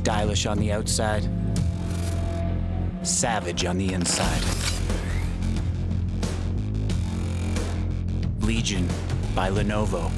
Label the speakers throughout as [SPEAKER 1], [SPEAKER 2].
[SPEAKER 1] Stylish on the outside, savage on the inside. Legion by Lenovo.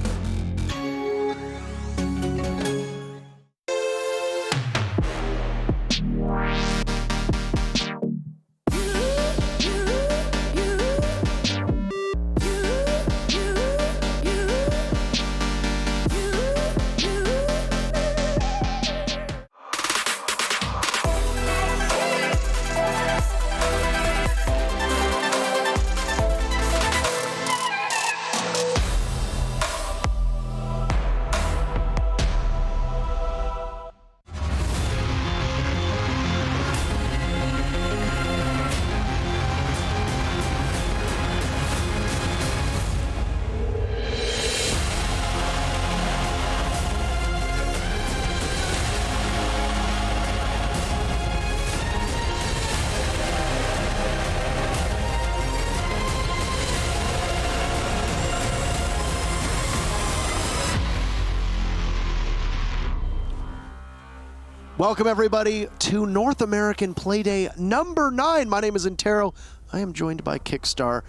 [SPEAKER 2] Welcome, everybody, to North American Playday number 9. My name is Intero. I am joined by Kickstar,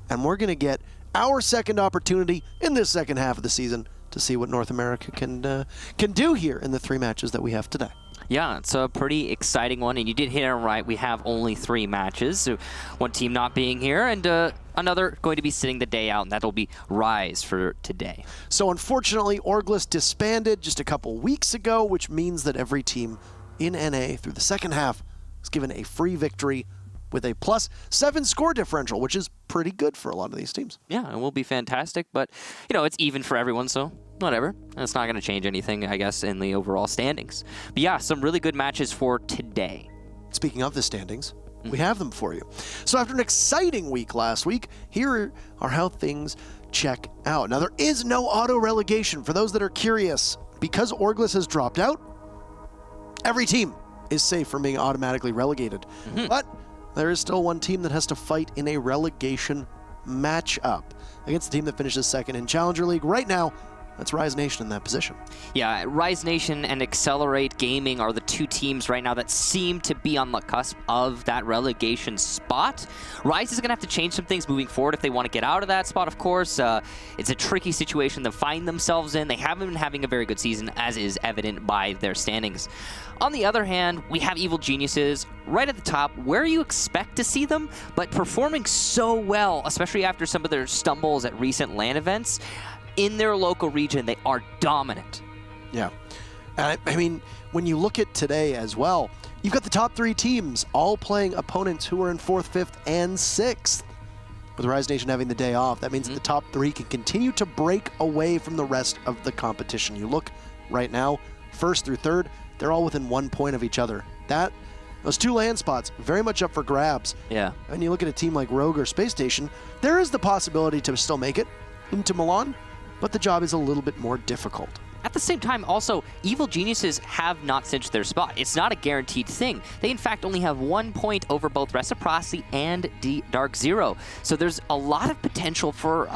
[SPEAKER 2] and we're going to get our second opportunity in this second half of the season to see what North America can do here in the 3 matches that we have today.
[SPEAKER 3] Yeah, it's a pretty exciting one, and you did hit it right. We have only 3 matches, so one team not being here, and another going to be sitting the day out, and that'll be Rise for today.
[SPEAKER 2] So unfortunately, Orglis disbanded just a couple weeks ago, which means that every team in NA through the second half is given a free victory with a +7 score differential, which is pretty good for a lot of these teams.
[SPEAKER 3] Yeah, it will be fantastic, but, you know, it's even for everyone, so whatever. It's not going to change anything, I guess, in the overall standings. But yeah, some really good matches for today.
[SPEAKER 2] Speaking of the standings, we have them for you. So after an exciting week last week, here are how things check out. Now, there is no auto-relegation for those that are curious. Because Orglis has dropped out, every team is safe from being automatically relegated. But there is still one team that has to fight in a relegation matchup against the team that finishes second in Challenger League. Right now, that's Rise Nation in that position.
[SPEAKER 3] Yeah, Rise Nation and Accelerate Gaming are the 2 teams right now that seem to be on the cusp of that relegation spot. Rise is going to have to change some things moving forward if they want to get out of that spot, of course. It's a tricky situation to find themselves in. They haven't been having a very good season, as is evident by their standings. On the other hand, we have Evil Geniuses right at the top, where you expect to see them, but performing so well, especially after some of their stumbles at recent LAN events. In their local region, they are dominant.
[SPEAKER 2] Yeah. I mean, when you look at today as well, you've got the top 3 teams all playing opponents who are in 4th, 5th, and 6th. With Rise Nation having the day off, that means that the top 3 can continue to break away from the rest of the competition. You look right now, 1st through 3rd, they're all within 1 point of each other. Those 2 land spots, very much up for grabs.
[SPEAKER 3] Yeah.
[SPEAKER 2] And you look at a team like Rogue or Space Station, there is the possibility to still make it into Milan, but the job is a little bit more difficult.
[SPEAKER 3] At the same time, also, Evil Geniuses have not cinched their spot. It's not a guaranteed thing. They, in fact, only have 1 point over both Reciprocity and Dark Zero. So there's a lot of potential for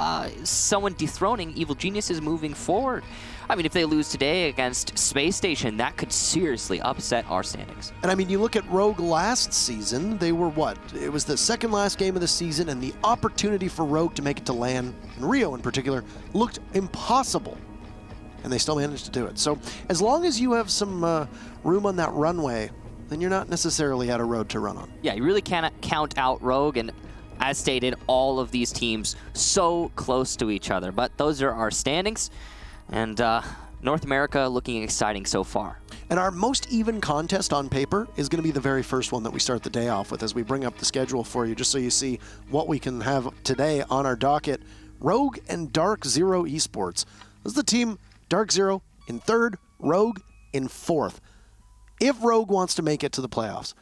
[SPEAKER 3] someone dethroning Evil Geniuses moving forward. I mean, if they lose today against Space Station, that could seriously upset our standings.
[SPEAKER 2] And I mean, you look at Rogue last season, they were what? It was the second last game of the season, and the opportunity for Rogue to make it to LAN, and Rio in particular, looked impossible. And they still managed to do it. So as long as you have some room on that runway, then you're not necessarily at a road to run on.
[SPEAKER 3] Yeah, you really cannot count out Rogue, and as stated, all of these teams so close to each other. But those are our standings. And North America looking exciting so far.
[SPEAKER 2] And our most even contest on paper is going to be the very first one that we start the day off with as we bring up the schedule for you, just so you see what we can have today on our docket. Rogue and Dark Zero Esports. This is the team Dark Zero in 3rd, Rogue in 4th. If Rogue wants to make it to the playoffs,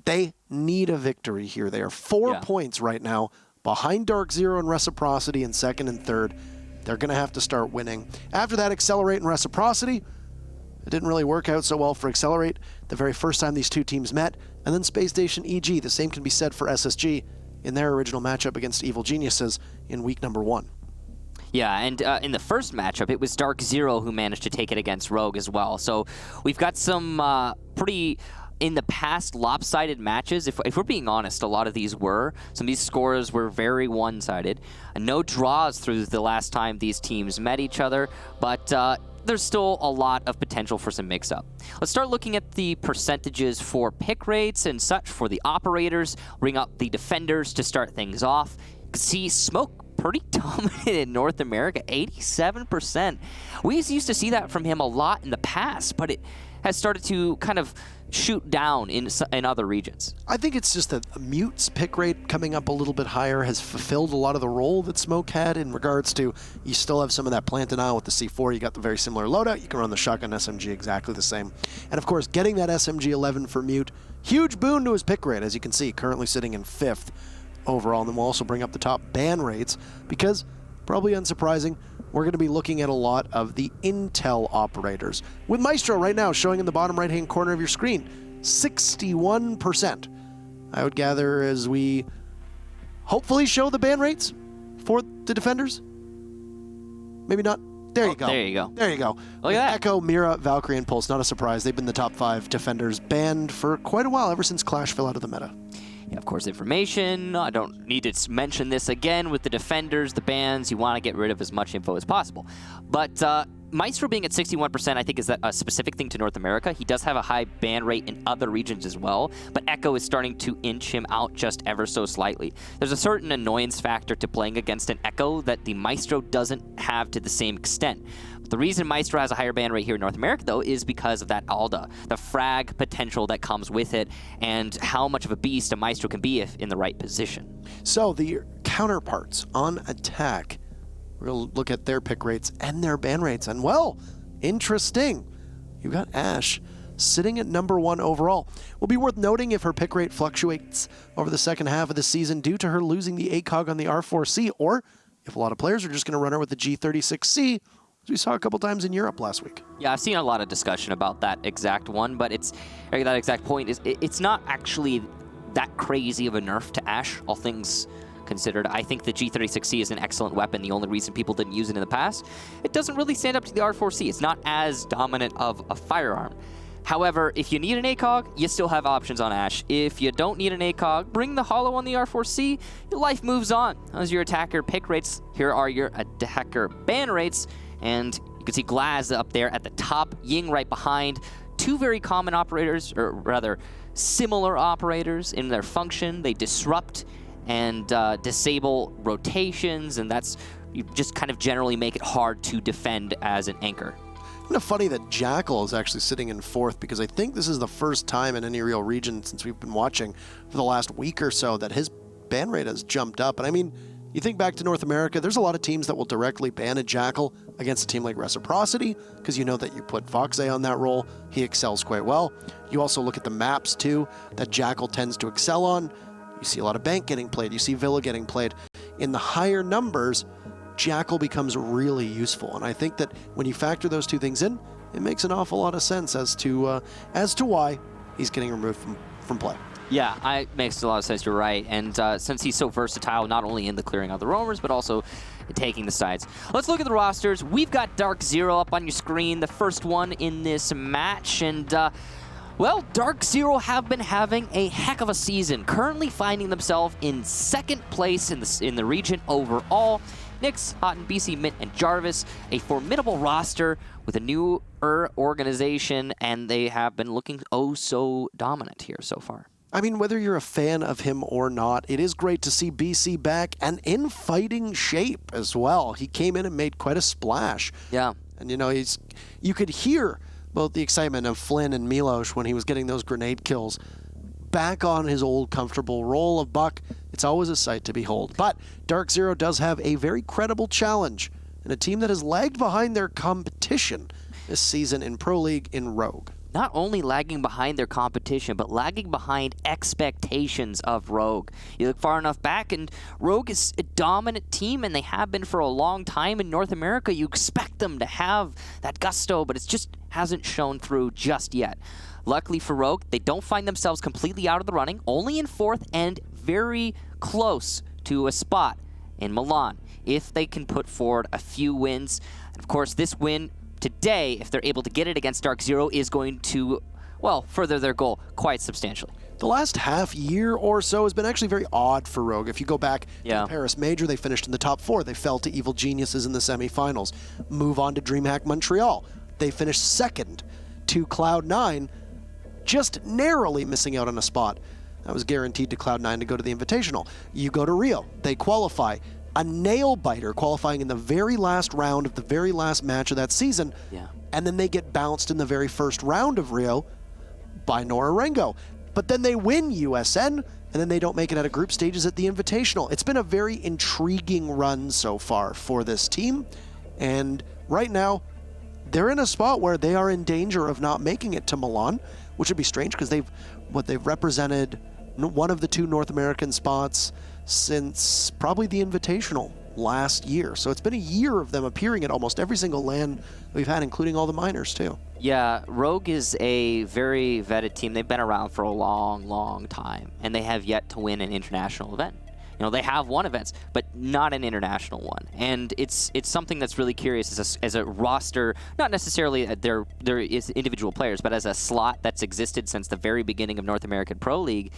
[SPEAKER 2] they need a victory here. They are 4 points right now behind Dark Zero and Reciprocity in 2nd and 3rd. They're going to have to start winning. After that, Accelerate and Reciprocity. It didn't really work out so well for Accelerate the very first time these 2 teams met. And then Space Station EG. The same can be said for SSG in their original matchup against Evil Geniuses in week number 1.
[SPEAKER 3] Yeah, and in the first matchup, it was Dark Zero who managed to take it against Rogue as well. So we've got some pretty, in the past, lopsided matches. If we're being honest, a lot of these were. Some of these scores were very one-sided. No draws through the last time these teams met each other, but there's still a lot of potential for some mix-up. Let's start looking at the percentages for pick rates and such for the operators. Bring up the defenders to start things off. You can see Smoke pretty dominant in North America, 87%. We used to see that from him a lot in the past, but it has started to kind of shoot down in other regions. I
[SPEAKER 2] think it's just that Mute's pick rate coming up a little bit higher has fulfilled a lot of the role that Smoke had in regards to you still have some of that plant denial with the C4. You got the very similar loadout. You can run the shotgun SMG exactly the same. And of course, getting that SMG 11 for Mute, huge boon to his pick rate, as you can see, currently sitting in 5th overall. And then we'll also bring up the top ban rates because, probably unsurprising, we're going to be looking at a lot of the Intel operators. With Maestro right now showing in the bottom right-hand corner of your screen, 61%. I would gather as we hopefully show the ban rates for the defenders. Maybe not. There you go.
[SPEAKER 3] There you go.
[SPEAKER 2] There you go.
[SPEAKER 3] Look at that.
[SPEAKER 2] Echo, Mira, Valkyrie, and Pulse, not a surprise. They've been the top 5 defenders banned for quite a while, ever since Clash fell out of the meta.
[SPEAKER 3] Yeah, of course, information. I don't need to mention this again with the defenders, the bans. You want to get rid of as much info as possible. But Maestro being at 61%, I think, is a specific thing to North America. He does have a high ban rate in other regions as well, but Echo is starting to inch him out just ever so slightly. There's a certain annoyance factor to playing against an Echo that the Maestro doesn't have to the same extent. The reason Maestro has a higher ban rate here in North America, though, is because of that Alda, the frag potential that comes with it, and how much of a beast a Maestro can be if in the right position.
[SPEAKER 2] So the counterparts on attack, we're going to look at their pick rates and their ban rates. And, well, interesting. You've got Ashe sitting at number 1 overall. Will be worth noting if her pick rate fluctuates over the second half of the season due to her losing the ACOG on the R4C, or if a lot of players are just going to run her with the G36C, as we saw a couple times in Europe last week.
[SPEAKER 3] Yeah, I've seen a lot of discussion about that exact one, but that exact point is it's not actually that crazy of a nerf to Ashe, all things considered. I think the G36C is an excellent weapon. The only reason people didn't use it in the past, it doesn't really stand up to the R4C. It's not as dominant of a firearm. However, if you need an ACOG, you still have options on Ashe. If you don't need an ACOG, bring the Hollow on the R4C. Your life moves on. As your attacker pick rates, here are your attacker ban rates. And you can see Glaz up there at the top, Ying right behind. 2 very common operators, or rather similar operators in their function. They disrupt and disable rotations, and you just kind of generally make it hard to defend as an anchor.
[SPEAKER 2] Kind of funny that Jackal is actually sitting in 4th, because I think this is the first time in any real region since we've been watching for the last week or so that his ban rate has jumped up. And I mean, you think back to North America, there's a lot of teams that will directly ban a Jackal against a team like Reciprocity, because you know that you put Foxe on that role, he excels quite well. You also look at the maps too that Jackal tends to excel on. You see a lot of Bank getting played, you see Villa getting played. In the higher numbers, Jackal becomes really useful, and I think that when you factor those 2 things in, it makes an awful lot of sense as to why he's getting removed from play.
[SPEAKER 3] Yeah, it makes a lot of sense. You're right. And since he's so versatile, not only in the clearing of the roamers, but also taking the sides. Let's look at the rosters. We've got Dark Zero up on your screen, the first one in this match. And, well, Dark Zero have been having a heck of a season, currently finding themselves in 2nd place in the region overall. Nyx, Houghton, BC, Mint, and Jarvis, a formidable roster with a newer organization, and they have been looking oh so dominant here so far.
[SPEAKER 2] I mean, whether you're a fan of him or not, it is great to see BC back and in fighting shape as well. He came in and made quite a splash.
[SPEAKER 3] Yeah.
[SPEAKER 2] And, you know, you could hear both the excitement of Flynn and Milos when he was getting those grenade kills. Back on his old comfortable role of Buck, it's always a sight to behold. But Dark Zero does have a very credible challenge, and a team that has lagged behind their competition this season in Pro League in Rogue.
[SPEAKER 3] Not only lagging behind their competition, but lagging behind expectations of Rogue. You look far enough back, and Rogue is a dominant team, and they have been for a long time in North America. You expect them to have that gusto, but it just hasn't shown through just yet. Luckily for Rogue, they don't find themselves completely out of the running, only in 4th and very close to a spot in Milan. if they can put forward a few wins. And of course, this win today, if they're able to get it against Dark Zero, is going to, well, further their goal quite substantially.
[SPEAKER 2] The last half year or so has been actually very odd for Rogue. If you go back to the Paris Major, they finished in the top 4. They fell to Evil Geniuses in the semifinals. Move on to DreamHack Montreal. They finished second to Cloud9, just narrowly missing out on a spot. That was guaranteed to Cloud9 to go to the Invitational. You go to Rio. They qualify. A nail-biter qualifying in the very last round of the very last match of that season. And then they get bounced in the very first round of Rio by Norarengo. But then they win USN, and then they don't make it out of group stages at the Invitational. It's been a very intriguing run so far for this team, and right now, they're in a spot where they are in danger of not making it to Milan, which would be strange because they've represented one of the 2 North American spots since probably the Invitational last year. So it's been a year of them appearing at almost every single LAN we've had, including all the minors too.
[SPEAKER 3] Yeah, Rogue is a very vetted team. They've been around for a long, long time, and they have yet to win an international event. You know, they have won events, but not an international one. And it's something that's really curious as a roster, not necessarily there is individual players, but as a slot that's existed since the very beginning of North American Pro League.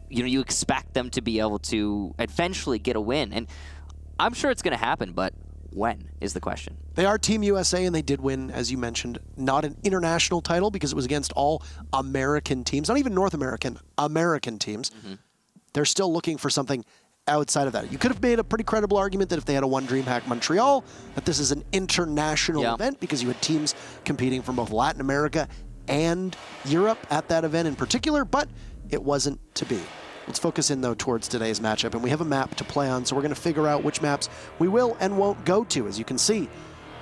[SPEAKER 3] You know, you expect them to be able to eventually get a win. And I'm sure it's going to happen, but when is the question.
[SPEAKER 2] They are Team USA, and they did win, as you mentioned, not an international title because it was against all American teams, not even North American, American teams. They're still looking for something outside of that. You could have made a pretty credible argument that if they had won DreamHack Montreal, that this is an international event because you had teams competing from both Latin America and Europe at that event in particular, but it wasn't to be. Let's focus in, though, towards today's matchup, and we have a map to play on, so we're going to figure out which maps we will and won't go to. As you can see,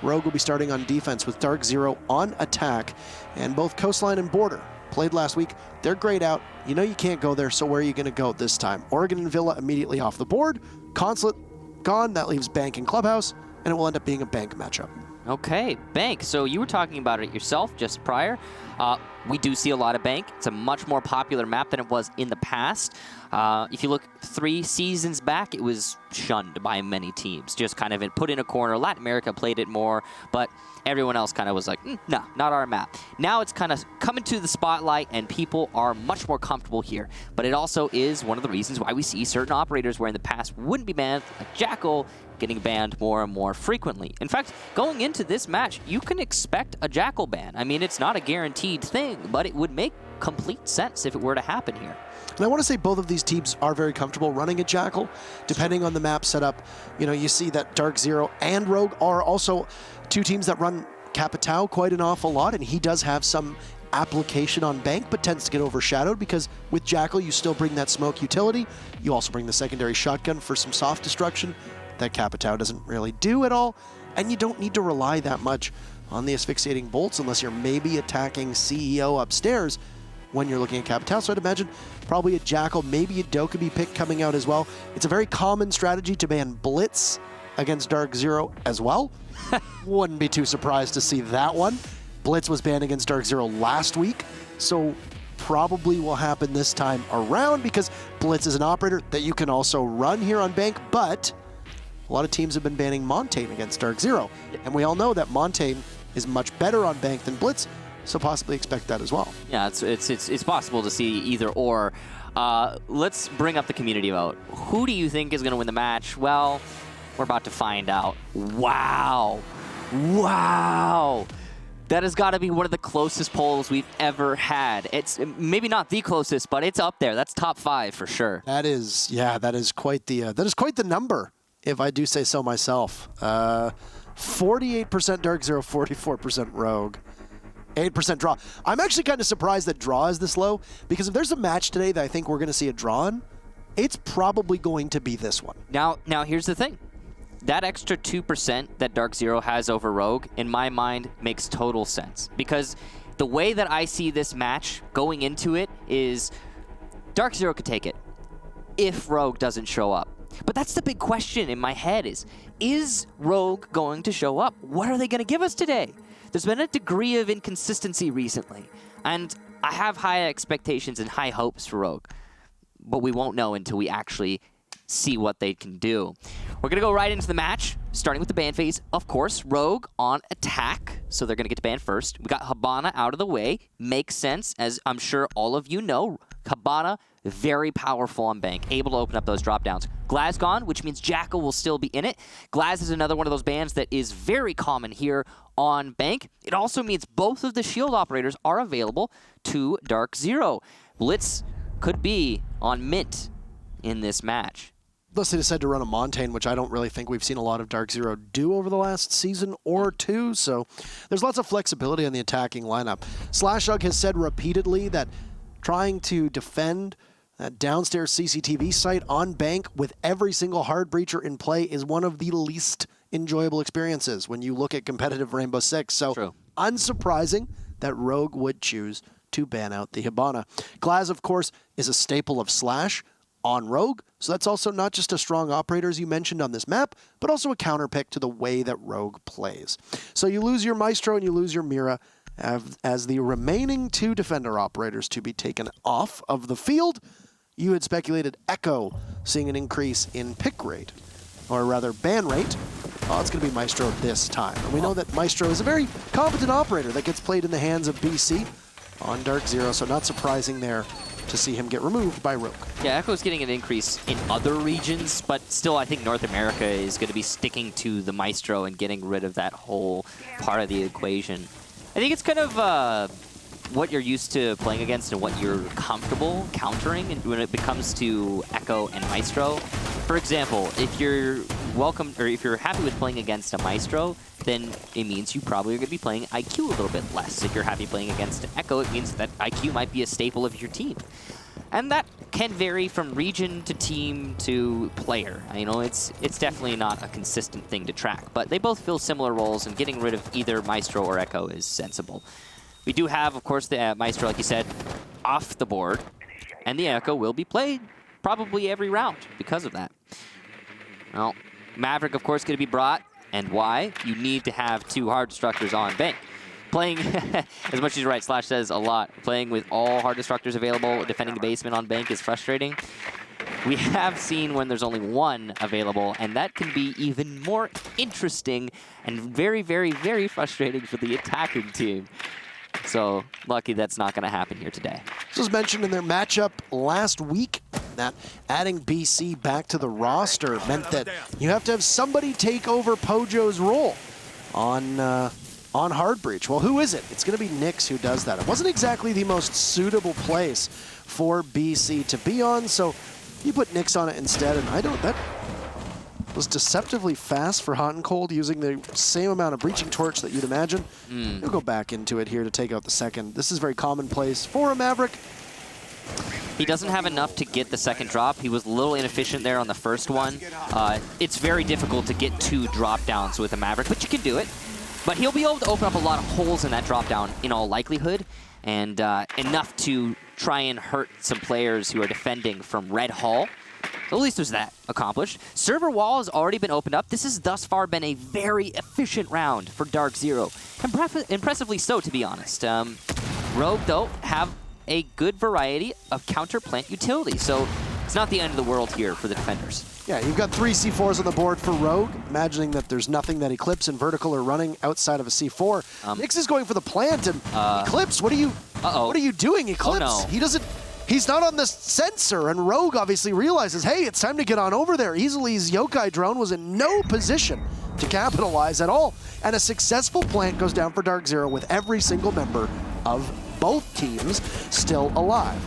[SPEAKER 2] Rogue will be starting on defense with Dark Zero on attack, and both Coastline and Border played last week. They're grayed out. You know you can't go there, so where are you going to go this time? Oregon and Villa immediately off the board. Consulate gone. That leaves Bank and Clubhouse, and it will end up being a Bank matchup.
[SPEAKER 3] Okay, Bank. So you were talking about it yourself just prior. We do see a lot of Bank. It's a much more popular map than it was in the past. If you look 3 seasons back, it was shunned by many teams. Just kind of put in a corner. Latin America played it more, but everyone else kind of was like, no, not our map. Now it's kind of coming to the spotlight, and people are much more comfortable here. But it also is one of the reasons why we see certain operators where in the past wouldn't be banned, like Jackal, getting banned more and more frequently. In fact, going into this match, you can expect a Jackal ban. I mean, it's not a guaranteed thing, but it would make complete sense if it were to happen here.
[SPEAKER 2] And I want to say both of these teams are very comfortable running a Jackal, depending on the map setup. You know, you see that Dark Zero and Rogue are also 2 teams that run Capitao quite an awful lot, and he does have some application on Bank, but tends to get overshadowed because with Jackal, you still bring that smoke utility. You also bring the secondary shotgun for some soft destruction that Capitao doesn't really do at all, and you don't need to rely that much on the asphyxiating bolts unless you're maybe attacking CEO upstairs when you're looking at Capitao. So I'd imagine probably a Jackal, maybe a Dokkaebi pick coming out as well. It's a very common strategy to ban Blitz against Dark Zero as well. Wouldn't be too surprised to see that one. Blitz was banned against Dark Zero last week, so probably will happen this time around because Blitz is an operator that you can also run here on Bank, but a lot of teams have been banning Montaigne against Dark Zero, and we all know that Montaigne is much better on Bank than Blitz, so possibly expect that as well.
[SPEAKER 3] Yeah, it's possible to see either or. Let's bring up the community vote. Who do you think is going to win the match? Well, we're about to find out. Wow. Wow. That has got to be one of the closest polls we've ever had. It's maybe not the closest, but it's up there. That's top 5 for sure.
[SPEAKER 2] That is, yeah, that is quite the number, if I do say so myself. 48% Dark Zero, 44% Rogue. 8% draw. I'm actually kind of surprised that draw is this low, because if there's a match today that I think we're going to see a draw in, it's probably going to be this one.
[SPEAKER 3] Now here's the thing. That extra 2% that Dark Zero has over Rogue, in my mind, makes total sense. Because the way that I see this match going into it is Dark Zero could take it if Rogue doesn't show up. But that's the big question in my head is Rogue going to show up? What are they going to give us today? There's been a degree of inconsistency recently, and I have high expectations and high hopes for Rogue, but we won't know until we actually see what they can do. We're going to go right into the match, starting with the ban phase. Of course, Rogue on attack, so they're going to get to ban first. We got Hibana out of the way. Makes sense, as I'm sure all of you know. Hibana, very powerful on bank, able to open up those drop downs. Glaz gone, which means Jackal will still be in it. Glaz is another one of those bans that is very common here on bank. It also means both of the shield operators are available to Dark Zero. Blitz could be on Mint in this match.
[SPEAKER 2] Unless they decide to run a Montaigne, which I don't really think we've seen a lot of Dark Zero do over the last season or two, so there's lots of flexibility on the attacking lineup. Slashug has said repeatedly that trying to defend that downstairs CCTV site on bank with every single hard breacher in play is one of the least enjoyable experiences when you look at competitive Rainbow Six. So
[SPEAKER 3] True.
[SPEAKER 2] Unsurprising that Rogue would choose to ban out the Hibana. Glaz, of course, is a staple of Slash on Rogue, so that's also not just a strong operator, as you mentioned on this map, but also a counterpick to the way that Rogue plays. So you lose your Maestro and you lose your Mira as the remaining two defender operators to be taken off of the field. You had speculated Echo seeing an increase in pick rate, or rather ban rate. Oh, it's going to be Maestro this time. And we know that Maestro is a very competent operator that gets played in the hands of BC on Dark Zero, so not surprising there to see him get removed by Rogue.
[SPEAKER 3] Yeah, Echo's getting an increase in other regions, but still I think North America is going to be sticking to the Maestro and getting rid of that whole part of the equation. I think it's kind of what you're used to playing against and what you're comfortable countering and when it comes to Echo and Maestro. For example, if you're welcome or if you're happy with playing against a Maestro, then it means you probably are going to be playing IQ a little bit less. If you're happy playing against an Echo, it means that IQ might be a staple of your team. And that can vary from region to team to player. You know, it's definitely not a consistent thing to track, but they both fill similar roles, and getting rid of either Maestro or Echo is sensible. We do have, of course, the Maestro, like you said, off the board, and the Echo will be played probably every round because of that. Well, Maverick, of course, going to be brought, and why? You need to have two hard destructors on bank. Playing, as much as you're right, Slash says a lot, playing with all hard destructors available, defending the basement on bank is frustrating. We have seen when there's only one available, and that can be even more interesting and very, very, very frustrating for the attacking team. So, lucky that's not going to happen here today.
[SPEAKER 2] This was mentioned in their matchup last week, that adding BC back to the roster meant that you have to have somebody take over Pojo's role on hard breach. Well, who is it? It's going to be Nyx who does that. It wasn't exactly the most suitable place for BC to be on, so you put Nyx on it instead, and that was deceptively fast for Hot and Cold, using the same amount of breaching torch that you'd imagine. He'll go back into it here to take out the second. This is very commonplace for a Maverick.
[SPEAKER 3] He doesn't have enough to get the second drop. He was a little inefficient there on the first one. It's very difficult to get two drop downs with a Maverick, but you can do it. But he'll be able to open up a lot of holes in that drop down in all likelihood, and enough to try and hurt some players who are defending from Red Hall. So at least there's that accomplished. Server wall has already been opened up. This has thus far been a very efficient round for Dark Zero. Impressively so, to be honest. Rogue, though, have a good variety of counter plant utility, so it's not the end of the world here for the defenders.
[SPEAKER 2] Yeah, you've got 3 C4s on the board for Rogue, imagining that there's nothing that Eclipse and Vertical are running outside of a C4. Nyx is going for the plant, and Eclipse, what are you doing, Eclipse?
[SPEAKER 3] Oh, no.
[SPEAKER 2] He's not on the sensor, and Rogue obviously realizes, hey, it's time to get on over there. Easily's Yokai drone was in no position to capitalize at all, and a successful plant goes down for Dark Zero with every single member of both teams still alive.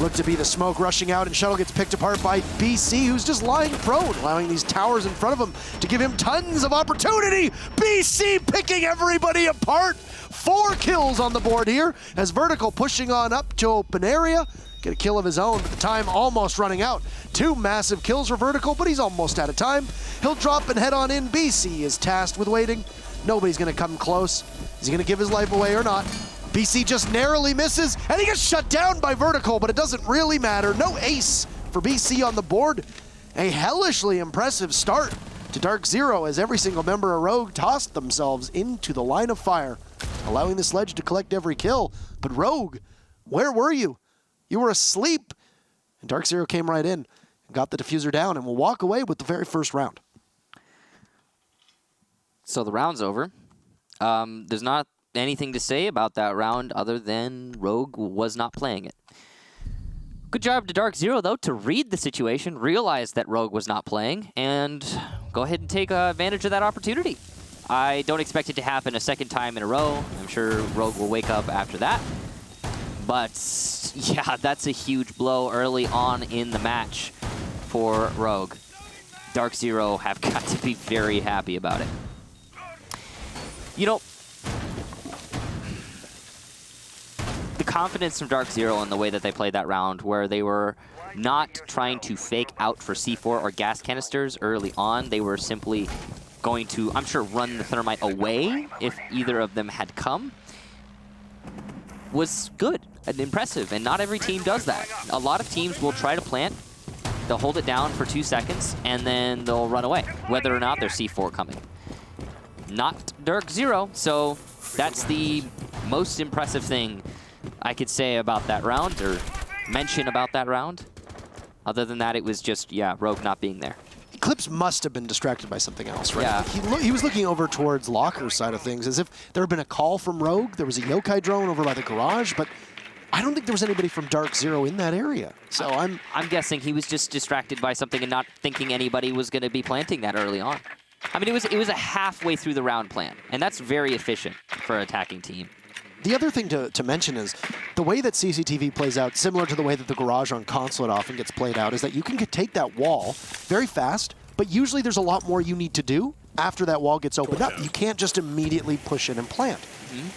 [SPEAKER 2] Look to be the smoke rushing out, and Shuttle gets picked apart by BC, who's just lying prone, allowing these towers in front of him to give him tons of opportunity. BC picking everybody apart. 4 kills on the board here, as Vertical pushing on up to open area. Get a kill of his own, but the time almost running out. 2 massive kills for Vertical, but he's almost out of time. He'll drop and head on in. BC is tasked with waiting. Nobody's going to come close. Is he going to give his life away or not? BC just narrowly misses, and he gets shut down by Vertical, but it doesn't really matter. No ace for BC on the board. A hellishly impressive start to Dark Zero, as every single member of Rogue tossed themselves into the line of fire, allowing the Sledge to collect every kill. But Rogue, where were you? You were asleep. And Dark Zero came right in and got the diffuser down, and will walk away with the very first round.
[SPEAKER 3] So the round's over. There's not anything to say about that round other than Rogue was not playing it. Good job to Dark Zero, though, to read the situation, realize that Rogue was not playing, and go ahead and take advantage of that opportunity. I don't expect it to happen a second time in a row. I'm sure Rogue will wake up after that. But, yeah, that's a huge blow early on in the match for Rogue. Dark Zero have got to be very happy about it. You know, the confidence from Dark Zero in the way that they played that round, where they were not trying to fake out for C4 or gas canisters early on. They were simply going to, I'm sure, run the thermite away if either of them had come, was good and impressive, and not every team does that. A lot of teams will try to plant, they'll hold it down for 2 seconds, and then they'll run away, whether or not there's C4 coming. Not Dark Zero, so that's the most impressive thing I could say about that round, or mention about that round. Other than that, it was just, yeah, Rogue not being there.
[SPEAKER 2] Eclipse must have been distracted by something else, right?
[SPEAKER 3] Yeah.
[SPEAKER 2] He was looking over towards Locker's side of things, as if there had been a call from Rogue. There was a yokai drone over by the garage, but I don't think there was anybody from Dark Zero in that area. So I'm
[SPEAKER 3] guessing he was just distracted by something and not thinking anybody was going to be planting that early on. I mean, it was a halfway through the round plan, and that's very efficient for an attacking team.
[SPEAKER 2] The other thing to mention is the way that CCTV plays out, similar to the way that the garage on Consulate often gets played out, is that you can take that wall very fast, but usually there's a lot more you need to do after that wall gets opened up. You can't just immediately push in and plant.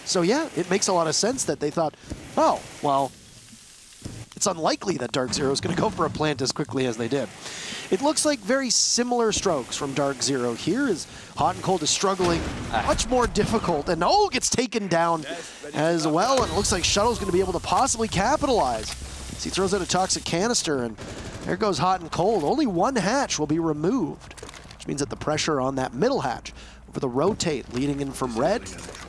[SPEAKER 2] So yeah, it makes a lot of sense that they thought, oh, well, it's unlikely that Dark Zero is going to go for a plant as quickly as they did. It looks like very similar strokes from Dark Zero here, as Hot and Cold is struggling, much more difficult, and gets taken down as well, and it looks like Shuttle's going to be able to possibly capitalize. As he throws out a toxic canister, and there goes Hot and Cold. Only one hatch will be removed, which means that the pressure on that middle hatch over the rotate leading in from red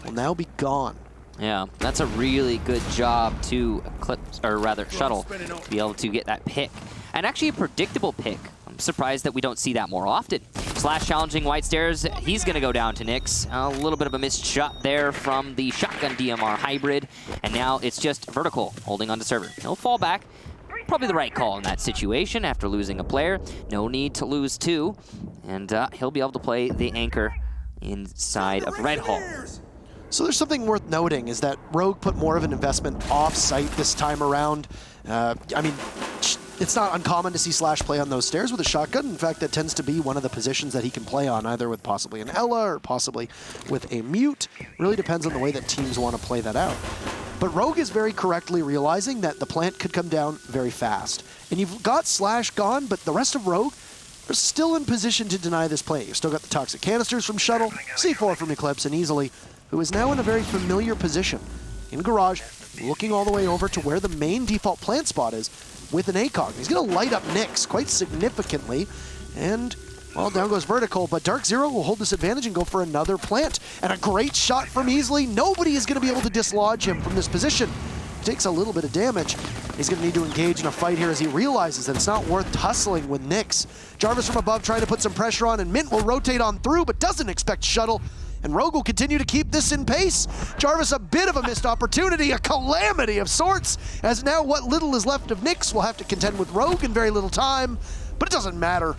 [SPEAKER 2] will now be gone.
[SPEAKER 3] Yeah, that's a really good job to Eclipse, or rather Shuttle, to be able to get that pick. And actually a predictable pick. I'm surprised that we don't see that more often. Slash challenging White Stairs, he's going to go down to Nyx. A little bit of a missed shot there from the shotgun DMR hybrid. And now it's just Vertical holding on to server. He'll fall back. Probably the right call in that situation after losing a player. No need to lose two. And he'll be able to play the anchor inside of Red Hall.
[SPEAKER 2] So there's something worth noting is that Rogue put more of an investment off-site this time around. I mean, it's not uncommon to see Slash play on those stairs with a shotgun. In fact, that tends to be one of the positions that he can play on, either with possibly an Ela or possibly with a Mute. Really depends on the way that teams want to play that out. But Rogue is very correctly realizing that the plant could come down very fast. And you've got Slash gone, but the rest of Rogue are still in position to deny this play. You've still got the toxic canisters from Shuttle, C4 from Eclipse, and Easily, who is now in a very familiar position in Garage, looking all the way over to where the main default plant spot is with an ACOG. He's going to light up Nyx quite significantly, and, well, down goes Vertical, but Dark Zero will hold this advantage and go for another plant. And a great shot from Easily. Nobody is going to be able to dislodge him from this position. He takes a little bit of damage. He's going to need to engage in a fight here as he realizes that it's not worth tussling with Nyx. Jarvis from above trying to put some pressure on, and Mint will rotate on through, but doesn't expect Shuttle. And Rogue will continue to keep this in pace. Jarvis, a bit of a missed opportunity, a calamity of sorts, as now what little is left of Nyx will have to contend with Rogue in very little time, but it doesn't matter.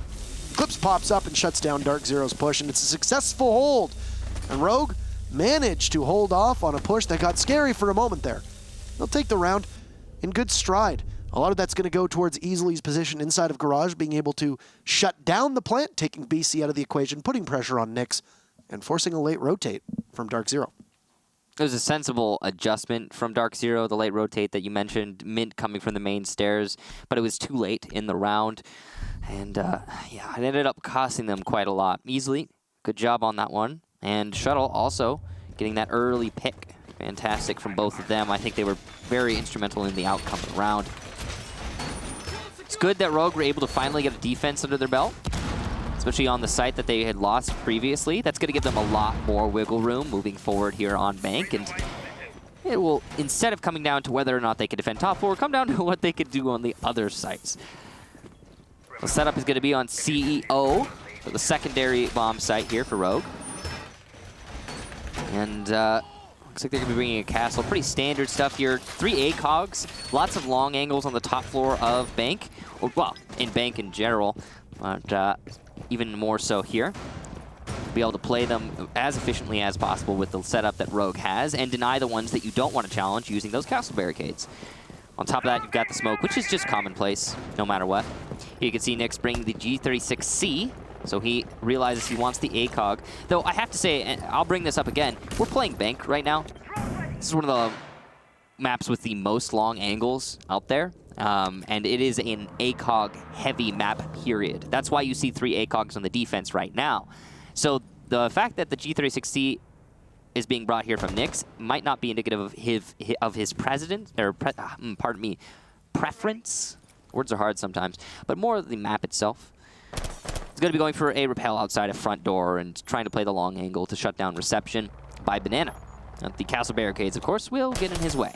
[SPEAKER 2] Eclipse pops up and shuts down Dark Zero's push, and it's a successful hold. And Rogue managed to hold off on a push that got scary for a moment there. They'll take the round in good stride. A lot of that's going to go towards Easily's position inside of Garage, being able to shut down the plant, taking BC out of the equation, putting pressure on Nyx, and forcing a late rotate from Dark Zero.
[SPEAKER 3] It was a sensible adjustment from Dark Zero, the late rotate that you mentioned, Mint coming from the main stairs, but it was too late in the round. And yeah, it ended up costing them quite a lot. Easily, good job on that one. And Shuttle also getting that early pick. Fantastic from both of them. I think they were very instrumental in the outcome of the round. It's good that Rogue were able to finally get a defense under their belt, especially on the site that they had lost previously. That's going to give them a lot more wiggle room moving forward here on Bank. And it will, instead of coming down to whether or not they could defend top four, come down to what they could do on the other sites. The setup is going to be on CEO, for the secondary bomb site here for Rogue. And looks like they're going to be bringing a castle. Pretty standard stuff here. 3 ACOGs, lots of long angles on the top floor of Bank. Or, well, in Bank in general, but even more so here. Be able to play them as efficiently as possible with the setup that Rogue has and deny the ones that you don't want to challenge using those castle barricades. On top of that, you've got the smoke, which is just commonplace no matter what. Here you can see Nick's bringing the G36C, so he realizes he wants the ACOG. Though I have to say, and I'll bring this up again, we're playing Bank right now. This is one of the maps with the most long angles out there. And it is an ACOG-heavy map, period. That's why you see 3 ACOGs on the defense right now. So the fact that the G36C is being brought here from Nyx might not be indicative of his preference. Words are hard sometimes, but more of the map itself. He's going to be going for a repel outside a front door and trying to play the long angle to shut down reception by Banana. The castle barricades, of course, will get in his way.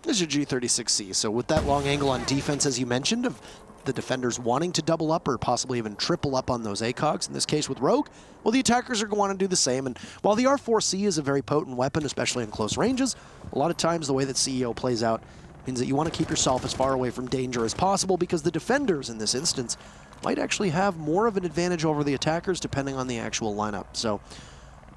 [SPEAKER 2] This is your G36C, so with that long angle on defense, as you mentioned, of the defenders wanting to double up or possibly even triple up on those ACOGs, in this case with Rogue, well, the attackers are going to want to do the same. And while the R4C is a very potent weapon, especially in close ranges, a lot of times the way that CEO plays out means that you want to keep yourself as far away from danger as possible, because the defenders in this instance might actually have more of an advantage over the attackers depending on the actual lineup. So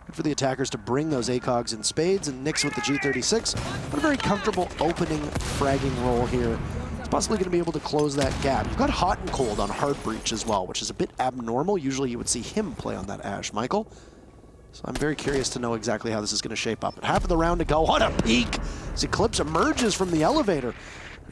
[SPEAKER 2] good for the attackers to bring those ACOGs in spades, and Nyx with the G36, but a very comfortable opening fragging roll here. It's possibly going to be able to close that gap. You've got Hot and Cold on Hard Breach as well, which is a bit abnormal. Usually you would see him play on that Ash, Michael. So I'm very curious to know exactly how this is going to shape up. But half of the round to go. What a peek! As Eclipse emerges from the elevator.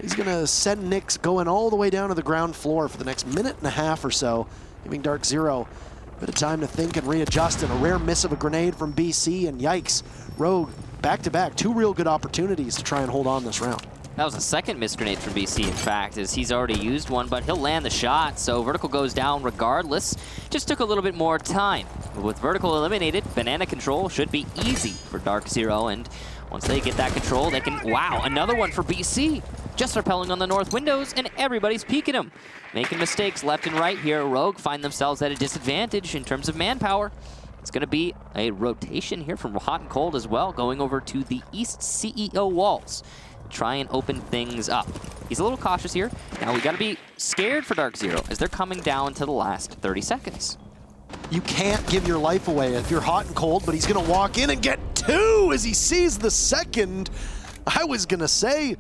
[SPEAKER 2] He's going to send Nyx going all the way down to the ground floor for the next minute and a half or so, giving Dark Zero a bit of time to think and readjust, and a rare miss of a grenade from BC, and yikes, Rogue back-to-back, 2 real good opportunities to try and hold on this round.
[SPEAKER 3] That was a second missed grenade from BC, in fact, as he's already used one, but he'll land the shot, so Vertical goes down regardless. Just took a little bit more time. With Vertical eliminated, Banana control should be easy for Dark Zero, and once they get that control, they can... Wow, another one for BC! Just repelling on the north windows, and everybody's peeking him. Making mistakes left and right here. Rogue find themselves at a disadvantage in terms of manpower. It's going to be a rotation here from Hot and Cold as well, going over to the East CEO walls. Try and open things up. He's a little cautious here. Now we got to be scared for Dark Zero as they're coming down to the last 30 seconds.
[SPEAKER 2] You can't give your life away if you're Hot and Cold, but he's going to walk in and get 2 as he sees the second. I was going to say,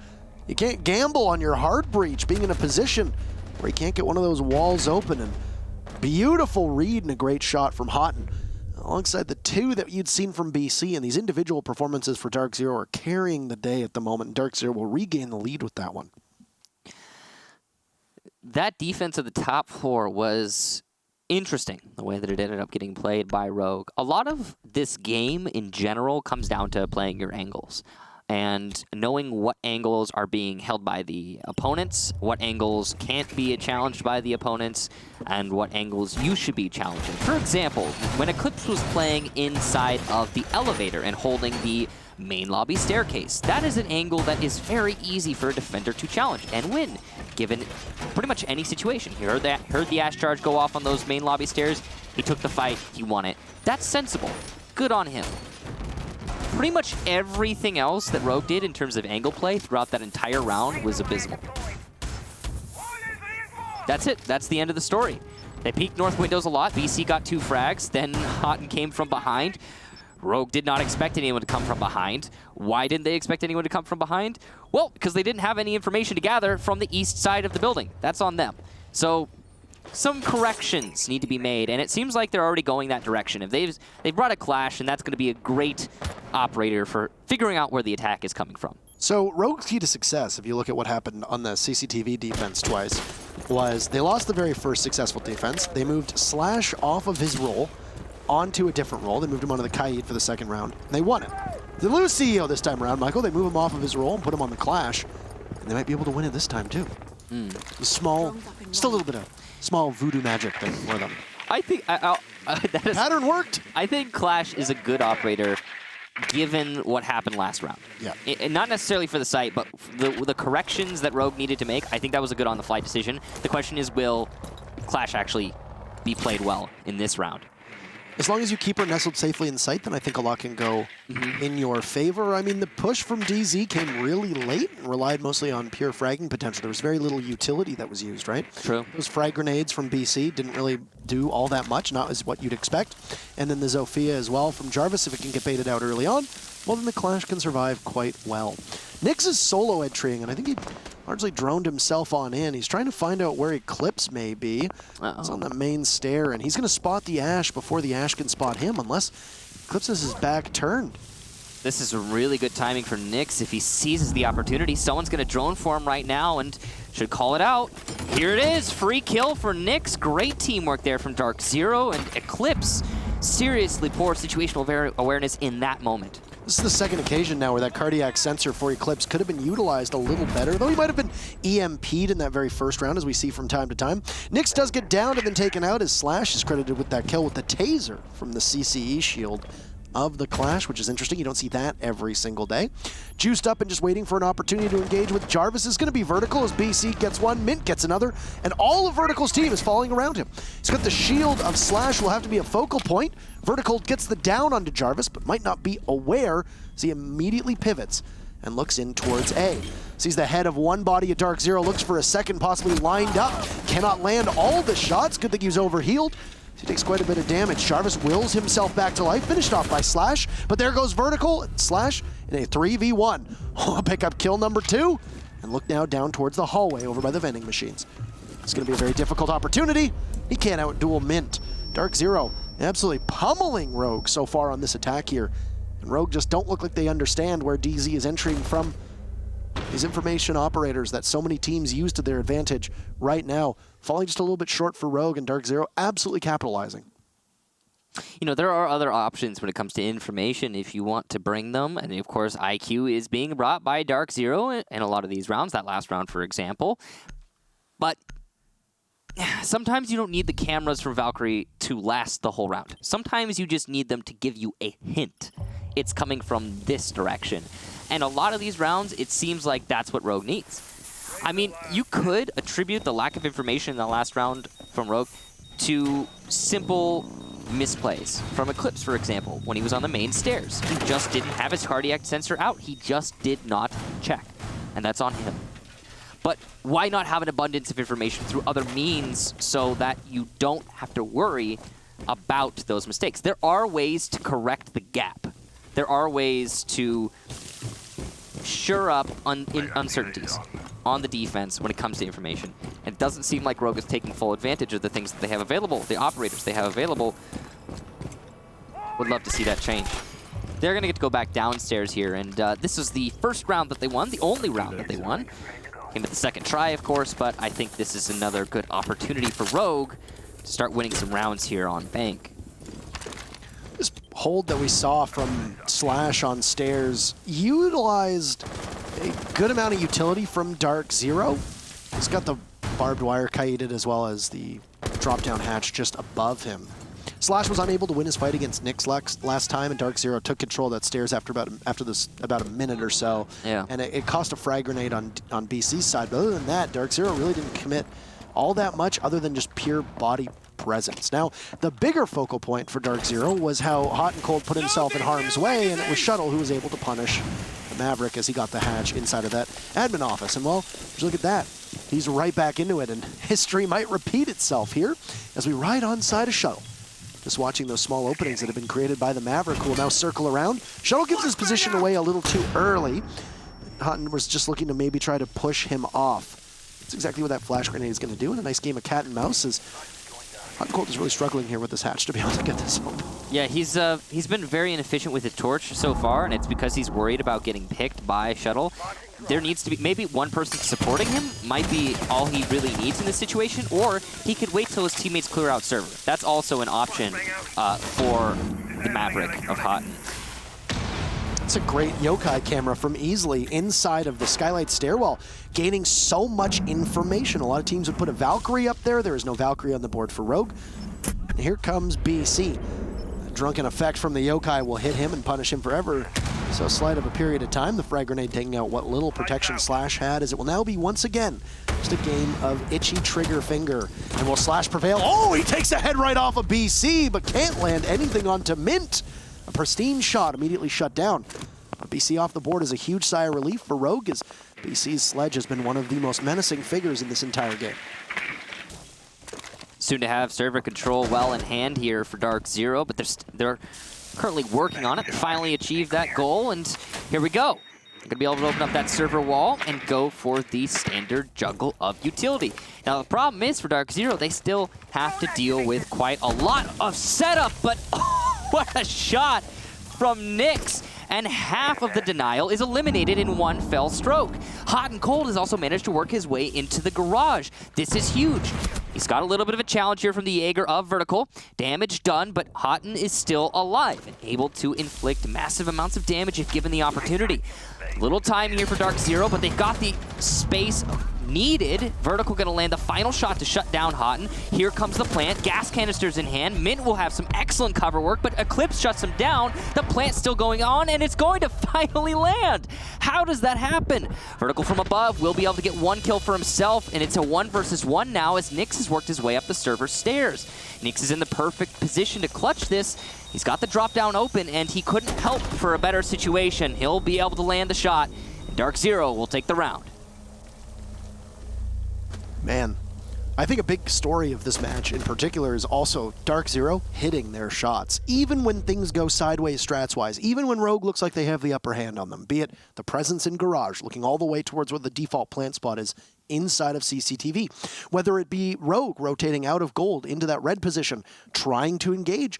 [SPEAKER 2] you can't gamble on your Hard Breach being in a position where he can't get one of those walls open. And beautiful read and a great shot from Houghton, alongside the 2 that you'd seen from BC, and these individual performances for Dark Zero are carrying the day at the moment. Dark Zero will regain the lead with that one. That
[SPEAKER 3] defense at the top floor was interesting, the way that it ended up getting played by Rogue. A lot of this game in general comes down to playing your angles and knowing what angles are being held by the opponents, what angles can't be challenged by the opponents, and what angles you should be challenging. For example, when Eclipse was playing inside of the elevator and holding the main lobby staircase, that is an angle that is very easy for a defender to challenge and win, given pretty much any situation. He heard the Ash charge go off on those main lobby stairs, he took the fight, he won it. That's sensible. Good on him. Pretty much everything else that Rogue did in terms of angle play throughout that entire round was abysmal. That's it. That's the end of the story. They peeked north windows a lot. BC got 2 frags. Then Houghton came from behind. Rogue did not expect anyone to come from behind. Why didn't they expect anyone to come from behind? Well, because they didn't have any information to gather from the east side of the building. That's on them. So some corrections need to be made, and it seems like they're already going that direction. If they've brought a Clash, and that's going to be a great operator for figuring out where the attack is coming from.
[SPEAKER 2] So Rogue's key to success, if you look at what happened on the CCTV defense twice, was they lost the very first successful defense. They moved Slash off of his role onto a different role. They moved him onto the Kaid for the second round, and they won it. They lose CEO this time around, Michael. They move him off of his role and put him on the Clash, and they might be able to win it this time too. Small, just a little bit of small voodoo magic thing for them.
[SPEAKER 3] I think
[SPEAKER 2] pattern worked.
[SPEAKER 3] I think Clash is a good operator, given what happened last round.
[SPEAKER 2] Yeah.
[SPEAKER 3] And not necessarily for the site, but the corrections that Rogue needed to make. I think that was a good on-the-fly decision. The question is, will Clash actually be played well in this round?
[SPEAKER 2] As long as you keep her nestled safely in sight, then I think a lot can go in your favor. I mean, the push from DZ came really late and relied mostly on pure fragging potential. There was very little utility that was used, right?
[SPEAKER 3] True.
[SPEAKER 2] Those frag grenades from BC didn't really do all that much, not as what you'd expect. And then the Zofia as well from Jarvis, if it can get baited out early on, well, then the Clash can survive quite well. Nyx is solo entrying, and I think he largely droned himself on in. He's trying to find out where Eclipse may be. He's on the main stair, and he's going to spot the Ashe before the Ashe can spot him, unless Eclipse has his back turned.
[SPEAKER 3] This is really good timing for Nyx if he seizes the opportunity. Someone's going to drone for him right now and should call it out. Here it is, free kill for Nyx. Great teamwork there from Dark Zero, and Eclipse seriously poor situational awareness in that moment.
[SPEAKER 2] This is the second occasion now where that cardiac sensor for Eclipse could have been utilized a little better, though he might have been EMP'd in that very first round, as we see from time to time. Nyx does get downed and then taken out, as Slash is credited with that kill with the taser from the CCE shield of the Clash, which is interesting. You don't see that every single day. Juiced up and just waiting for an opportunity to engage with Jarvis is going to be Vertical as BC gets one, Mint gets another, and all of Vertical's team is falling around him. He's got the shield of Slash, will have to be a focal point. Vertical gets the down onto Jarvis, but might not be aware as he immediately pivots and looks in towards A. Sees the head of one body at Dark Zero, looks for a second, possibly lined up. Cannot land all the shots. Good thing he was overhealed. He takes quite a bit of damage. Jarvis wills himself back to life, finished off by Slash, but there goes Vertical. Slash in a 3v1. Oh, pick up kill number 2, and look now down towards the hallway over by the vending machines. It's going to be a very difficult opportunity. He can't out-duel Mint. Dark Zero absolutely pummeling Rogue so far on this attack here. And Rogue just don't look like they understand where DZ is entering from. These information operators that so many teams use to their advantage right now, falling just a little bit short for Rogue, and Dark Zero absolutely capitalizing.
[SPEAKER 3] You know, there are other options when it comes to information if you want to bring them. And of course, IQ is being brought by Dark Zero in a lot of these rounds, that last round, for example. But sometimes you don't need the cameras from Valkyrie to last the whole round. Sometimes you just need them to give you a hint. It's coming from this direction. And a lot of these rounds, it seems like that's what Rogue needs. I mean, you could attribute the lack of information in the last round from Rogue to simple misplays. From Eclipse, for example, when he was on the main stairs. He just didn't have his cardiac sensor out. He just did not check. And that's on him. But why not have an abundance of information through other means so that you don't have to worry about those mistakes? There are ways to correct the gap. There are ways to sure up uncertainties on the defense when it comes to information. It doesn't seem like Rogue is taking full advantage of the things that they have available, the operators they have available. Would love to see that change. They're going to get to go back downstairs here, and this is the first round that they won, the only round that they won. Came at the second try, of course, but I think this is another good opportunity for Rogue to start winning some rounds here on Bank.
[SPEAKER 2] This hold that we saw from Slash on stairs utilized a good amount of utility from Dark Zero. He's got the barbed wire kited as well as the drop-down hatch just above him. Slash was unable to win his fight against Nyx last time, and Dark Zero took control of that stairs after about a minute or so.
[SPEAKER 3] Yeah.
[SPEAKER 2] And it cost a frag grenade on BC's side. But other than that, Dark Zero really didn't commit all that much other than just pure body presence. Now, the bigger focal point for Dark Zero was how Hot and Cold put himself in harm's way, and it was Shuttle who was able to punish the Maverick as he got the hatch inside of that admin office. And well, just look at that. He's right back into it, and history might repeat itself here as we ride on side of Shuttle. Just watching those small openings that have been created by the Maverick, who will now circle around. Shuttle gives his position away a little too early. Hutton was just looking to maybe try to push him off. That's exactly what that flash grenade is going to do, and a nice game of cat and mouse as Hot and Cold is really struggling here with this hatch to be able to get this home.
[SPEAKER 3] Yeah, he's been very inefficient with his torch so far, and it's because he's worried about getting picked by Shuttle. There needs to be maybe one person supporting him might be all he really needs in this situation, or he could wait till his teammates clear out server. That's also an option for the Maverick of Houghton.
[SPEAKER 2] It's a great yokai camera from Easily inside of the Skylight stairwell, gaining so much information. A lot of teams would put a Valkyrie up there. There is no Valkyrie on the board for Rogue. And here comes BC. A drunken effect from the yokai will hit him and punish him forever. So slight of a period of time, the frag grenade taking out what little protection Slash had, as it will now be once again Just a game of itchy trigger finger. And will Slash prevail? Oh, he takes a head right off of BC, but can't land anything onto Mint. A pristine shot immediately shut down. BC off the board is a huge sigh of relief for Rogue, as BC's sledge has been one of the most menacing figures in this entire game.
[SPEAKER 3] Soon to have server control well in hand here for Dark Zero, but they're currently working on it. They finally achieved that goal, and here we go. Going to be able to open up that server wall and go for the standard jungle of utility. Now, the problem is for Dark Zero, they still have to deal with quite a lot of setup, but oh, what a shot from Nyx. And half of the denial is eliminated in one fell stroke. Hot and Cold has also managed to work his way into the garage. This is huge. He's got a little bit of a challenge here from the Jaeger of Vertical. Damage done, but Houghton is still alive and able to inflict massive amounts of damage if given the opportunity. Little time here for Dark Zero, but they've got the space needed. Vertical gonna land the final shot to shut down Houghton. Here comes the plant, gas canisters in hand. Mint will have some excellent cover work, but Eclipse shuts him down. The plant's still going on, and it's going to finally land. How does that happen? Vertical from above will be able to get one kill for himself, and it's a 1 versus 1 now as Nyx has worked his way up the server stairs. Nyx is in the perfect position to clutch this. He's got the drop down open, and he couldn't help for a better situation. He'll be able to land the shot, and Dark Zero will take the round.
[SPEAKER 2] Man, I think a big story of this match in particular is also Dark Zero hitting their shots. Even when things go sideways strats-wise, even when Rogue looks like they have the upper hand on them, be it the presence in Garage, looking all the way towards what the default plant spot is inside of CCTV, whether it be Rogue rotating out of gold into that red position, trying to engage,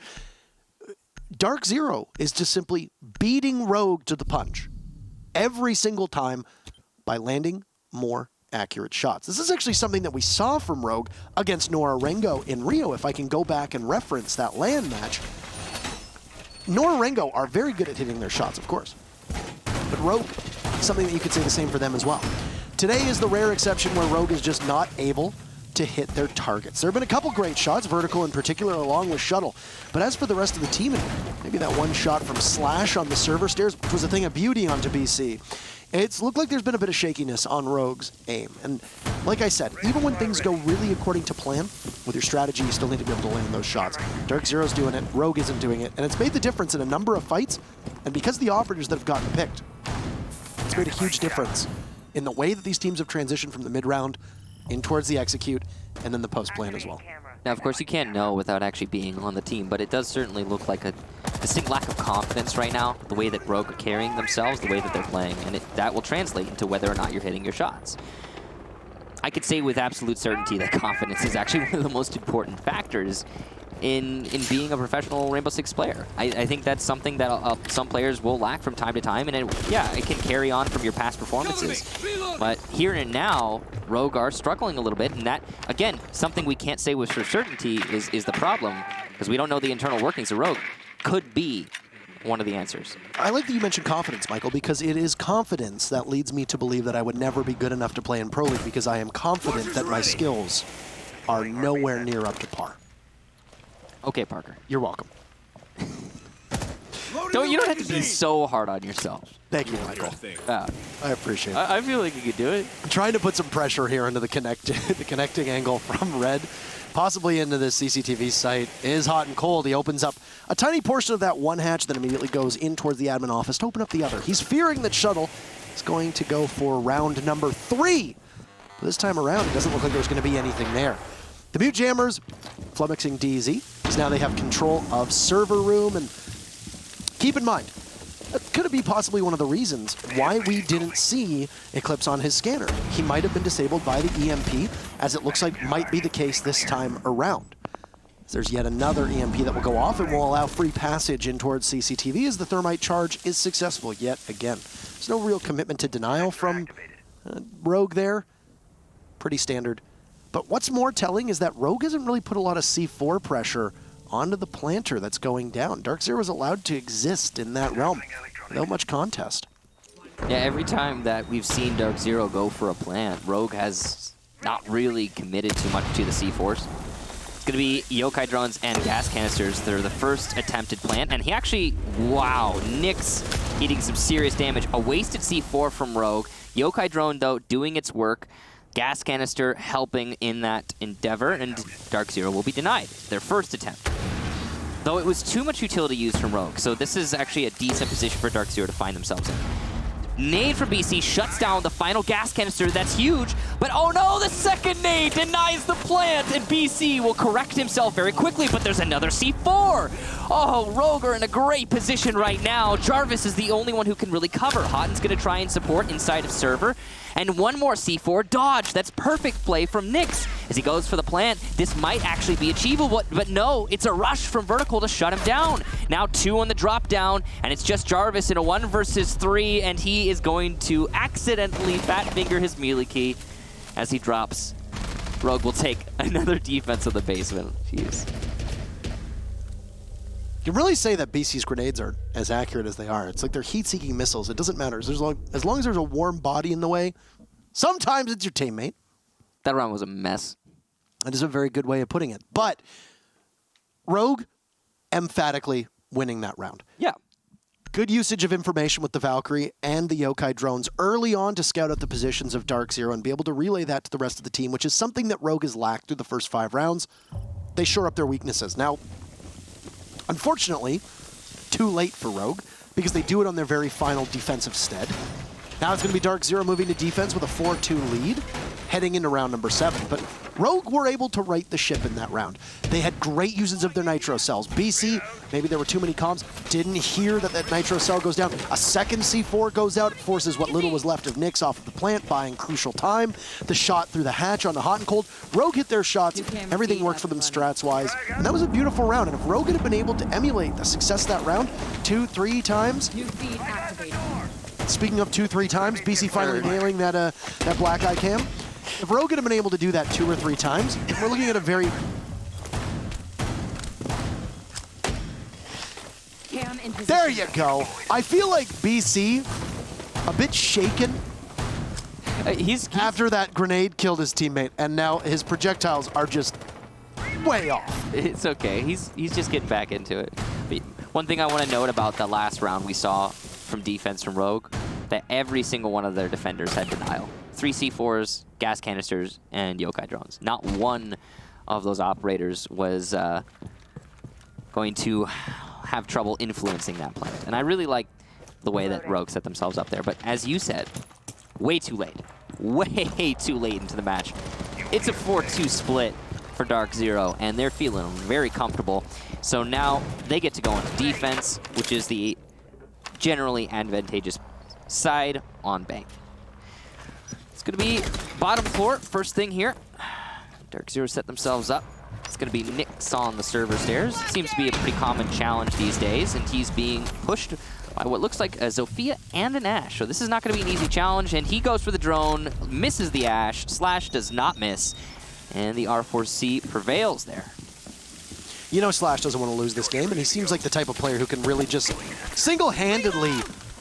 [SPEAKER 2] Dark Zero is just simply beating Rogue to the punch every single time by landing more accurate shots. This is actually something that we saw from Rogue against Norarengo in Rio, if I can go back and reference that LAN match. Norarengo are very good at hitting their shots, of course. But Rogue, something that you could say the same for them as well. Today is the rare exception where Rogue is just not able to hit their targets. There have been a couple great shots, Vertical in particular, along with Shuttle. But as for the rest of the team, and maybe that one shot from Slash on the server stairs, which was a thing of beauty onto BC, it's looked like there's been a bit of shakiness on Rogue's aim. And like I said, even when things go really according to plan, with your strategy, you still need to be able to land those shots. Dark Zero's doing it, Rogue isn't doing it, and it's made the difference in a number of fights, and because of the operators that have gotten picked, it's made a huge difference in the way that these teams have transitioned from the mid-round in towards the execute, and then the post-plan as well.
[SPEAKER 3] Now, of course, you can't know without actually being on the team, but it does certainly look like a distinct lack of confidence right now, the way that Rogue are carrying themselves, the way that they're playing, and that will translate into whether or not you're hitting your shots. I could say with absolute certainty that confidence is actually one of the most important factors in being a professional Rainbow Six player. I think that's something that some players will lack from time to time, and it can carry on from your past performances. But here and now, Rogue are struggling a little bit, and that, again, something we can't say with certainty is the problem, because we don't know the internal workings of Rogue. Could be one of the answers.
[SPEAKER 2] I like that you mentioned confidence, Michael, because it is confidence that leads me to believe that I would never be good enough to play in Pro League, because I am confident that my skills are nowhere near up to par.
[SPEAKER 3] Okay, Parker.
[SPEAKER 2] You're welcome.
[SPEAKER 3] You don't have to be so hard on yourself.
[SPEAKER 2] Thank you, Michael. I appreciate it.
[SPEAKER 3] I feel like you could do it.
[SPEAKER 2] I'm trying to put some pressure here into the connecting angle from Red, possibly into the CCTV site. Is Hot and Cold. He opens up a tiny portion of that one hatch, then immediately goes in towards the admin office to open up the other. He's fearing that Shuttle is going to go for round number 3. But this time around, it doesn't look like there's going to be anything there. The Mute Jammers flummoxing DZ, because now they have control of server room, and keep in mind, that could be possibly one of the reasons why we didn't see Eclipse on his scanner. He might have been disabled by the EMP, as it looks like might be the case this time around. There's yet another EMP that will go off and will allow free passage in towards CCTV as the thermite charge is successful yet again. There's no real commitment to denial from Rogue there. Pretty standard. But what's more telling is that Rogue hasn't really put a lot of C4 pressure onto the planter that's going down. Dark Zero is allowed to exist in that realm without much contest.
[SPEAKER 3] Yeah, every time that we've seen Dark Zero go for a plant, Rogue has not really committed too much to the C4s. It's going to be yokai drones and gas canisters. They're the first attempted plant, and he actually, wow, Nyx eating some serious damage. A wasted C4 from Rogue. Yokai drone, though, doing its work. gas canister helping in that endeavor, and Dark Zero will be denied their first attempt. Though it was too much utility used from Rogue, so this is actually a decent position for Dark Zero to find themselves in. Nade from BC shuts down the final gas canister. That's huge, but oh no, the second nade denies the plant, and BC will correct himself very quickly, but there's another C4. Oh, Rogue are in a great position right now. Jarvis is the only one who can really cover. Hotten's gonna try and support inside of server, and one more C4 dodge. That's perfect play from Nyx. As he goes for the plant, this might actually be achievable, but no, it's a rush from Vertical to shut him down. Now 2 on the drop down, and it's just Jarvis in a 1 versus 3, and he is going to accidentally fat finger his melee key as he drops. Rogue will take another defense of the basement. Jeez.
[SPEAKER 2] You can really say that BC's grenades are as accurate as they are. It's like they're heat-seeking missiles. It doesn't matter. As long as there's a warm body in the way, sometimes it's your teammate.
[SPEAKER 3] That round was a mess.
[SPEAKER 2] That is a very good way of putting it. But Rogue emphatically winning that round.
[SPEAKER 3] Yeah.
[SPEAKER 2] Good usage of information with the Valkyrie and the Yokai drones early on to scout out the positions of Dark Zero and be able to relay that to the rest of the team, which is something that Rogue has lacked through the first 5 rounds. They shore up their weaknesses. Now, unfortunately, too late for Rogue because they do it on their very final defensive stead. Now it's going to be Dark Zero moving to defense with a 4-2 lead, heading into round number 7. But Rogue were able to right the ship in that round. They had great uses of their nitro cells. BC, maybe there were too many comms, didn't hear that that nitro cell goes down. A second C4 goes out, forces what little was left of Nyx off of the plant, buying crucial time. The shot through the hatch on the hot and cold. Rogue hit their shots. Everything worked for them strats-wise. And that was a beautiful round. And if Rogue had been able to emulate the success of that round 2-3 times, speaking of 2-3 times, BC finally nailing that that black eye cam. If Rogue had been able to do that 2 or 3 times, we're looking at a very... There you go. I feel like BC, a bit shaken
[SPEAKER 3] He's
[SPEAKER 2] after that grenade killed his teammate, and now his projectiles are just way off.
[SPEAKER 3] It's okay. He's just getting back into it. But one thing I want to note about the last round we saw from defense from Rogue, that every single one of their defenders had denial. 3 C4s, gas canisters, and Yokai drones. Not one of those operators was going to have trouble influencing that plant. And I really like the way that Rogue set themselves up there. But as you said, way too late. Way too late into the match. It's a 4-2 split for Dark Zero, and they're feeling very comfortable. So now they get to go on defense, which is the generally advantageous side on bank. It's going to be bottom floor, first thing here. Dark Zero set themselves up. It's going to be Nyx on the server stairs. Seems to be a pretty common challenge these days, and he's being pushed by what looks like a Zofia and an Ashe. So this is not going to be an easy challenge, and he goes for the drone, misses the Ashe. Slash does not miss, and the R4C prevails there.
[SPEAKER 2] You know Slash doesn't want to lose this game, and he seems like the type of player who can really just single-handedly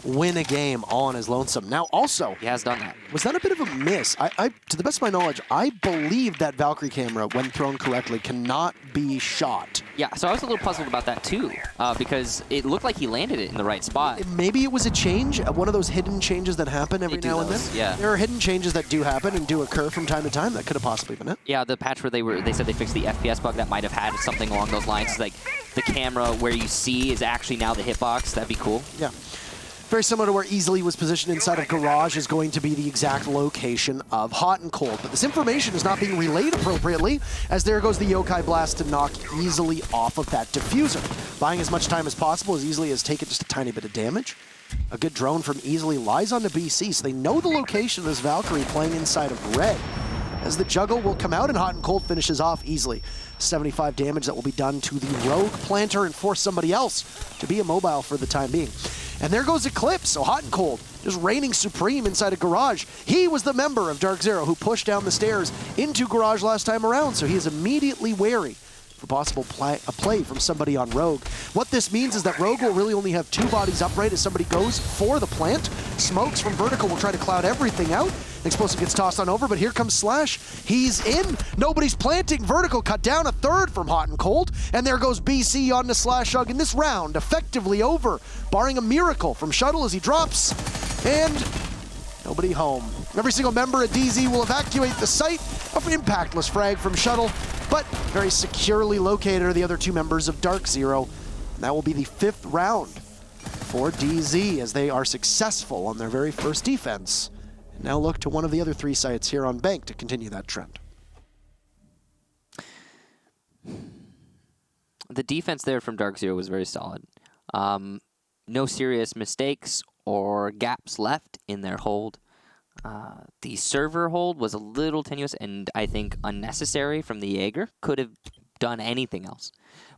[SPEAKER 2] win a game all on his lonesome. Now, also,
[SPEAKER 3] He has done that.
[SPEAKER 2] was that a bit of a miss? To the best of my knowledge, I believe that Valkyrie camera, when thrown correctly, cannot be shot.
[SPEAKER 3] Yeah, so I was a little puzzled about that too, because it looked like he landed it in the right spot.
[SPEAKER 2] Maybe it was a change, one of those hidden changes that happen every now and then.
[SPEAKER 3] Yeah.
[SPEAKER 2] There are hidden changes that do happen and do occur from time to time. That could have possibly been it.
[SPEAKER 3] Yeah, the patch where they said they fixed the FPS bug that might have had something along those lines. Like the camera where you see is actually now the hitbox. That'd be cool.
[SPEAKER 2] Yeah. Very similar to where Easily was positioned inside of Garage is going to be the exact location of Hot and Cold. But this information is not being relayed appropriately, as there goes the Yokai Blast to knock Easily off of that diffuser. Buying as much time as possible as Easily has taken just a tiny bit of damage. A good drone from Easily lies onto BC, so they know the location of this Valkyrie playing inside of Red. As the juggle will come out and Hot and Cold finishes off Easily. 75 damage that will be done to the Rogue Planter and force somebody else to be immobile for the time being. And there goes Eclipse, so Hot and Cold, just reigning supreme inside of Garage. He was the member of Dark Zero who pushed down the stairs into Garage last time around, so he is immediately wary for possible play from somebody on Rogue. What this means is that Rogue will really only have 2 bodies upright as somebody goes for the plant. Smokes from Vertical will try to cloud everything out. Explosive gets tossed on over, but here comes Slash. He's in. Nobody's planting. Vertical cut down a 3rd from Hot and Cold. And there goes BC on the Slash hug. And this round effectively over, barring a miracle from Shuttle as he drops. And nobody home. Every single member of DZ will evacuate the site. An impactless frag from Shuttle, but very securely located are the other 2 members of Dark Zero. And that will be the 5th round for DZ as they are successful on their very first defense. And now look to one of the other 3 sites here on Bank to continue that trend.
[SPEAKER 3] The defense there from Dark Zero was very solid. No serious mistakes or gaps left in their hold. The server hold was a little tenuous and I think unnecessary from the Jaeger. Could have done anything else.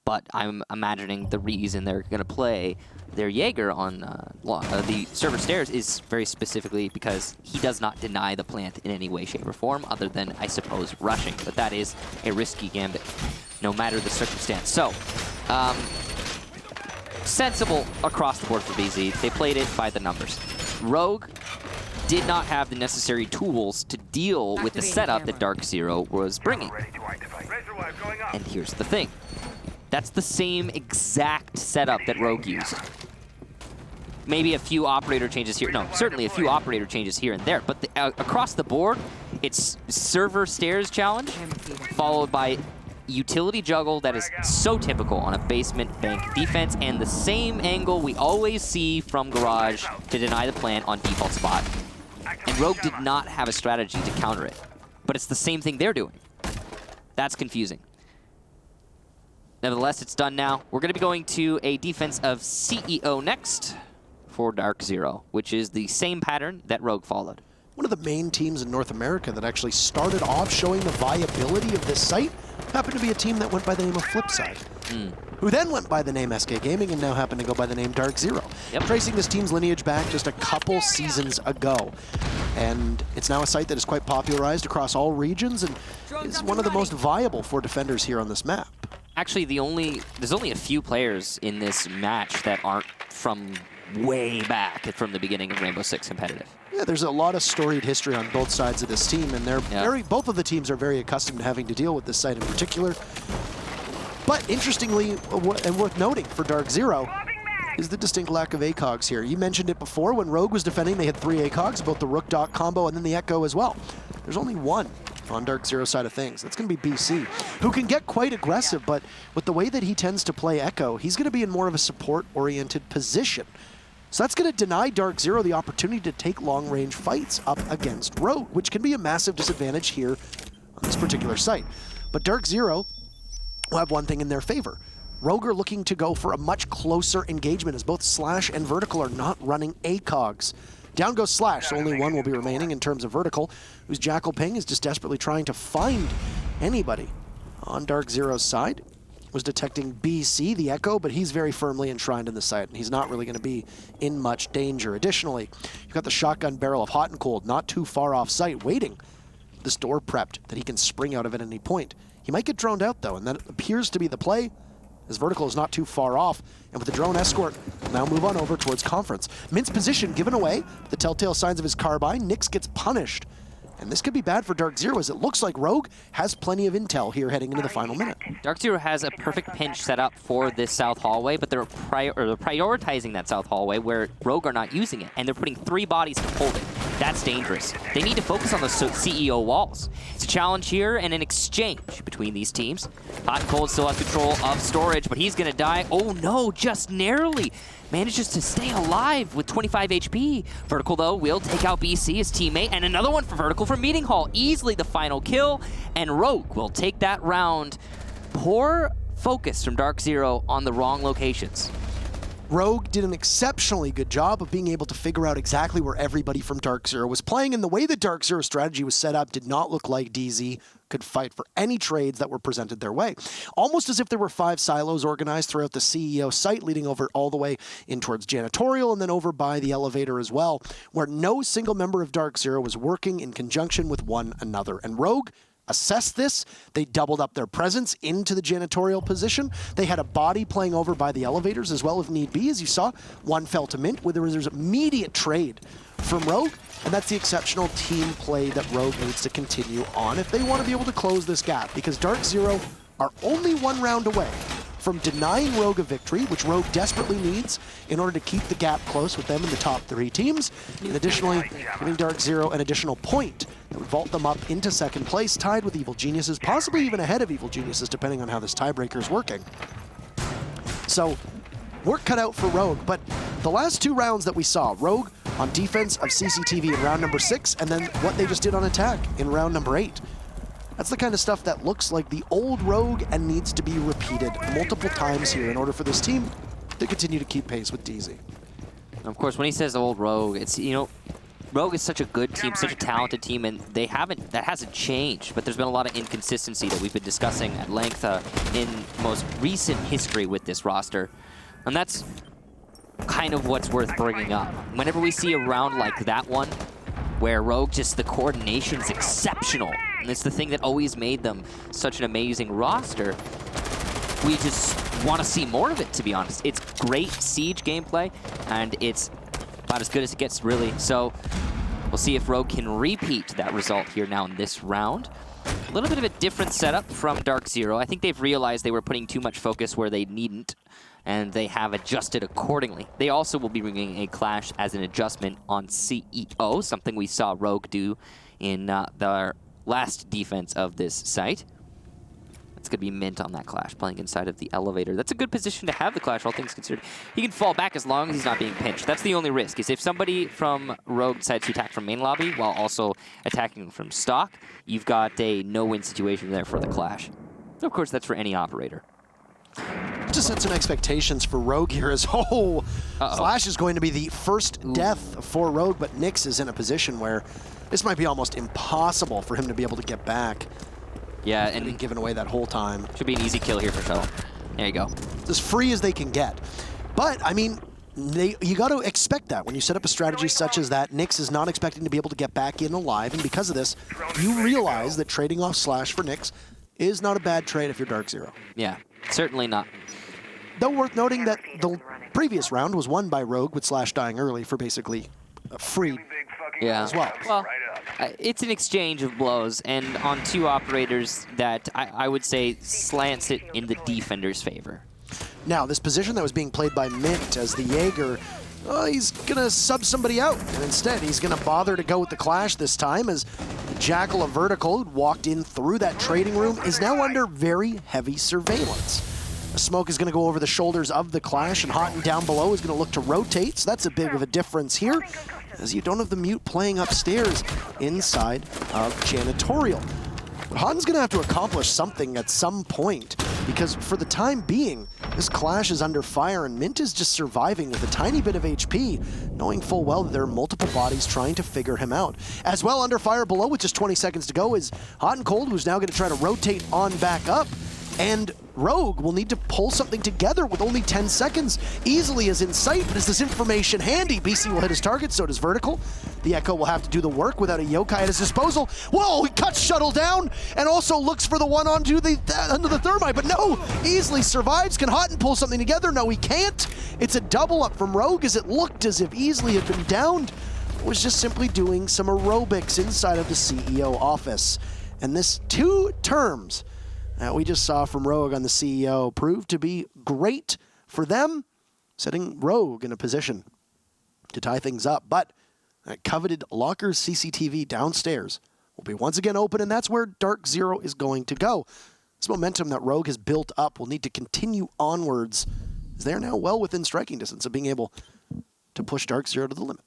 [SPEAKER 3] But I'm imagining the reason they're going to play their Jaeger on the server stairs is very specifically because he does not deny the plant in any way, shape, or form other than, I suppose, rushing. But that is a risky gambit, no matter the circumstance. So, sensible across the board for BZ. They played it by the numbers. Rogue did not have the necessary tools to deal with the setup that Dark Zero was bringing. And here's the thing. That's the same exact setup that Rogue used. Maybe a few operator changes here. No, certainly a few operator changes here and there. But across the board, it's server stairs challenge, followed by utility juggle that is so typical on a basement bank defense, and the same angle we always see from Garage to deny the plant on default spot. And Rogue did not have a strategy to counter it. But it's the same thing they're doing. That's confusing. Nevertheless, it's done now. We're going to be going to a defense of CEO next for Dark Zero, which is the same pattern that Rogue followed.
[SPEAKER 2] One of the main teams in North America that actually started off showing the viability of this site happened to be a team that went by the name of Flipside, who then went by the name SK Gaming and now happen to go by the name Dark Zero.
[SPEAKER 3] Yep.
[SPEAKER 2] Tracing this team's lineage back just a couple seasons ago. And it's now a site that is quite popularized across all regions and is one of the most viable for defenders here on this map.
[SPEAKER 3] Actually, there's only a few players in this match that aren't from way back from the beginning of Rainbow Six competitive.
[SPEAKER 2] Yeah, there's a lot of storied history on both sides of this team, and they're both of the teams are very accustomed to having to deal with this site in particular. But interestingly, and worth noting for Dark Zero, is the distinct lack of ACOGs here. You mentioned it before, when Rogue was defending, they had 3 ACOGs, both the Rook-Doc combo and then the Echo as well. There's only one on Dark Zero's side of things. That's going to be BC, who can get quite aggressive, but with the way that he tends to play Echo, he's going to be in more of a support-oriented position. So that's going to deny Dark Zero the opportunity to take long-range fights up against Rogue, which can be a massive disadvantage here on this particular site. But Dark Zero will have one thing in their favor. Rogue are looking to go for a much closer engagement as both Slash and Vertical are not running ACOGs. Down goes Slash, so only one will be remaining in terms of Vertical, whose Jackal Ping is just desperately trying to find anybody. On Dark Zero's side was detecting BC, the Echo, but he's very firmly enshrined in the site, and he's not really going to be in much danger. Additionally, you've got the shotgun barrel of Hot and Cold not too far off site, waiting. This door prepped that he can spring out of at any point. He might get droned out, though, and that appears to be the play, as Vertical is not too far off, and with the drone escort, we'll now move on over towards Conference. Mint's position given away, the telltale signs of his carbine. Nyx gets punished, and this could be bad for Dark Zero, as it looks like Rogue has plenty of intel here heading into the final minute.
[SPEAKER 3] Dark Zero has a perfect pinch set up for this south hallway, but they're prioritizing that south hallway where Rogue are not using it, and they're putting 3 bodies to hold it. That's dangerous. They need to focus on those CEO walls. It's a challenge here and an exchange between these teams. Hot and Cold still has control of storage, but he's going to die. Oh no, just narrowly manages to stay alive with 25 HP. Vertical, though, will take out BC, his teammate, and another one for Vertical from Meeting Hall. Easily the final kill, and Rogue will take that round. Poor focus from Dark Zero on the wrong locations.
[SPEAKER 2] Rogue did an exceptionally good job of being able to figure out exactly where everybody from Dark Zero was playing, and the way that Dark Zero's strategy was set up did not look like DZ could fight for any trades that were presented their way. Almost as if there were 5 silos organized throughout the CEO site, leading over all the way in towards Janitorial and then over by the elevator as well, where no single member of Dark Zero was working in conjunction with one another. And Rogue assessed this. They doubled up their presence into the janitorial position. They had a body playing over by the elevators as well if need be. As you saw, one fell to Mint, where there's immediate trade from Rogue, and that's the exceptional team play that Rogue needs to continue on if they want to be able to close this gap, because Dark Zero are only 1 round away from denying Rogue a victory, which Rogue desperately needs in order to keep the gap close with them in the top 3 teams, and additionally giving Dark Zero an additional point that would vault them up into second place, tied with Evil Geniuses, possibly even ahead of Evil Geniuses, depending on how this tiebreaker is working. So, work cut out for Rogue, but the last 2 rounds that we saw, Rogue on defense of CCTV in round number 6, and then what they just did on attack in round number 8. That's the kind of stuff that looks like the old Rogue and needs to be repeated multiple times here in order for this team to continue to keep pace with DZ.
[SPEAKER 3] Of course, when he says old Rogue, it's, you know, Rogue is such a good team, such a talented team, and that hasn't changed, but there's been a lot of inconsistency that we've been discussing at length in most recent history with this roster. And that's kind of what's worth bringing up. Whenever we see a round like that one, where Rogue, just the coordination's exceptional, and it's the thing that always made them such an amazing roster, we just want to see more of it, to be honest. It's great Siege gameplay, and it's about as good as it gets, really. So we'll see if Rogue can repeat that result here now in this round. A little bit of a different setup from Dark Zero. I think they've realized they were putting too much focus where they needn't, and they have adjusted accordingly. They also will be bringing a clash as an adjustment on CEO, something we saw Rogue do in their last defense of this site. It's going to be Mint on that clash, playing inside of the elevator. That's a good position to have the clash, all things considered. He can fall back as long as he's not being pinched. That's the only risk, is if somebody from Rogue decides to attack from main lobby while also attacking from stock, you've got a no-win situation there for the clash. Of course, that's for any operator.
[SPEAKER 2] Just set some expectations for Rogue here as, Slash is going to be the first death for Rogue, but Nyx is in a position where this might be almost impossible for him to be able to get back.
[SPEAKER 3] Yeah,
[SPEAKER 2] and been given away that whole time.
[SPEAKER 3] Should be an easy kill here for Shuttle. There you go.
[SPEAKER 2] It's as free as they can get. But, I mean, you got to expect that when you set up a strategy such as that. Nyx is not expecting to be able to get back in alive, and because of this, you realize that trading off Slash for Nyx is not a bad trade if you're Dark Zero.
[SPEAKER 3] Yeah, certainly not.
[SPEAKER 2] Though worth noting that the previous round was won by Rogue with Slash dying early for basically free as well.
[SPEAKER 3] Well, it's an exchange of blows, and on 2 operators that I would say slants it in the defender's favor.
[SPEAKER 2] Now, this position that was being played by Mint as the Jaeger, he's going to sub somebody out, and instead he's going to bother to go with the clash this time as the Jackal of Vertical, who walked in through that trading room, is now under very heavy surveillance. The smoke is going to go over the shoulders of the clash, and Houghton down below is going to look to rotate, so that's a bit of a difference here, as you don't have the mute playing upstairs inside of Janitorial. But Houghton's going to have to accomplish something at some point, because for the time being, this clash is under fire, and Mint is just surviving with a tiny bit of HP, knowing full well that there are multiple bodies trying to figure him out. As well, under fire below with just 20 seconds to go is Hot and Cold, who's now going to try to rotate on back up, and Rogue will need to pull something together with only 10 seconds. Easily is in sight, but is this information handy? BC will hit his target, so does Vertical. The Echo will have to do the work without a yokai at his disposal. Whoa, he cuts Shuttle down and also looks for the one onto the under the thermite, but no, easily survives. Can Houghton pull something together? No, he can't. It's a double up from Rogue as it looked as if Easily had been downed. Was just simply doing some aerobics inside of the CEO office. And this 2 terms that we just saw from Rogue on the CEO proved to be great for them, setting Rogue in a position to tie things up. But that coveted Lockers CCTV downstairs will be once again open, and that's where Dark Zero is going to go. This momentum that Rogue has built up will need to continue onwards, as they are now well within striking distance of being able to push Dark Zero to the limit.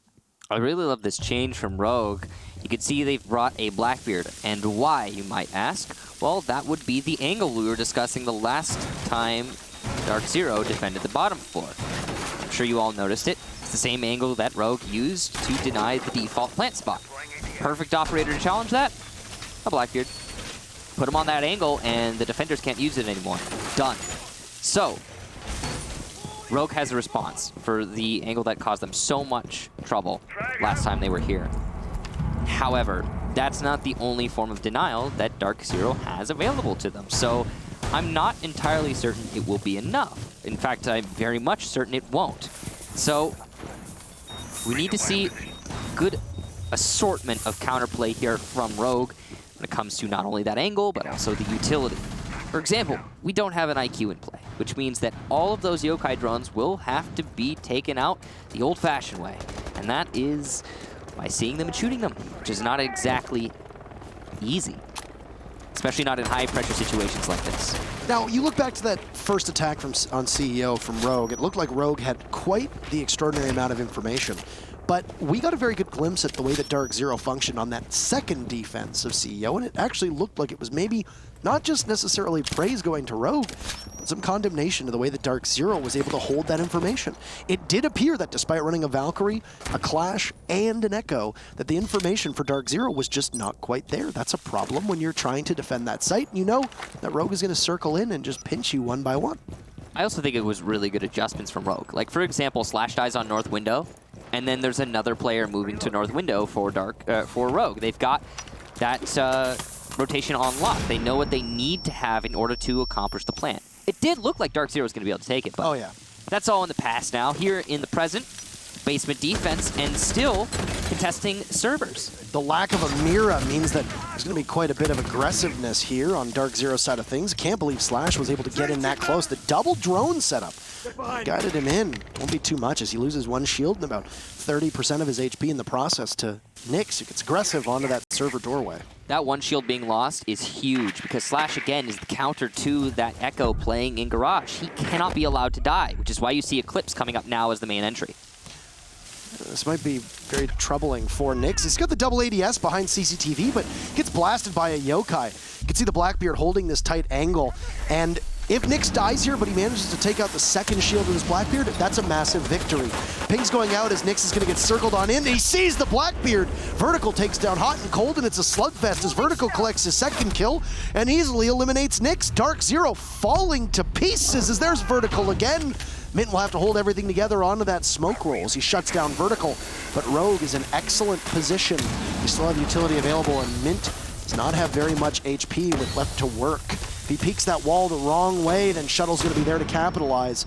[SPEAKER 3] I really love this change from Rogue. You can see they've brought a Blackbeard. And why, you might ask? Well, that would be the angle we were discussing the last time Dark Zero defended the bottom floor. I'm sure you all noticed it. It's the same angle that Rogue used to deny the default plant spot. Perfect operator to challenge that? A Blackbeard. Put him on that angle, and the defenders can't use it anymore. Done. So, Rogue has a response for the angle that caused them so much trouble last time they were here. However, that's not the only form of denial that Dark Zero has available to them. So I'm not entirely certain it will be enough. In fact, I'm very much certain it won't. So we need to see good assortment of counterplay here from Rogue when it comes to not only that angle, but also the utility. For example, we don't have an IQ in play. which means that all of those yokai drones will have to be taken out the old-fashioned way. And that is by seeing them and shooting them, which is not exactly easy, especially not in high-pressure situations like this.
[SPEAKER 2] Now, you look back to that first attack on CEO from Rogue. It looked like Rogue had quite the extraordinary amount of information. But we got a very good glimpse at the way that Dark Zero functioned on that second defense of CEO, and it actually looked like it was maybe not just necessarily praise going to Rogue, but some condemnation to the way that Dark Zero was able to hold that information. It did appear that despite running a Valkyrie, a Clash, and an Echo, that the information for Dark Zero was just not quite there. That's a problem when you're trying to defend that site. You know that Rogue is going to circle in and just pinch you one by one.
[SPEAKER 3] I also think it was really good adjustments from Rogue. Like, for example, Slash dies on North Window, and then there's another player moving to North Window for Rogue. They've got that rotation on lock. They know what they need to have in order to accomplish the plan. It did look like Dark Zero was going to be able to take it, but
[SPEAKER 2] oh yeah,
[SPEAKER 3] that's all in the past now. Here in the present, basement defense and still contesting servers.
[SPEAKER 2] The lack of a Mira means that there's going to be quite a bit of aggressiveness here on Dark Zero's side of things. Can't believe Slash was able to get in that close. The double drone setup guided him in. Won't be too much as he loses one shield and about 30% of his HP in the process to Nyx, who gets aggressive onto that server doorway.
[SPEAKER 3] That one shield being lost is huge because Slash, again, is the counter to that Echo playing in Garage. He cannot be allowed to die, which is why you see Eclipse coming up now as the main entry.
[SPEAKER 2] This might be very troubling for Nyx. He's got the double ADS behind CCTV, but gets blasted by a yokai. You can see the Blackbeard holding this tight angle, and if Nyx dies here, but he manages to take out the second shield with his Blackbeard, that's a massive victory. Ping's going out as Nyx is going to get circled on in. He sees the Blackbeard. Vertical takes down Hot and Cold, and it's a slugfest as Vertical collects his second kill and easily eliminates Nyx. Dark Zero falling to pieces as there's Vertical again. Mint will have to hold everything together onto that smoke roll as he shuts down Vertical, but Rogue is in excellent position. They still have utility available, and Mint does not have very much HP with left to work. If he peeks that wall the wrong way, then Shuttle's going to be there to capitalize,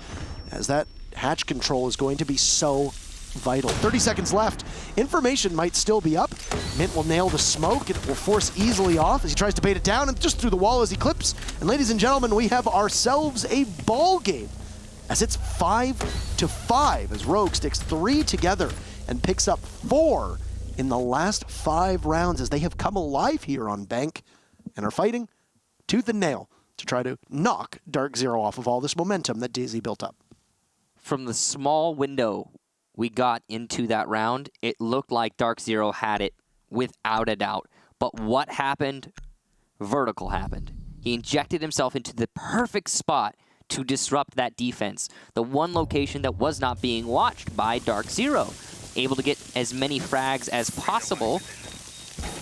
[SPEAKER 2] as that hatch control is going to be so vital. 30 seconds left. Information might still be up. Mint will nail the smoke. It will force easily off as he tries to bait it down, and just through the wall as he clips. And ladies and gentlemen, we have ourselves a ball game, as it's 5-5 as Rogue sticks 3 together and picks up 4 in the last 5 rounds as they have come alive here on Bank and are fighting tooth and nail to try to knock Dark Zero off of all this momentum that DayZ built up.
[SPEAKER 3] From the small window we got into that round, it looked like Dark Zero had it without a doubt. But what happened? Vertical happened. He injected himself into the perfect spot to disrupt that defense. The one location that was not being watched by Dark Zero. Able to get as many frags as possible,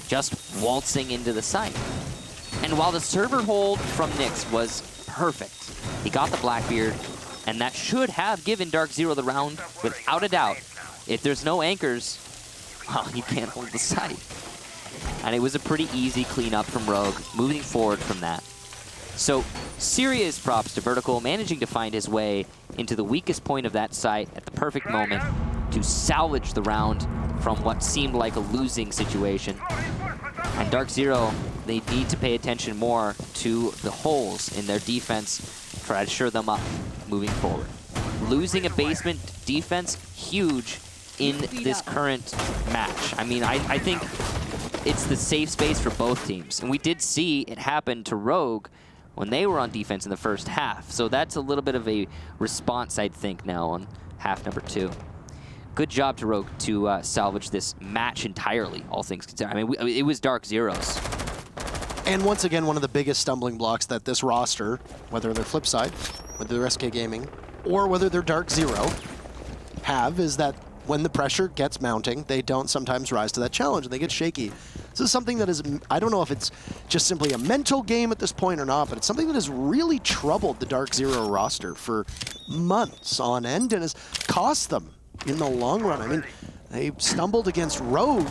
[SPEAKER 3] just waltzing into the site. And while the server hold from Nyx was perfect, he got the Blackbeard, and that should have given Dark Zero the round without a doubt. If there's no anchors, well, you can't hold the site. And it was a pretty easy cleanup from Rogue, moving forward from that. So, serious props to Vertical, managing to find his way into the weakest point of that site at the perfect moment to salvage the round from what seemed like a losing situation. And Dark Zero, they need to pay attention more to the holes in their defense, try to shore them up moving forward. Losing a basement defense, huge in this current match. I mean, I think it's the safe space for both teams. And we did see it happen to Rogue when they were on defense in the first half. So that's a little bit of a response, I think, now on half number 2. Good job to Rogue to salvage this match entirely, all things considered. I mean, it was Dark Zero's.
[SPEAKER 2] And once again, one of the biggest stumbling blocks that this roster, whether they're Flipside, whether they're SK Gaming, or whether they're Dark Zero, have is that when the pressure gets mounting, they don't sometimes rise to that challenge, and they get shaky. This is something that is, I don't know if it's just simply a mental game at this point or not, but it's something that has really troubled the Dark Zero roster for months on end and has cost them in the long run. I mean, they stumbled against Rogue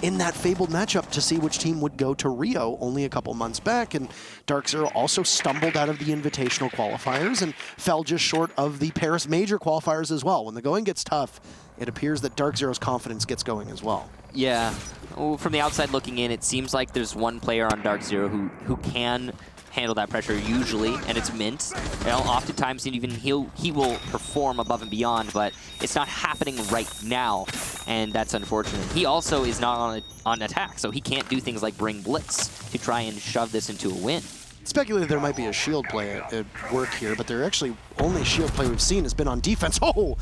[SPEAKER 2] in that fabled matchup to see which team would go to Rio only a couple months back, and Dark Zero also stumbled out of the Invitational qualifiers and fell just short of the Paris Major qualifiers as well. When the going gets tough, it appears that Dark Zero's confidence gets going as well.
[SPEAKER 3] Yeah, from the outside looking in, it seems like there's one player on Dark Zero who can handle that pressure usually, and it's Mint. You know, oftentimes even he will perform above and beyond, but it's not happening right now, and that's unfortunate. He also is not on attack, so he can't do things like bring Blitz to try and shove this into a win.
[SPEAKER 2] Speculated there might be a shield play at work here, but their actually only shield play we've seen has been on defense. Oh!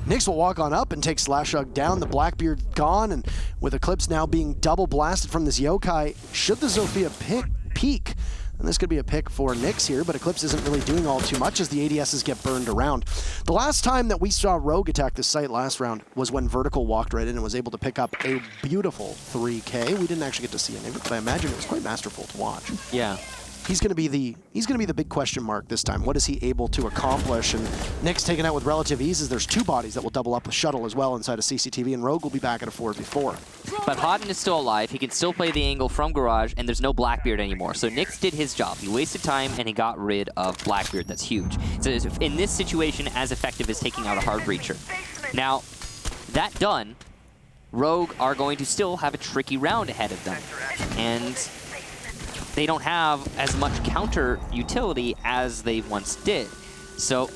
[SPEAKER 2] Nyx will walk on up and take Slashug down. The Blackbeard gone, and with Eclipse now being double blasted from this Yokai, should the Zofia peak, and this could be a pick for Nyx here, but Eclipse isn't really doing all too much as the ADSs get burned around. The last time that we saw Rogue attack this site last round was when Vertical walked right in and was able to pick up a beautiful 3K. We didn't actually get to see any of it, but I imagine it was quite masterful to watch.
[SPEAKER 3] Yeah.
[SPEAKER 2] He's going to be the big question mark this time. What is he able to accomplish? And Nyx taken out with relative ease as there's two bodies that will double up with Shuttle as well inside of CCTV, and Rogue will be back at a 4v4.
[SPEAKER 3] But Hodden is still alive. He can still play the angle from Garage, and there's no Blackbeard anymore. So Nyx did his job. He wasted time, and he got rid of Blackbeard. That's huge. So in this situation, as effective as taking out a hard breacher. Now, that done, Rogue are going to still have a tricky round ahead of them. And they don't have as much counter utility as they once did. So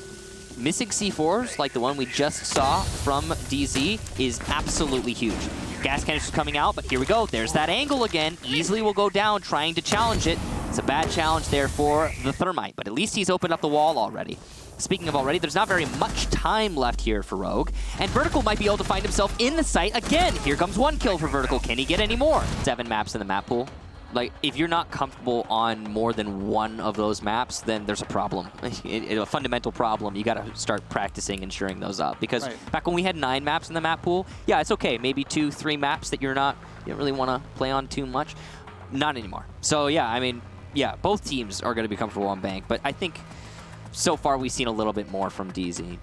[SPEAKER 3] missing C4s like the one we just saw from DZ is absolutely huge. Gas canisters coming out, but here we go. There's that angle again. Easily will go down trying to challenge it. It's a bad challenge there for the Thermite, but at least he's opened up the wall already. Speaking of already, there's not very much time left here for Rogue, and Vertical might be able to find himself in the site again. Here comes one kill for Vertical. Can he get any more? 7 maps in the map pool. Like, if you're not comfortable on more than one of those maps, then there's a problem. A fundamental problem. You got to start practicing and shoring those up. Because back when we had 9 maps in the map pool, yeah, it's okay. Maybe 2, 3 maps that you don't really want to play on too much. Not anymore. So, yeah, I mean, yeah, both teams are going to be comfortable on Bank. But I think so far we've seen a little bit more from DZ.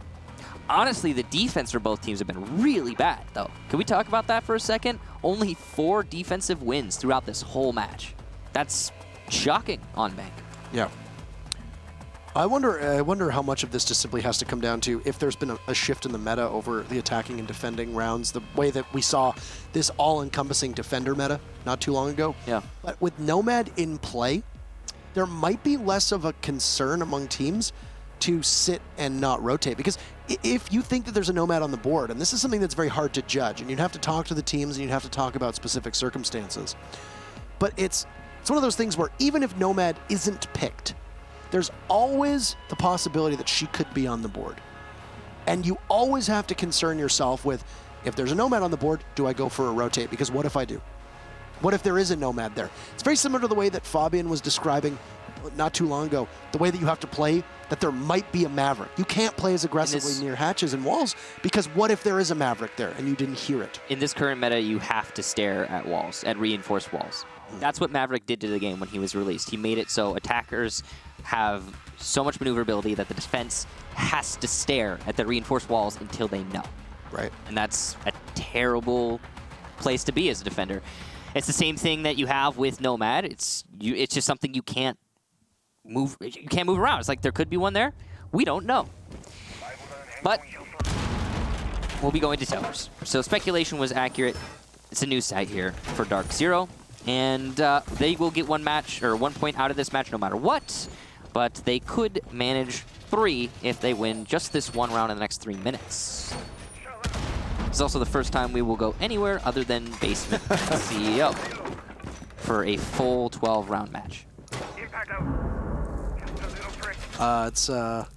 [SPEAKER 3] Honestly, the defense for both teams have been really bad, though. Can we talk about that for a second? Only 4 defensive wins throughout this whole match. That's shocking on Bank.
[SPEAKER 2] Yeah. I wonder how much of this just simply has to come down to if there's been a shift in the meta over the attacking and defending rounds, the way that we saw this all-encompassing defender meta not too long ago.
[SPEAKER 3] Yeah.
[SPEAKER 2] But with Nomad in play, there might be less of a concern among teams to sit and not rotate, because if you think that there's a Nomad on the board, and this is something that's very hard to judge, and you'd have to talk to the teams and you'd have to talk about specific circumstances, but it's one of those things where even if Nomad isn't picked, there's always the possibility that she could be on the board. And you always have to concern yourself with, if there's a Nomad on the board, do I go for a rotate? Because what if I do? What if there is a Nomad there? It's very similar to the way that Fabian was describing not too long ago, the way that you have to play, that there might be a Maverick. You can't play as aggressively near hatches and walls, because what if there is a Maverick there and you didn't hear it?
[SPEAKER 3] In this current meta, you have to stare at walls, at reinforced walls. That's what Maverick did to the game when he was released. He made it so attackers have so much maneuverability that the defense has to stare at the reinforced walls until they know.
[SPEAKER 2] Right.
[SPEAKER 3] And that's a terrible place to be as a defender. It's the same thing that you have with Nomad. It's just something you can't move. You can't move around. It's like there could be one there. We don't know. But we'll be going to towers. So speculation was accurate. It's a new site here for Dark Zero, and they will get 1 match or 1 point out of this match no matter what. But they could manage 3 if they win just this 1 round in the next 3 minutes. It's also the first time we will go anywhere other than Basement CEO for a full 12-round match.
[SPEAKER 2] It's like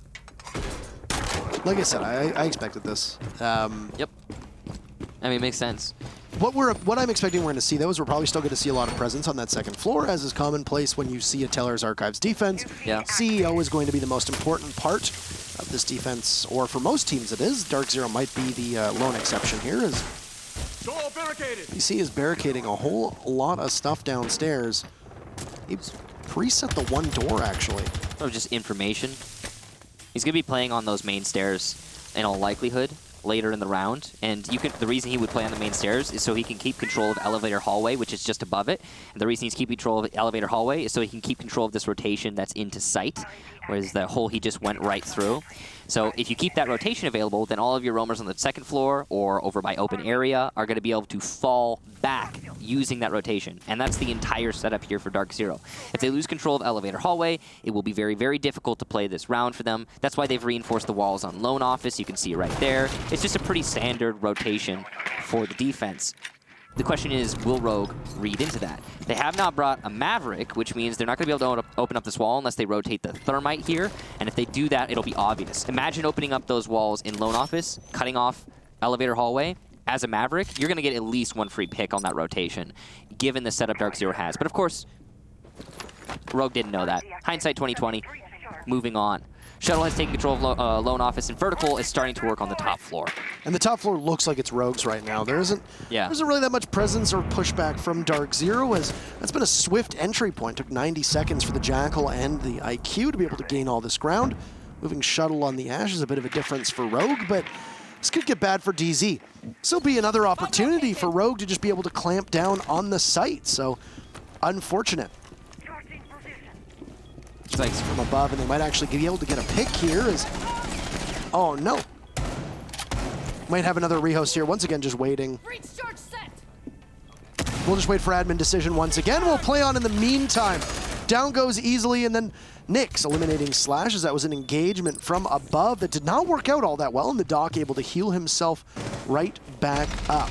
[SPEAKER 2] I said, I expected this.
[SPEAKER 3] Yep. I mean, it makes sense.
[SPEAKER 2] What I'm expecting we're going to see, though, is we're probably still going to see a lot of presence on that second floor, as is commonplace when you see a Teller's Archives defense.
[SPEAKER 3] Yeah.
[SPEAKER 2] CEO is going to be the most important part of this defense, or for most teams it is. Dark Zero might be the lone exception here, as DC is barricading a whole lot of stuff downstairs. He preset the one door, actually.
[SPEAKER 3] Or just information. He's going to be playing on those main stairs in all likelihood later in the round, and the reason he would play on the main stairs is so he can keep control of elevator hallway, which is just above it. And the reason he's keeping control of elevator hallway is so he can keep control of this rotation that's into sight, whereas the hole he just went right through. So if you keep that rotation available, then all of your roamers on the second floor or over by open area are going to be able to fall back using that rotation. And that's the entire setup here for Dark Zero. If they lose control of Elevator Hallway, it will be very, very difficult to play this round for them. That's why they've reinforced the walls on Lone Office. You can see it right there. It's just a pretty standard rotation for the defense. The question is, will Rogue read into that? They have now brought a Maverick, which means they're not going to be able to open up this wall unless they rotate the Thermite here. And if they do that, it'll be obvious. Imagine opening up those walls in Lone Office, cutting off Elevator Hallway. As a Maverick, you're going to get at least one free pick on that rotation, given the setup Dark Zero has. But of course, Rogue didn't know that. Hindsight 2020, moving on. Shuttle has taken control of Lone Office, and Vertical is starting to work on the top floor.
[SPEAKER 2] And the top floor looks like it's Rogue's right now. There isn't really that much presence or pushback from Dark Zero, as that's been a swift entry point. Took 90 seconds for the Jackal and the IQ to be able to gain all this ground. Moving Shuttle on the Ash is a bit of a difference for Rogue, but this could get bad for DZ. This will be another opportunity for Rogue to just be able to clamp down on the site, so unfortunate. Spikes from above, and they might actually be able to get a pick here. Oh no. Might have another rehost here. Once again, just waiting. We'll just wait for admin decision once again. We'll play on in the meantime. Down goes easily, and then Nyx eliminating Slash, as that was an engagement from above that did not work out all that well, and the Doc able to heal himself right back up.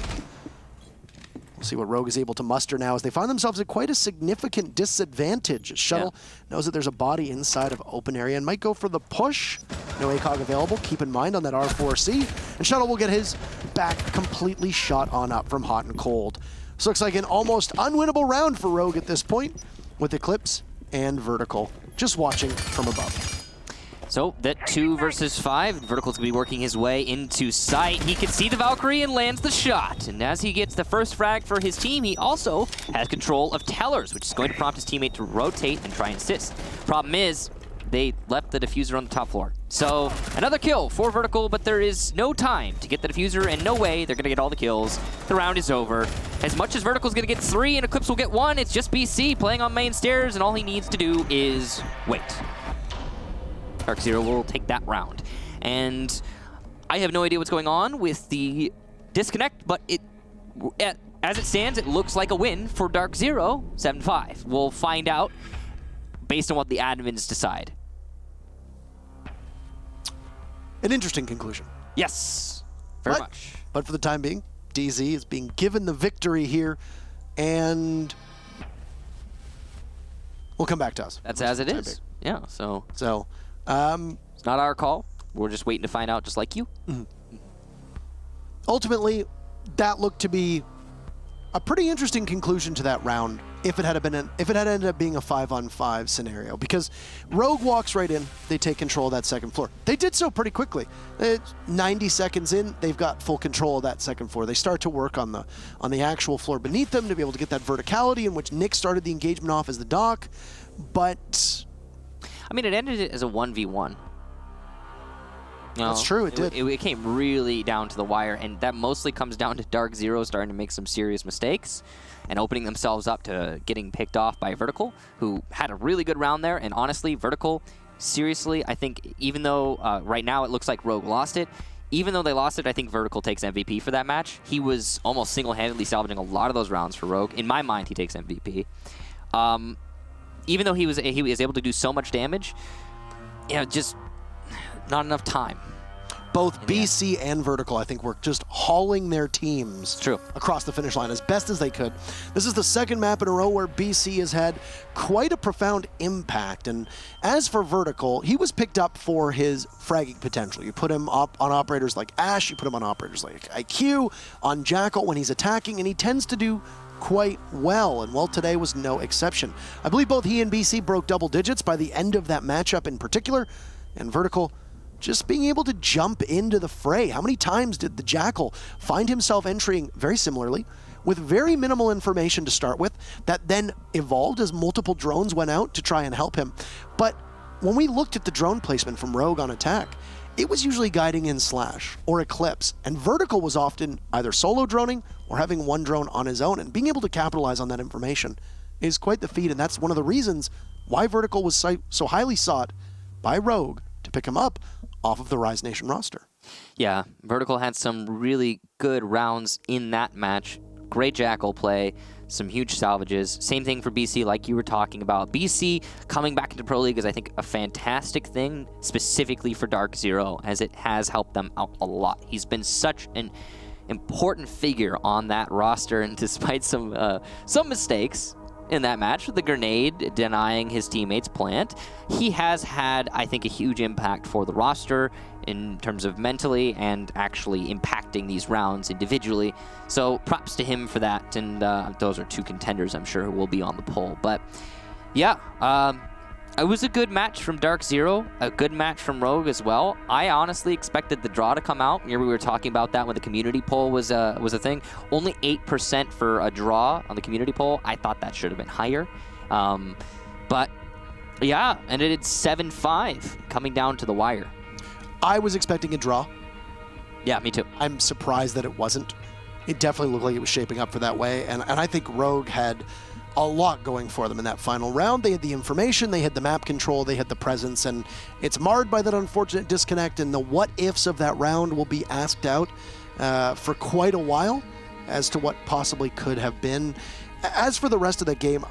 [SPEAKER 2] We'll see what Rogue is able to muster now as they find themselves at quite a significant disadvantage. Shuttle knows that there's a body inside of open area and might go for the push. No ACOG available. Keep in mind on that R4C. And Shuttle will get his back completely shot on up from hot and cold. This looks like an almost unwinnable round for Rogue at this point, with Eclipse and Vertical just watching from above.
[SPEAKER 3] So that 2 versus 5, Vertical's gonna be working his way into sight. He can see the Valkyrie and lands the shot. And as he gets the first frag for his team, he also has control of Tellers, which is going to prompt his teammate to rotate and try and assist. Problem is, they left the diffuser on the top floor. So another kill for Vertical, but there is no time to get the diffuser, and no way they're gonna get all the kills. The round is over. As much as Vertical's gonna get 3 and Eclipse will get 1, it's just BC playing on main stairs, and all he needs to do is wait. Dark Zero will take that round. And I have no idea what's going on with the disconnect, but as it stands, it looks like a win for Dark Zero, 7-5. We'll find out based on what the admins decide.
[SPEAKER 2] An interesting conclusion.
[SPEAKER 3] Yes, very much.
[SPEAKER 2] But for the time being, DZ is being given the victory here, and we'll come back to us.
[SPEAKER 3] That's as it is. Yeah, so it's not our call. We're just waiting to find out, just like you.
[SPEAKER 2] Ultimately, that looked to be a pretty interesting conclusion to that round if it had ended up being a 5-on-5 scenario, because Rogue walks right in, they take control of that second floor. They did so pretty quickly. 90 seconds in, they've got full control of that second floor. They start to work on the actual floor beneath them to be able to get that verticality, in which Nyx started the engagement off as the Doc, but
[SPEAKER 3] I mean, it ended as a 1v1.
[SPEAKER 2] That's true, it did.
[SPEAKER 3] It came really down to the wire, and that mostly comes down to Dark Zero starting to make some serious mistakes and opening themselves up to getting picked off by Vertical, who had a really good round there. And honestly, Vertical, seriously, I think even though right now it looks like Rogue lost it, even though they lost it, I think Vertical takes MVP for that match. He was almost single-handedly salvaging a lot of those rounds for Rogue. In my mind, he takes MVP. Even though he was able to do so much damage, just not enough time.
[SPEAKER 2] Both BC and Vertical, I think, were just hauling their teams across the finish line as best as they could. This is the second map in a row where BC has had quite a profound impact. And as for Vertical, he was picked up for his fragging potential. You put him up on operators like Ash, you put him on operators like IQ, on Jackal when he's attacking, and he tends to do quite well, and well, today was no exception. I believe both he and BC broke double digits by the end of that matchup in particular, and Vertical just being able to jump into the fray. How many times did the Jackal find himself entering very similarly with very minimal information to start with that then evolved as multiple drones went out to try and help him? But when we looked at the drone placement from Rogue on attack, it was usually guiding in Slash or Eclipse, and Vertical was often either solo droning or having one drone on his own, and being able to capitalize on that information is quite the feat, and that's one of the reasons why Vertical was so highly sought by Rogue to pick him up off of the Rise Nation roster.
[SPEAKER 3] Yeah, Vertical had some really good rounds in that match. Great Jackal play, some huge salvages. Same thing for BC, like you were talking about. BC coming back into Pro League is, I think, a fantastic thing, specifically for Dark Zero, as it has helped them out a lot. He's been such an important figure on that roster, and despite some mistakes in that match with the grenade denying his teammates plant, he has had, I think, a huge impact for the roster in terms of mentally and actually impacting these rounds individually. So props to him for that, and those are two contenders I'm sure who will be on the poll. But yeah, it was a good match from Dark Zero, a good match from Rogue as well. I honestly expected the draw to come out. Here we were talking about that when the community poll was a thing. Only 8% for a draw on the community poll. I thought that should have been higher. But yeah, and it is 7-5 coming down to the wire.
[SPEAKER 2] I was expecting a draw.
[SPEAKER 3] Yeah, me too.
[SPEAKER 2] I'm surprised that it wasn't. It definitely looked like it was shaping up for that way, and I think Rogue had a lot going for them in that final round. They had the information, they had the map control, they had the presence, and it's marred by that unfortunate disconnect, and the what-ifs of that round will be asked out for quite a while as to what possibly could have been. As for the rest of the game,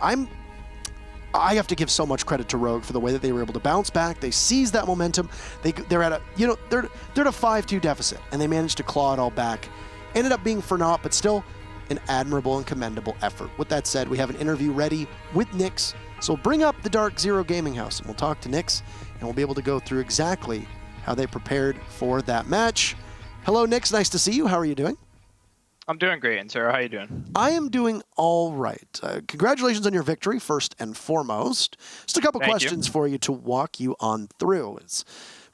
[SPEAKER 2] I have to give so much credit to Rogue for the way that they were able to bounce back. They seized that momentum. They're at a they're at a 5-2 deficit, and they managed to claw it all back. Ended up being for naught, but still an admirable and commendable effort. With that said, we have an interview ready with Nyx, so we'll bring up the Dark Zero Gaming House, and we'll talk to Nyx, and we'll be able to go through exactly how they prepared for that match. Hello, Nyx. Nice to see you. How are you doing?
[SPEAKER 4] I'm doing great, and Sarah, how are you doing?
[SPEAKER 2] I am doing all right. Congratulations on your victory, first and foremost. Just a couple questions for you to walk you on through. It's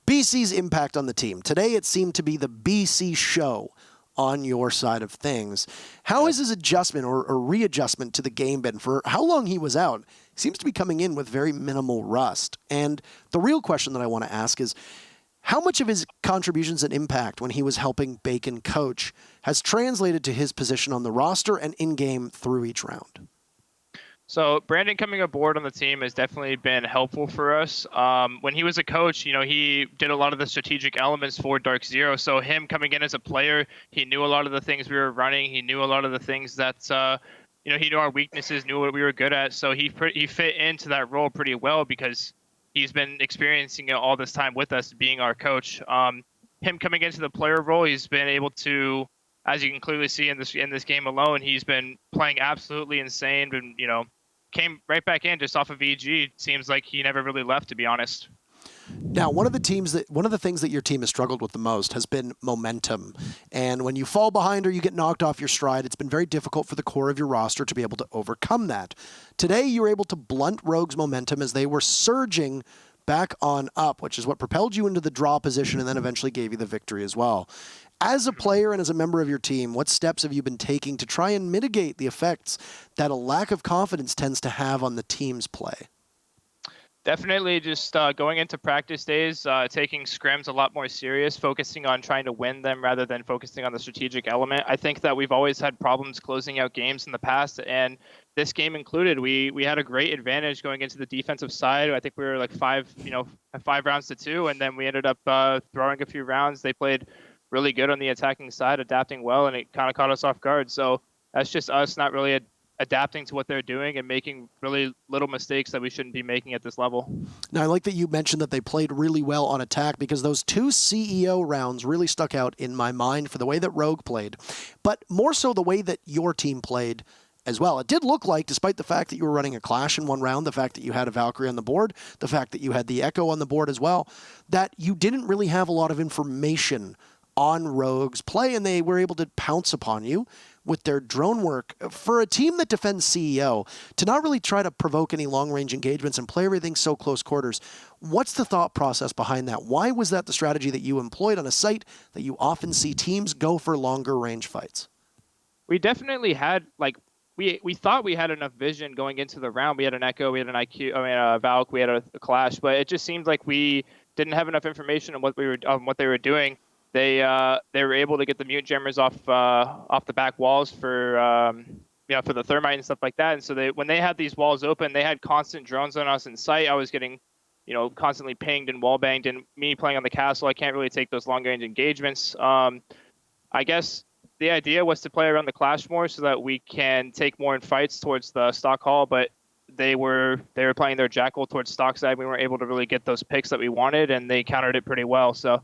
[SPEAKER 2] BC's impact on the team. Today, it seemed to be the BC show on your side of things. How has his adjustment or readjustment to the game been? For how long he was out, he seems to be coming in with very minimal rust. And the real question that I want to ask is, how much of his contributions and impact when he was helping Bacon coach has translated to his position on the roster and in-game through each round?
[SPEAKER 4] So Brandon coming aboard on the team has definitely been helpful for us. When he was a coach, he did a lot of the strategic elements for Dark Zero. So him coming in as a player, he knew a lot of the things we were running. He knew a lot of the things that, he knew our weaknesses, knew what we were good at. So he fit into that role pretty well because he's been experiencing it all this time with us, being our coach. Him coming into the player role, he's been able to, as you can clearly see in this game alone, he's been playing absolutely insane and, came right back in just off of EG. Seems like he never really left, to be honest.
[SPEAKER 2] Now, one of the things that your team has struggled with the most has been momentum. And when you fall behind or you get knocked off your stride, it's been very difficult for the core of your roster to be able to overcome that. Today, you were able to blunt Rogue's momentum as they were surging back on up, which is what propelled you into the draw position and then eventually gave you the victory as well. As a player and as a member of your team, what steps have you been taking to try and mitigate the effects that a lack of confidence tends to have on the team's play?
[SPEAKER 4] Definitely just going into practice days, taking scrims a lot more serious, focusing on trying to win them rather than focusing on the strategic element. I think that we've always had problems closing out games in the past, and this game included. We had a great advantage going into the defensive side. I think we were like 5 rounds to 2, and then we ended up throwing a few rounds. They played really good on the attacking side, adapting well, and it kind of caught us off guard. So that's just us not really adapting to what they're doing and making really little mistakes that we shouldn't be making at this level.
[SPEAKER 2] Now, I like that you mentioned that they played really well on attack because those 2 CEO rounds really stuck out in my mind for the way that Rogue played, but more so the way that your team played as well. It did look like, despite the fact that you were running a Clash in one round, the fact that you had a Valkyrie on the board, the fact that you had the Echo on the board as well, that you didn't really have a lot of information on Rogue's play, and they were able to pounce upon you with their drone work. For a team that defends CEO, to not really try to provoke any long-range engagements and play everything so close quarters, what's the thought process behind that? Why was that the strategy that you employed on a site that you often see teams go for longer range fights?
[SPEAKER 4] We definitely had, we thought we had enough vision going into the round. We had an Echo, we had an a Valk, we had a Clash, but it just seemed like we didn't have enough information on what they were doing. They were able to get the mute jammers off the back walls for the thermite and stuff like that. And so when they had these walls open, they had constant drones on us in sight. I was getting constantly pinged and wall banged. And me playing on the castle, I can't really take those long range engagements. I guess the idea was to play around the Clash more so that we can take more in fights towards the stock hall, but they were playing their Jackal towards stock side. We weren't able to really get those picks that we wanted, and they countered it pretty well. So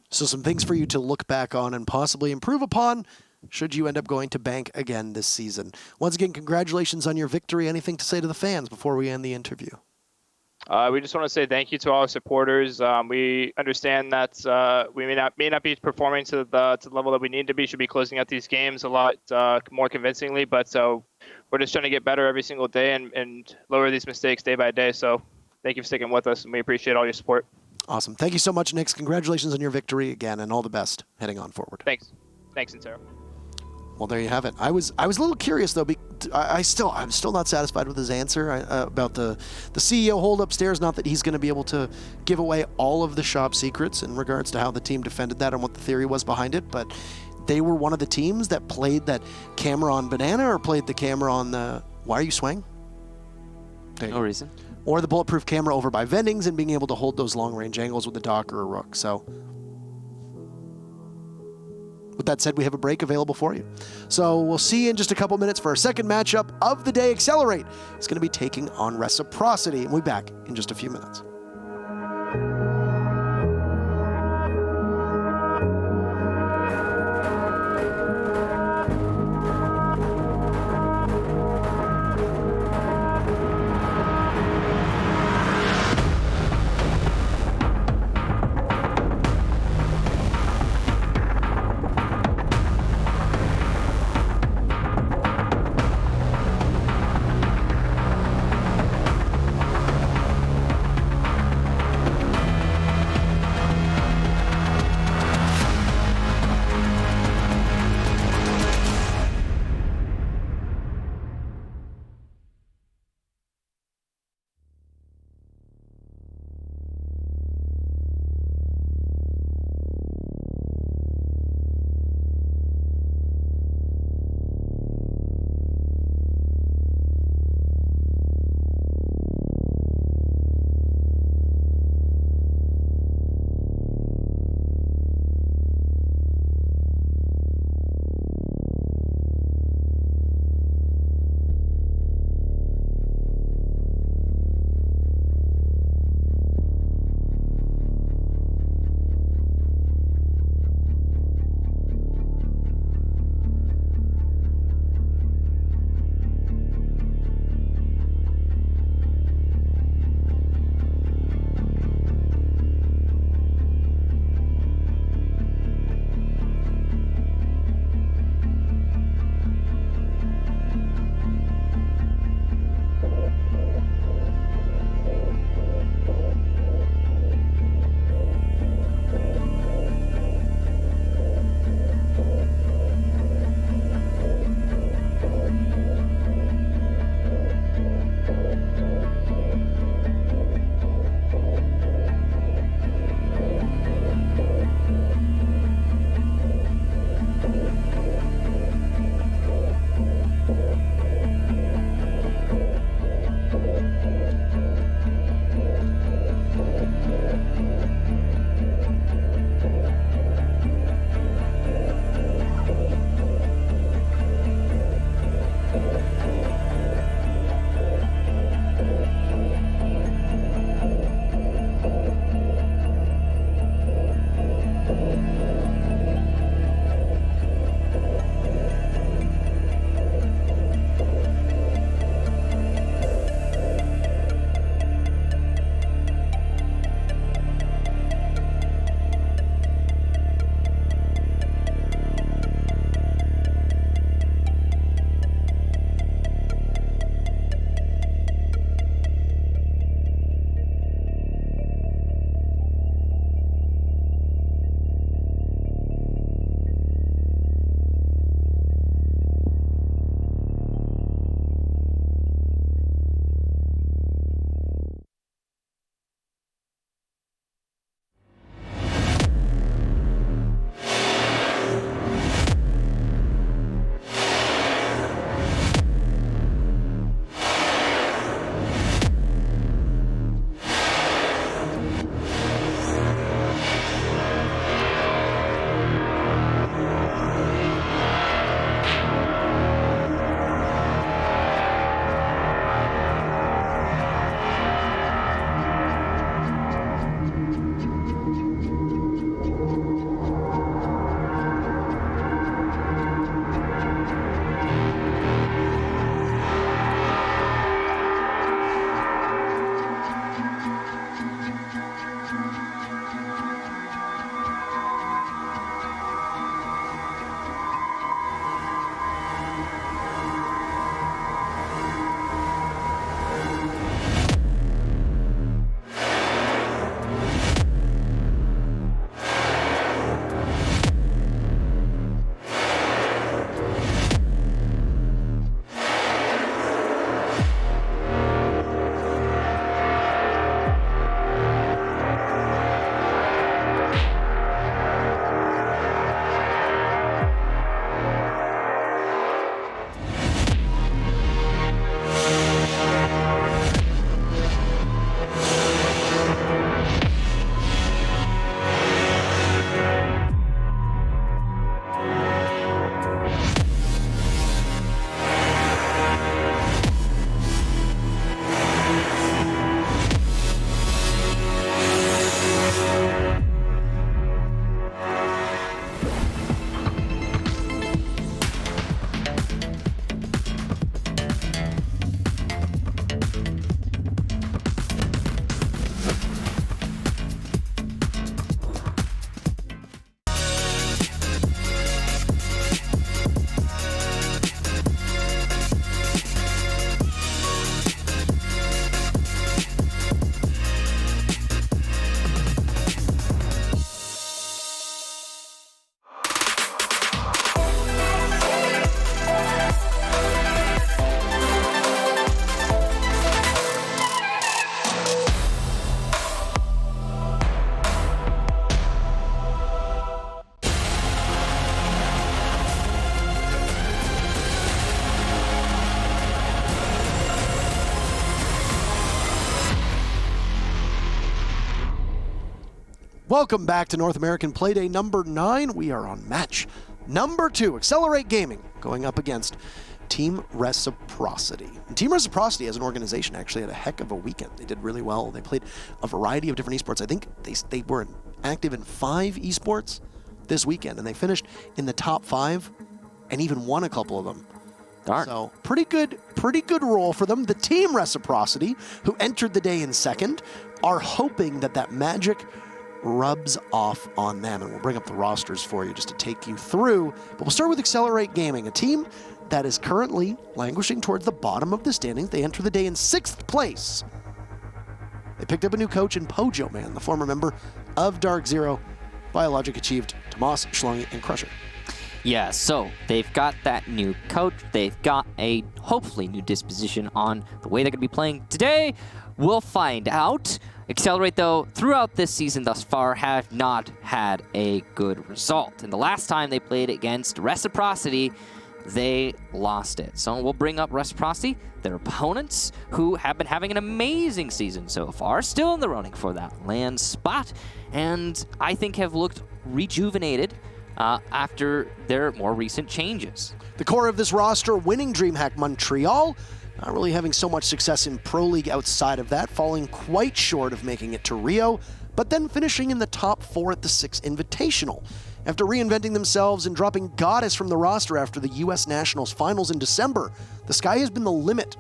[SPEAKER 2] some things for you to look back on and possibly improve upon should you end up going to bank again this season. Once again, congratulations on your victory. Anything to say to the fans before we end the interview?
[SPEAKER 4] We just want to say thank you to all our supporters. We understand that we may not be performing to the level that we need to be. Should be closing out these games a lot more convincingly, but we're just trying to get better every single day and lower these mistakes day by day. So thank you for sticking with us, and we appreciate all your support.
[SPEAKER 2] Awesome. Thank you so much, Nix. Congratulations on your victory again, and all the best heading on forward.
[SPEAKER 4] Thanks, Intero.
[SPEAKER 2] Well, there you have it. I was a little curious though. I'm still not satisfied with his answer about the CEO hold upstairs. Not that he's going to be able to give away all of the shop secrets in regards to how the team defended that and what the theory was behind it, but they were one of the teams that played that camera on banana or played the camera on the. Why are you swaying?
[SPEAKER 3] No reason.
[SPEAKER 2] Or the bulletproof camera over by vendings and being able to hold those long range angles with a dock or a rook. So. With that said, we have a break available for you. So we'll see you in just a couple minutes for our second matchup of the day. Accelerate is going to be taking on Reciprocity, and we'll be back in just a few minutes. Welcome back to North American Playday number 9. We are on match number 2. Accelerate Gaming going up against Team Reciprocity. And Team Reciprocity as an organization actually had a heck of a weekend. They did really well. They played a variety of different esports. I think they were active in 5 esports this weekend, and they finished in the top 5 and even won a couple of them.
[SPEAKER 3] Darn.
[SPEAKER 2] So pretty good role for them. The Team Reciprocity, who entered the day in second, are hoping that magic rubs off on them. And we'll bring up the rosters for you just to take you through. But we'll start with Accelerate Gaming, a team that is currently languishing towards the bottom of the standings. They enter the day in 6th place. They picked up a new coach in Pojo Man, the former member of Dark Zero. Biologic achieved Tomas, Schlongi, and Crusher.
[SPEAKER 3] Yeah, so they've got that new coach. They've got a hopefully new disposition on the way they're going to be playing today. We'll find out. Accelerate, though, throughout this season thus far, have not had a good result. And the last time they played against Reciprocity, they lost it. So we'll bring up Reciprocity, their opponents, who have been having an amazing season so far, still in the running for that land spot, and I think have looked rejuvenated after their more recent changes.
[SPEAKER 2] The core of this roster, winning DreamHack Montreal, not really having so much success in Pro League outside of that, falling quite short of making it to Rio, but then finishing in the top 4 at the 6 Invitational. After reinventing themselves and dropping Goddess from the roster after the U.S. Nationals Finals in December, the sky has been the limit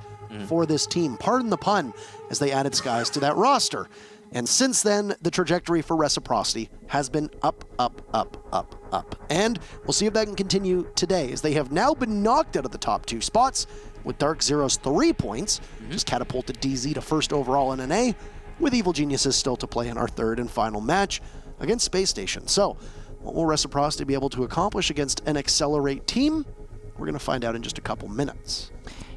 [SPEAKER 2] for this team. Pardon the pun, as they added skies to that roster. And since then, the trajectory for Reciprocity has been up, up, up, up, up. And we'll see if that can continue today, as they have now been knocked out of the top 2 spots, with Dark Zero's 3 points, just catapulted DZ to 1st overall in an A, with Evil Geniuses still to play in our 3rd and final match against Space Station. So, what will Reciprocity be able to accomplish against an Accelerate team? We're going to find out in just a couple minutes.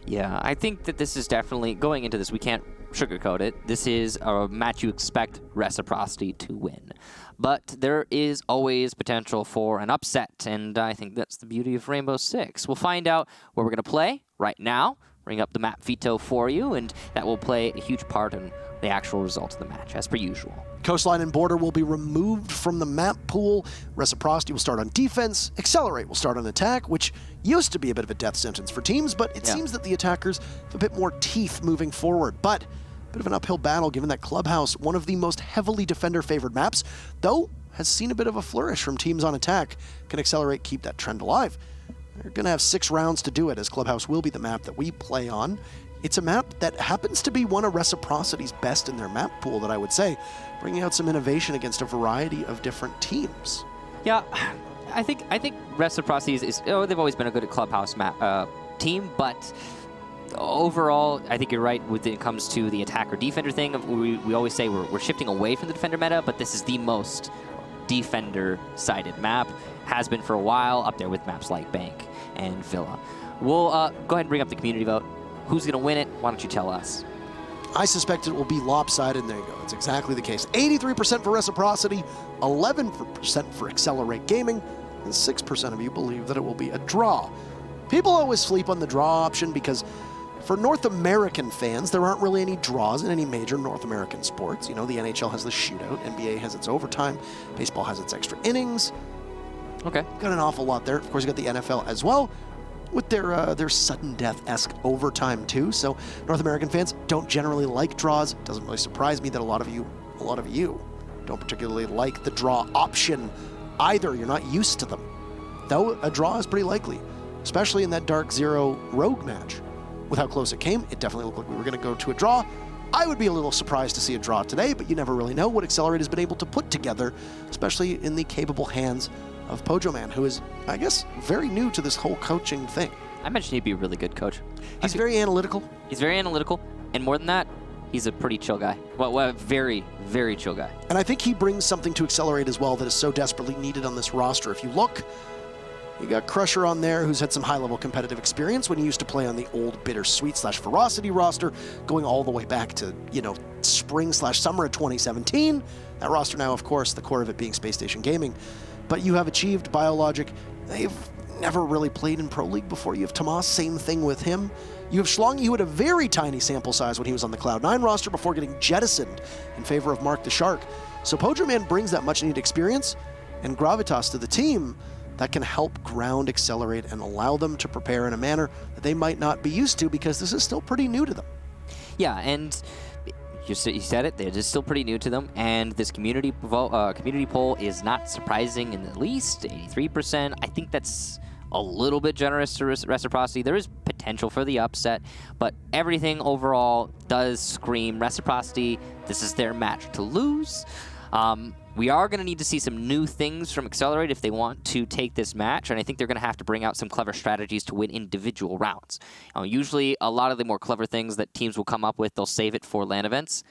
[SPEAKER 3] Yeah, I think that this is definitely, going into this, we can't sugarcoat it. This is a match you expect Reciprocity to win. But there is always potential for an upset, and I think that's the beauty of Rainbow Six. We'll find out where we're going to play right now, bring up the map veto for you, and that will play a huge part in the actual result of the match, as per usual.
[SPEAKER 2] Coastline and Border will be removed from the map pool. Reciprocity will start on defense. Accelerate will start on attack, which used to be a bit of a death sentence for teams, but it seems that the attackers have a bit more teeth moving forward. But a bit of an uphill battle, given that Clubhouse, one of the most heavily defender-favored maps, though has seen a bit of a flourish from teams on attack. Can Accelerate keep that trend alive? They're going to have 6 rounds to do it, as Clubhouse will be the map that we play on. It's a map that happens to be one of Reciprocity's best in their map pool, that I would say, bringing out some innovation against a variety of different teams.
[SPEAKER 3] Yeah, I think Reciprocity is they've always been a good Clubhouse map team, but overall, I think you're right when it comes to the attacker-defender thing. We always say we're shifting away from the defender meta, but this is the most defender-sided map. Has been for a while, up there with maps like Bank and Villa. We'll go ahead and bring up the community vote. Who's going to win it? Why don't you tell us?
[SPEAKER 2] I suspect it will be lopsided, and there you go. It's exactly the case. 83% for Reciprocity, 11% for Accelerate Gaming, and 6% of you believe that it will be a draw. People always sleep on the draw option because for North American fans, there aren't really any draws in any major North American sports. You know, the NHL has the shootout, NBA has its overtime, baseball has its extra innings.
[SPEAKER 3] Okay.
[SPEAKER 2] Got an awful lot there. Of course, you got the NFL as well, with their sudden death-esque overtime too. So North American fans don't generally like draws. It doesn't really surprise me that a lot of you don't particularly like the draw option either. You're not used to them. Though a draw is pretty likely, especially in that Dark Zero Rogue match. With how close it came, it definitely looked like we were going to go to a draw. I would be a little surprised to see a draw today, but you never really know what Accelerate has been able to put together, especially in the capable hands of Pojo Man, who is, I guess, very new to this whole coaching thing.
[SPEAKER 3] I mentioned he'd be a really good coach.
[SPEAKER 2] He's very analytical.
[SPEAKER 3] He's very analytical, and more than that, he's a pretty chill guy. Well, a very, very chill guy.
[SPEAKER 2] And I think he brings something to Accelerate as well that is so desperately needed on this roster. If you look, you got Crusher on there, who's had some high-level competitive experience when he used to play on the old Bittersweet/Ferocity roster, going all the way back to, spring/summer of 2017. That roster now, of course, the core of it being Space Station Gaming. But you have achieved Biologic. They've never really played in Pro League before. You have Tomas, same thing with him. You have Schlongi, who had a very tiny sample size when he was on the Cloud9 roster before getting jettisoned in favor of Mark the Shark. So Podraman brings that much-needed experience and gravitas to the team that can help ground Accelerate and allow them to prepare in a manner that they might not be used to because this is still pretty new to them.
[SPEAKER 3] Yeah, and you said it, they're just still pretty new to them, and this community poll is not surprising in the least, 83%. I think that's a little bit generous to Reciprocity. There is potential for the upset, but everything overall does scream Reciprocity. This is their match to lose. We are going to need to see some new things from Accelerate if they want to take this match, and I think they're going to have to bring out some clever strategies to win individual rounds. Usually, a lot of the more clever things that teams will come up with, they'll save it for LAN events.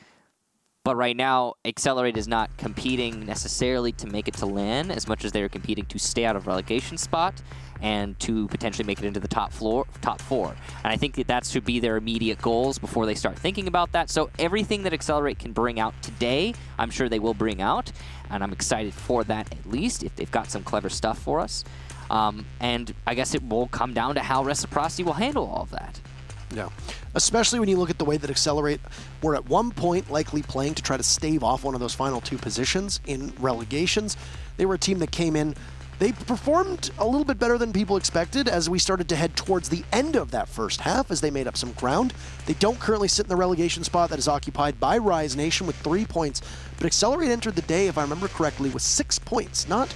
[SPEAKER 3] But right now, Accelerate is not competing necessarily to make it to LAN as much as they're competing to stay out of relegation spot and to potentially make it into the top four. And I think that should be their immediate goals before they start thinking about that. So everything that Accelerate can bring out today, I'm sure they will bring out. And I'm excited for that at least, if they've got some clever stuff for us. And I guess it will come down to how Reciprocity will handle all of that.
[SPEAKER 2] Yeah, especially when you look at the way that Accelerate were at one point likely playing to try to stave off one of those final two positions in relegations. They were a team that came in. They performed a little bit better than people expected as we started to head towards the end of that first half as they made up some ground. They don't currently sit in the relegation spot that is occupied by Rise Nation with 3 points, but Accelerate entered the day, if I remember correctly, with 6 points, not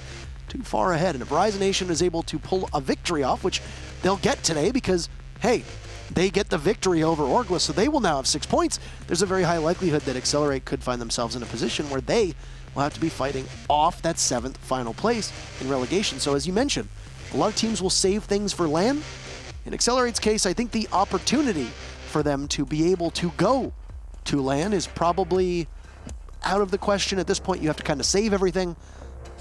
[SPEAKER 2] too far ahead. And if Rise Nation is able to pull a victory off, which they'll get today because, hey, they get the victory over Orgla, so they will now have 6 points. There's a very high likelihood that Accelerate could find themselves in a position where they will have to be fighting off that 7th final place in relegation. So as you mentioned, a lot of teams will save things for LAN. In Accelerate's case, I think the opportunity for them to be able to go to LAN is probably out of the question at this point. You have to kind of save everything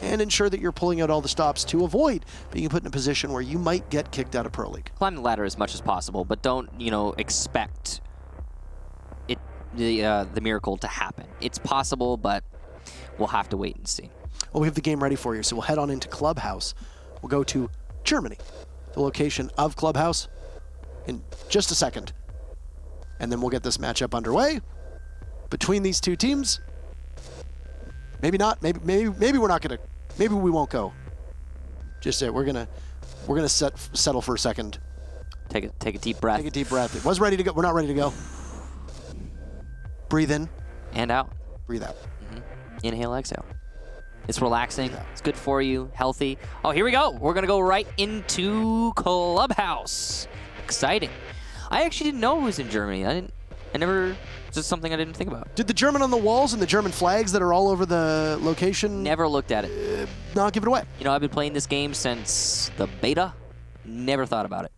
[SPEAKER 2] and ensure that you're pulling out all the stops to avoid being put in a position where you might get kicked out of Pro League.
[SPEAKER 3] Climb the ladder as much as possible, but don't, expect the miracle to happen. It's possible, but we'll have to wait and see.
[SPEAKER 2] Well, we have the game ready for you, so we'll head on into Clubhouse. We'll go to Germany, the location of Clubhouse, in just a second. And then we'll get this matchup underway between these two teams. Maybe not. Maybe we're not gonna. Maybe we won't go. Just we're gonna settle for a second.
[SPEAKER 3] Take a deep breath.
[SPEAKER 2] Take a deep breath. It was ready to go. We're not ready to go. Breathe in
[SPEAKER 3] and out.
[SPEAKER 2] Breathe out.
[SPEAKER 3] Inhale, exhale. It's relaxing. It's good for you. Healthy. Oh, here we go. We're gonna go right into Clubhouse. Exciting. I actually didn't know it was in Germany. It's just something I didn't think about.
[SPEAKER 2] Did the German on the walls and the German flags that are all over the location?
[SPEAKER 3] Never looked at it.
[SPEAKER 2] Not give it away.
[SPEAKER 3] I've been playing this game since the beta. Never thought about it.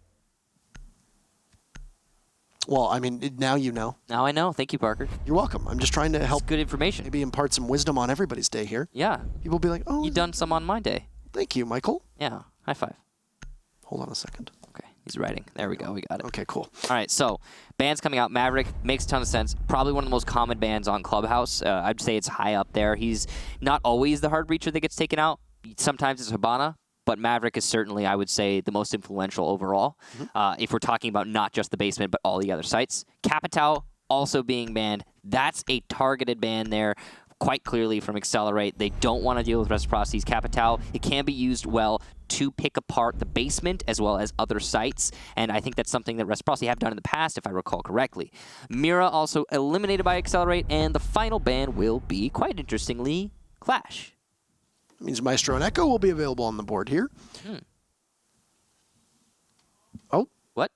[SPEAKER 2] Well, I mean, now you know.
[SPEAKER 3] Now I know. Thank you, Parker.
[SPEAKER 2] You're welcome. I'm just trying to help.
[SPEAKER 3] It's good information.
[SPEAKER 2] Maybe impart some wisdom on everybody's day here.
[SPEAKER 3] Yeah.
[SPEAKER 2] People will be like, oh.
[SPEAKER 3] You done some on my day.
[SPEAKER 2] Thank you, Michael.
[SPEAKER 3] Yeah. High five.
[SPEAKER 2] Hold on a second.
[SPEAKER 3] Okay. He's writing. There we go. We got it.
[SPEAKER 2] Okay, cool.
[SPEAKER 3] All right. So, bands coming out. Maverick makes a ton of sense. Probably one of the most common bands on Clubhouse. I'd say it's high up there. He's not always the hard reacher that gets taken out. Sometimes it's Hibana. But Maverick is certainly, I would say, the most influential overall. If we're talking about not just the basement, but all the other sites. Capitao also being banned. That's a targeted ban there, quite clearly from Accelerate. They don't want to deal with Reciprocity's Capitao. It can be used well to pick apart the basement as well as other sites. And I think that's something that Reciprocity have done in the past, if I recall correctly. Mira also eliminated by Accelerate. And the final ban will be, quite interestingly, Clash.
[SPEAKER 2] It means Maestro and Echo will be available on the board here. Oh.
[SPEAKER 3] What?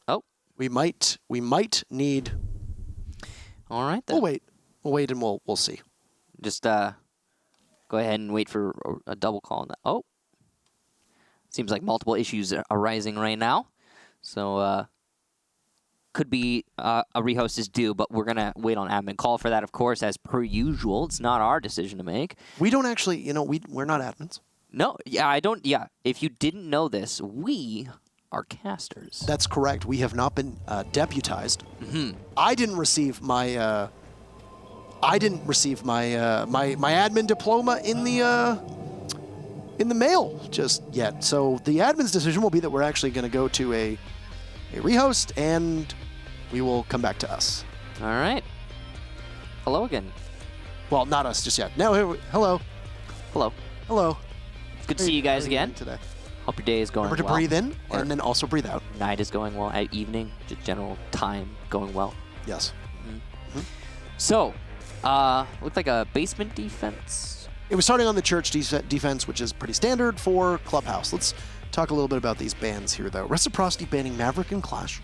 [SPEAKER 3] Oh.
[SPEAKER 2] We might need.
[SPEAKER 3] All right, then.
[SPEAKER 2] We'll wait and we'll see.
[SPEAKER 3] Just go ahead and wait for a double call on that. Oh. Seems like multiple issues are arising right now. So could be a rehost is due, but we're going to wait on admin call for that, of course, as per usual. It's not our decision to make.
[SPEAKER 2] We don't actually, we're not admins.
[SPEAKER 3] No, if you didn't know this, we are casters.
[SPEAKER 2] That's correct. We have not been deputized. I didn't receive my my admin diploma in the mail just yet. So the admin's decision will be that we're actually going to go to a rehost, and we will come back to us.
[SPEAKER 3] All right. Hello again.
[SPEAKER 2] Well, not us just yet. Now, hello.
[SPEAKER 3] Hello.
[SPEAKER 2] Hello.
[SPEAKER 3] It's good to see you guys again.
[SPEAKER 2] Today.
[SPEAKER 3] Hope your day is going well.
[SPEAKER 2] Remember to breathe in and then also breathe out.
[SPEAKER 3] Night is going well. At evening, just general time going well.
[SPEAKER 2] Yes.
[SPEAKER 3] So, looked like a basement defense.
[SPEAKER 2] It was starting on the church defense, which is pretty standard for Clubhouse. Let's talk a little bit about these bans here, though. Reciprocity banning Maverick and Clash.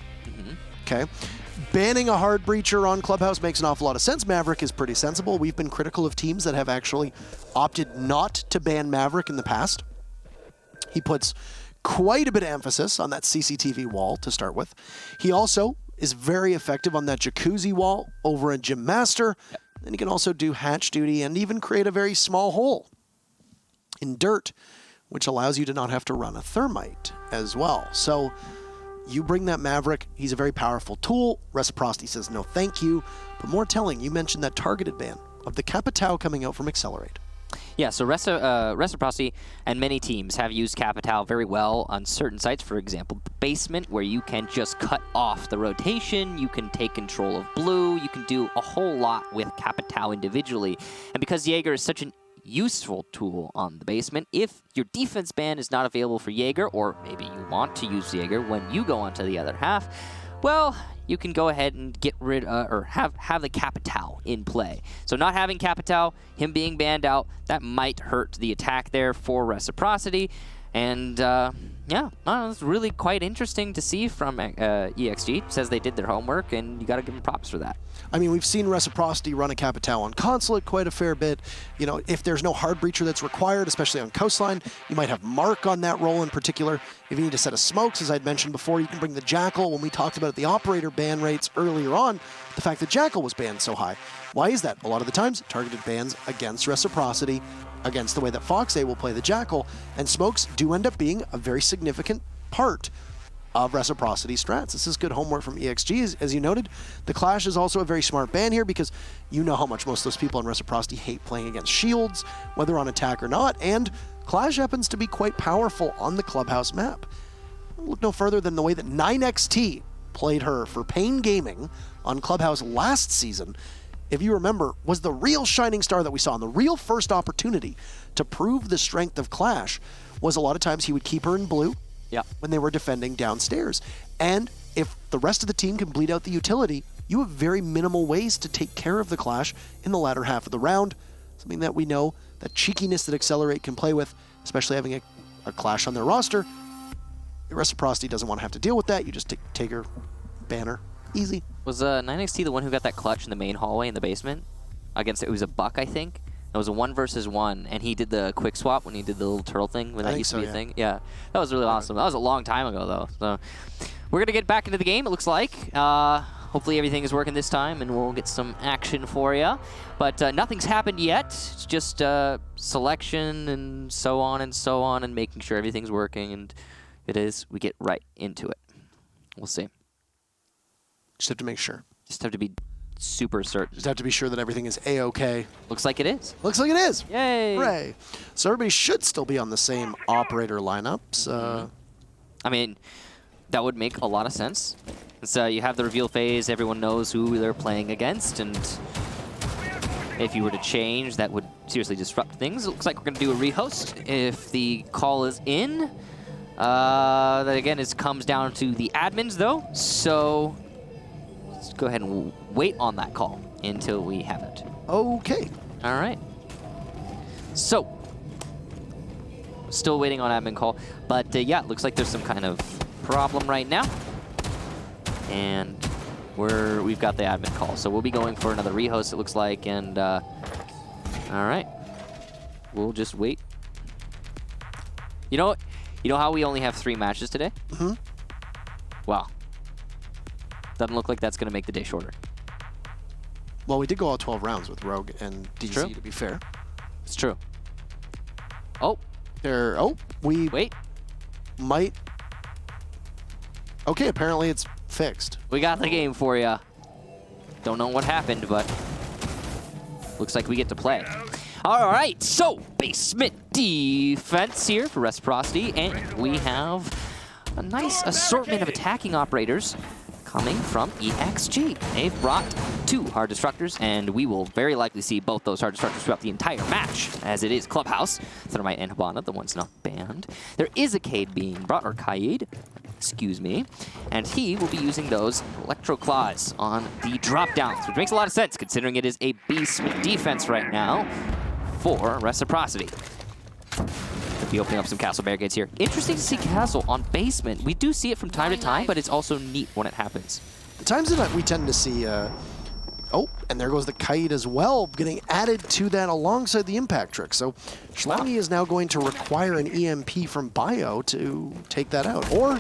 [SPEAKER 2] Okay. Banning a hard breacher on Clubhouse makes an awful lot of sense. Maverick is pretty sensible. We've been critical of teams that have actually opted not to ban Maverick in the past. He puts quite a bit of emphasis on that CCTV wall to start with. He also is very effective on that jacuzzi wall over in Gym Master. And he can also do hatch duty and even create a very small hole in dirt, which allows you to not have to run a thermite as well. So you bring that Maverick, he's a very powerful tool. Reciprocity says no thank you. But more telling, you mentioned that targeted ban of the Capitao coming out from Accelerate.
[SPEAKER 3] Yeah, so Reciprocity and many teams have used Capitao very well on certain sites. For example, the basement, where you can just cut off the rotation, you can take control of blue, you can do a whole lot with Capitao individually. And because Jaeger is such an useful tool on the basement, if your defense ban is not available for Jaeger, or maybe you want to use Jaeger when you go onto the other half, well, you can go ahead and get rid or have the Capitao in play. So not having Capitao, him being banned out, that might hurt the attack there for Reciprocity. And yeah, it's really quite interesting to see from EXG. Says they did their homework, and you got to give them props for that.
[SPEAKER 2] I mean, we've seen Reciprocity run a Capitao on Consulate quite a fair bit. You know, if there's no hard breacher that's required, especially on Coastline, you might have Mark on that role in particular. If you need a set of smokes, as I'd mentioned before, you can bring the Jackal. When we talked about the operator ban rates earlier on, the fact that Jackal was banned so high. Why is that? A lot of the times, targeted bans against Reciprocity, against the way that Fox A will play the Jackal, and smokes do end up being a very significant part of Reciprocity strats. This is good homework from EXG. As you noted, the Clash is also a very smart ban here because you know how much most of those people on Reciprocity hate playing against shields, whether on attack or not, and Clash happens to be quite powerful on the Clubhouse map. Look no further than the way that 9XT played her for Pain Gaming on Clubhouse last season. If you remember, was the real shining star that we saw, and the real first opportunity to prove the strength of Clash was a lot of times he would keep her in blue when they were defending downstairs. And if the rest of the team can bleed out the utility, you have very minimal ways to take care of the Clash in the latter half of the round. Something that we know, that cheekiness that Accelerate can play with, especially having a Clash on their roster. Reciprocity doesn't want to have to deal with that. You just take her, banner. Easy.
[SPEAKER 3] Was 9XT the one who got that clutch in the main hallway in the basement? Against, it was a Buck, I think. It was a 1 versus 1, and he did the quick swap when he did the little turtle thing, when that used to be a thing. Yeah, that was really awesome. That was a long time ago, though. So we're going to get back into the game, it looks like. Hopefully everything is working this time, and we'll get some action for you. But nothing's happened yet. It's just selection and so on, and making sure everything's working, and it is. We get right into it. We'll see.
[SPEAKER 2] Just have to make sure.
[SPEAKER 3] Just have to be super certain.
[SPEAKER 2] Just have to be sure that everything is A-okay.
[SPEAKER 3] Looks like it is.
[SPEAKER 2] Looks like it is.
[SPEAKER 3] Yay.
[SPEAKER 2] Hooray. So everybody should still be on the same operator lineups.
[SPEAKER 3] I mean, that would make a lot of sense. So you have the reveal phase. Everyone knows who they're playing against. And if you were to change, that would seriously disrupt things. It looks like we're going to do a rehost if the call is in. That, again, comes down to the admins, though. So let's go ahead and wait on that call until we have it.
[SPEAKER 2] Okay.
[SPEAKER 3] All right. So, still waiting on admin call. But, yeah, it looks like there's some kind of problem right now. And we've got the admin call. So we'll be going for another rehost, it looks like. And, all right. We'll just wait. You know what? You know how we only have 3 matches today?
[SPEAKER 2] Mm-hmm.
[SPEAKER 3] Wow. Doesn't look like that's going to make the day shorter.
[SPEAKER 2] Well, we did go all 12 rounds with Rogue and DZ, to be fair.
[SPEAKER 3] It's true. Oh.
[SPEAKER 2] We
[SPEAKER 3] wait.
[SPEAKER 2] Might. Okay, apparently it's fixed.
[SPEAKER 3] We got the game for you. Don't know what happened, but looks like we get to play. All right, so basement defense here for Reciprocity, and we have a nice assortment of attacking operators. coming from EXG. They've brought 2 Hard Destructors, and we will very likely see both those Hard Destructors throughout the entire match, as it is Clubhouse. Thermite and Hibana, the one's not banned. There is a Cade being brought, or Kaid, excuse me, and he will be using those Electro Claws on the drop downs, which makes a lot of sense considering it is a beast defense right now for Reciprocity. Could be opening up some Castle Barricades here. Interesting to see Castle on basement. We do see it from time to time, but it's also neat when it happens.
[SPEAKER 2] The times that we tend to see, oh, and there goes the Kite as well, getting added to that alongside the impact trick. So Schlongi is now going to require an EMP from Bio to take that out. Or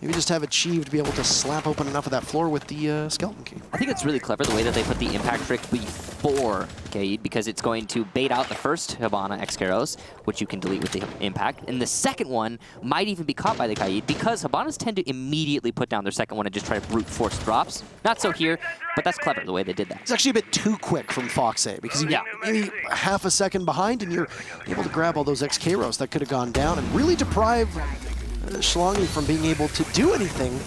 [SPEAKER 2] maybe just have Achieved be able to slap open enough of that floor with the Skeleton Key.
[SPEAKER 3] I think it's really clever the way that they put the impact trick before Kaid, because it's going to bait out the first Hibana X-Karos, which you can delete with the impact, and the second one might even be caught by the Kaid, because Hibanas tend to immediately put down their second one and just try to brute force drops. Not so here, but that's clever the way they did that.
[SPEAKER 2] It's actually a bit too quick from Foxay, because you're maybe half a second behind and you're able to grab all those X-Karos that could have gone down and really deprive Schlongi from being able to do anything,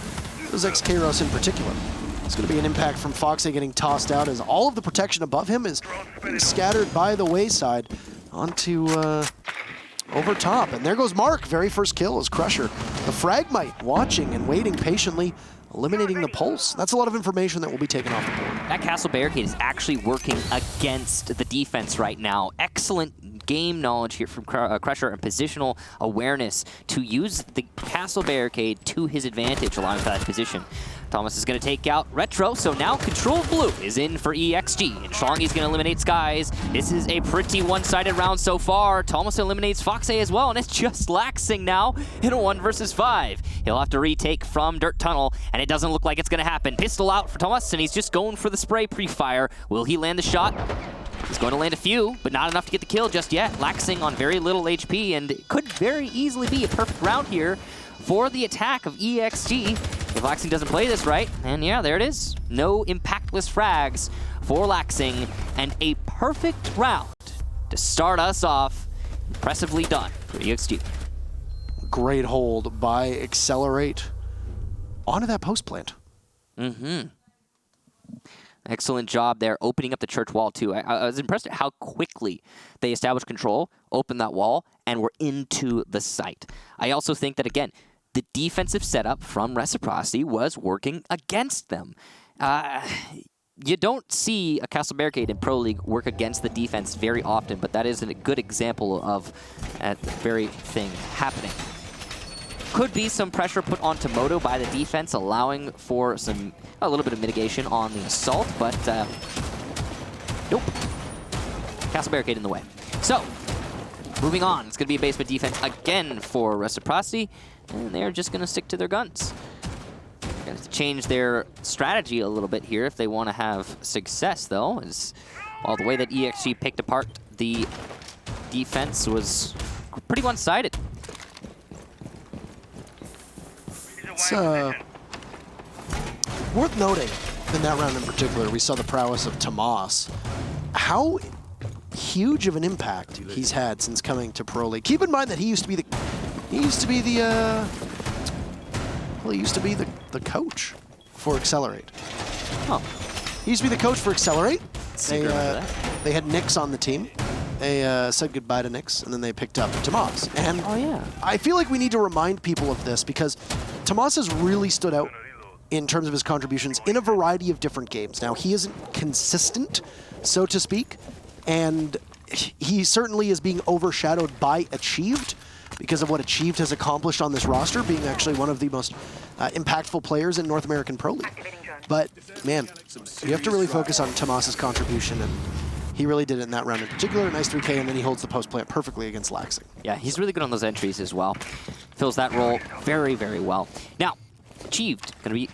[SPEAKER 2] those X-Karos in particular. It's going to be an impact from Foxay getting tossed out as all of the protection above him is being scattered by the wayside onto over top. And there goes Mark, very first kill is Crusher. The Fragmite watching and waiting patiently, eliminating the Pulse. That's a lot of information that will be taken off the board.
[SPEAKER 3] That Castle Barricade is actually working against the defense right now. Excellent game knowledge here from Crusher and positional awareness to use the Castle Barricade to his advantage along with that position. Thomas is going to take out Retro, so now Control Blue is in for EXG, and Schlongi's going to eliminate Skies. This is a pretty one-sided round so far. Thomas eliminates Foxay as well, and it's just Laxing now in a 1 versus 5. He'll have to retake from Dirt Tunnel, and it doesn't look like it's going to happen. Pistol out for Thomas, and he's just going for the spray pre-fire. Will he land the shot? He's going to land a few, but not enough to get the kill just yet. Laxing on very little HP, and it could very easily be a perfect round here for the attack of EXG if Laxing doesn't play this right. And yeah, there it is. No impactless frags for Laxing, and a perfect round to start us off. Impressively done for EXG.
[SPEAKER 2] Great hold by Accelerate onto that post plant.
[SPEAKER 3] Excellent job there, opening up the church wall too. I was impressed at how quickly they established control, opened that wall, and were into the site. I also think that, again, the defensive setup from Reciprocity was working against them. You don't see a Castle Barricade in Pro League work against the defense very often, but that is a good example of that very thing happening. Could be some pressure put onto Moto by the defense, allowing for a little bit of mitigation on the assault, but nope. Castle Barricade in the way. So, moving on. It's going to be a basement defense again for Reciprocity, and they're just going to stick to their guns. They're going to change their strategy a little bit here if they want to have success, though. Well, the way that EXG picked apart the defense was pretty one-sided.
[SPEAKER 2] It's worth noting in that round in particular, we saw the prowess of Tomas. How huge of an impact he's had since coming to Pro League. Keep in mind that he used to be the coach for Accelerate.
[SPEAKER 3] Oh.
[SPEAKER 2] He used to be the coach for Accelerate.
[SPEAKER 3] They
[SPEAKER 2] had Nix on the team. They said goodbye to Nix, and then they picked up Tomas. And I feel like we need to remind people of this because Tomas has really stood out in terms of his contributions in a variety of different games. Now, he isn't consistent, so to speak, and he certainly is being overshadowed by Achieved because of what Achieved has accomplished on this roster, being actually one of the most impactful players in North American Pro League. But, man, you have to really focus on Tomas's contribution, and he really did it in that round in particular. Nice 3K, and then he holds the post plant perfectly against Laxing.
[SPEAKER 3] Yeah, he's really good on those entries as well. Fills that role very, very well. Now, Achieved going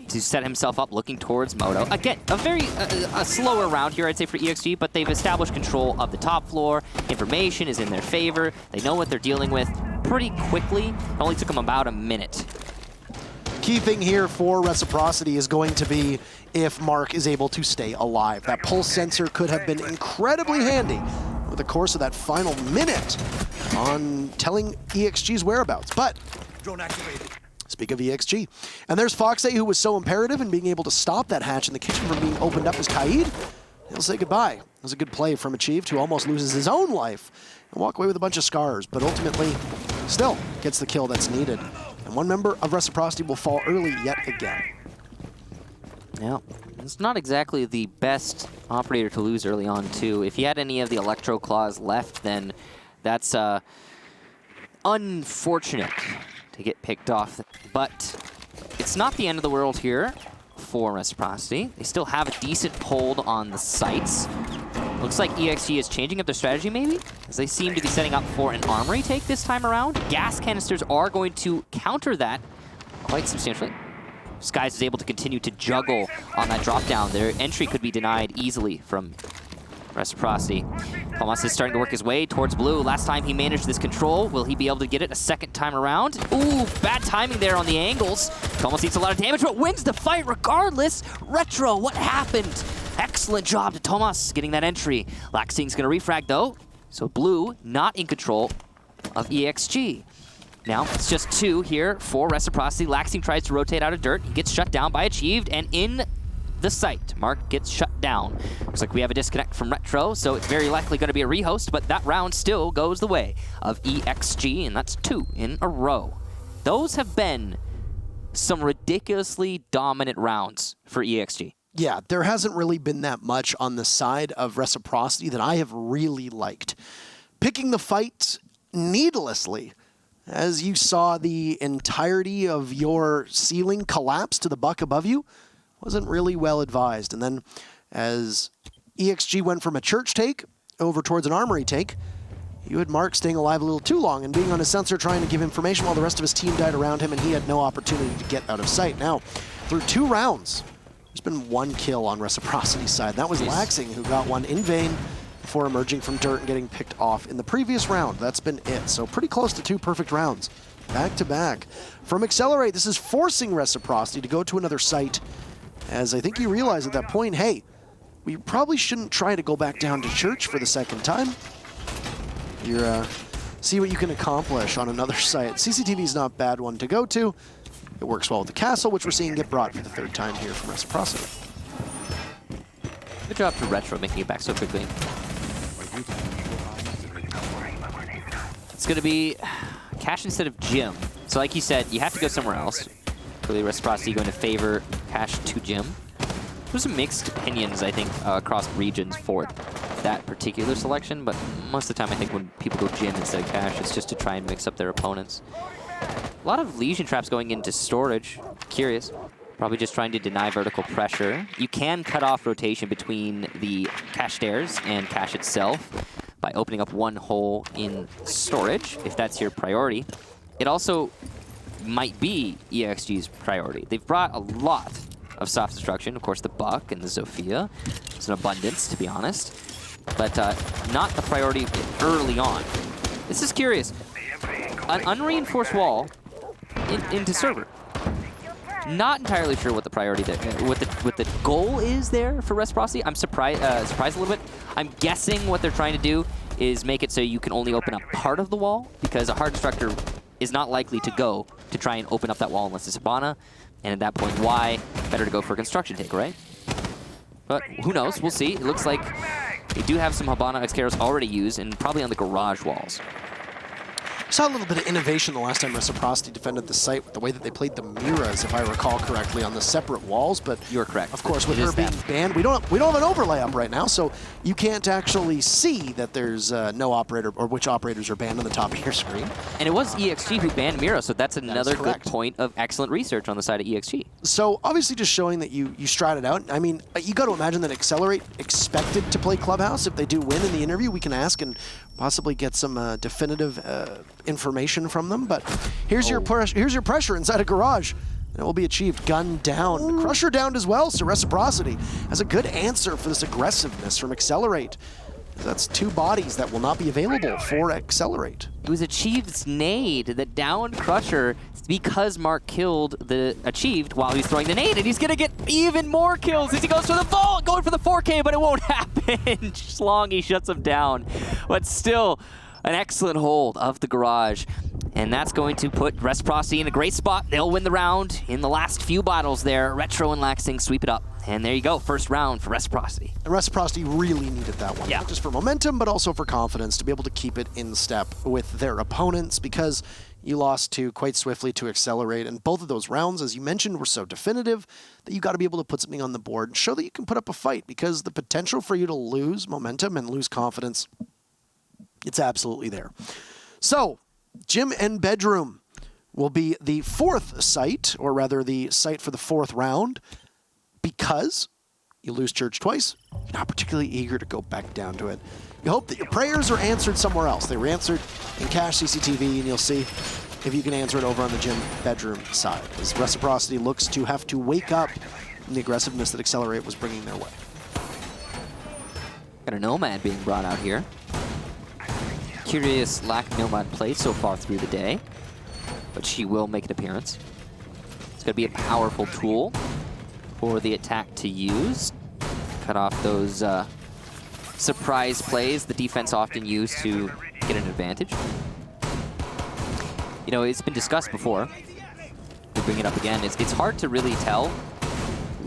[SPEAKER 3] to set himself up looking towards Moto. Again, a slower round here, I'd say, for EXG, but they've established control of the top floor. Information is in their favor. They know what they're dealing with pretty quickly. It only took them about a minute.
[SPEAKER 2] Key thing here for Reciprocity is going to be if Mark is able to stay alive. That pulse sensor could have been incredibly handy over the course of that final minute on telling EXG's whereabouts. But speak of EXG. And there's Foxay, who was so imperative in being able to stop that hatch in the kitchen from being opened up as Kaid. He'll say goodbye. It was a good play from Achieved, who almost loses his own life and walk away with a bunch of scars, but ultimately still gets the kill that's needed. And one member of Reciprocity will fall early yet again.
[SPEAKER 3] Yeah, it's not exactly the best operator to lose early on, too. If he had any of the Electro Claws left, then that's unfortunate to get picked off. But it's not the end of the world here for Reciprocity. They still have a decent hold on the sites. Looks like EXG is changing up their strategy, maybe, as they seem to be setting up for an armory take this time around. Gas canisters are going to counter that quite substantially. Skies is able to continue to juggle on that drop down. Their entry could be denied easily from Reciprocity. Tomas is starting to work his way towards blue. Last time he managed this control. Will he be able to get it a second time around? Ooh, bad timing there on the angles. Tomas eats a lot of damage, but wins the fight regardless. Retro, what happened? Excellent job to Tomas getting that entry. Laxing's going to refrag though. So blue not in control of EXG. Now, it's just 2 here for Reciprocity. Laxing tries to rotate out of dirt. He gets shut down by Achieved, and in the site, Mark gets shut down. Looks like we have a disconnect from Retro, so it's very likely going to be a rehost, but that round still goes the way of EXG, and that's 2 in a row. Those have been some ridiculously dominant rounds for EXG.
[SPEAKER 2] Yeah, there hasn't really been that much on the side of Reciprocity that I have really liked. Picking the fight needlessly, as you saw the entirety of your ceiling collapse to the buck above you, wasn't really well advised. And then as EXG went from a church take over towards an armory take, you had Mark staying alive a little too long and being on his sensor trying to give information while the rest of his team died around him and he had no opportunity to get out of sight. Now, through 2 rounds, there's been 1 kill on Reciprocity's side. That was Laxing, who got one in vain before emerging from dirt and getting picked off in the previous round. That's been it. So pretty close to 2 perfect rounds, back to back. From Accelerate, this is forcing Reciprocity to go to another site, as I think you realize at that point, hey, we probably shouldn't try to go back down to church for the second time. You're, see what you can accomplish on another site. CCTV is not a bad one to go to. It works well with the castle, which we're seeing get brought for the 3rd time here from Reciprocity.
[SPEAKER 3] Good job to Retro making it back so quickly. It's going to be Cash instead of Jim. So like you said, you have to go somewhere else. Clearly Reciprocity going to favor Cash to Jim. There's some mixed opinions, I think, across regions for that particular selection, but most of the time I think when people go Jim instead of Cash, it's just to try and mix up their opponents. A lot of Legion traps going into storage. Curious. Probably just trying to deny vertical pressure. You can cut off rotation between the Cache stairs and Cache itself by opening up 1 hole in storage, if that's your priority. It also might be EXG's priority. They've brought a lot of soft destruction. Of course, the Buck and the Zofia. It's an abundance, to be honest. But not the priority early on. This is curious. An unreinforced wall into server. Not entirely sure what the priority there, what the goal is there for Reciprocity. I'm surprised a little bit. I'm guessing what they're trying to do is make it so you can only open up part of the wall, because a hard destructor is not likely to go to try and open up that wall unless it's Hibana. And at that point, why? Better to go for a construction take, right? But who knows? We'll see. It looks like they do have some Hibana Excaros already used, and probably on the garage walls.
[SPEAKER 2] Saw a little bit of innovation the last time Reciprocity defended the site with the way that they played the Miras, if I recall correctly, on the separate walls. But
[SPEAKER 3] you're correct.
[SPEAKER 2] Of course, with her being banned, we don't have an overlay up right now, so you can't actually see that there's no operator or which operators are banned on the top of your screen.
[SPEAKER 3] And it was EXG who banned Mira, so that's another good point of excellent research on the side of EXG.
[SPEAKER 2] So obviously, just showing that you strat it out. I mean, you got to imagine that Accelerate expected to play Clubhouse. If they do win in the interview, we can ask and possibly get some definitive information from them. But here's your pressure inside a garage. And it will be achieved. Gun down. Ooh. Crusher downed as well, so Reciprocity has a good answer for this aggressiveness from Accelerate. That's 2 bodies that will not be available for Accelerate.
[SPEAKER 3] It was Achieved's nade that downed Crusher because Mark killed the Achieved while he's throwing the nade, and he's going to get even more kills as he goes for the vault, going for the 4K, but it won't happen. Schlong, he shuts him down. But still, an excellent hold of the garage. And that's going to put Reciprocity in a great spot. They'll win the round in the last few battles there. Retro and Laxing sweep it up. And there you go, first round for Reciprocity.
[SPEAKER 2] And Reciprocity really needed that one,
[SPEAKER 3] Yeah.
[SPEAKER 2] not just for momentum, but also for confidence to be able to keep it in step with their opponents, because you lost to quite swiftly to Accelerate, and both of those rounds, as you mentioned, were so definitive that you got to be able to put something on the board and show that you can put up a fight, because the potential for you to lose momentum and lose confidence, it's absolutely there. So, Gym and Bedroom will be the fourth site, or rather the site for the fourth round, because you lose church twice. You're not particularly eager to go back down to it. You hope that your prayers are answered somewhere else. They were answered in Cache CCTV, and you'll see if you can answer it over on the Gym Bedroom side, as Reciprocity looks to have to wake up from the aggressiveness that Accelerate was bringing their way.
[SPEAKER 3] Got a Nomad being brought out here. Curious lack of Nomad play so far through the day, but she will make an appearance. It's going to be a powerful tool for the attack to use. Cut off those surprise plays the defense often use to get an advantage. You know, it's been discussed before. We bring it up again. It's hard to really tell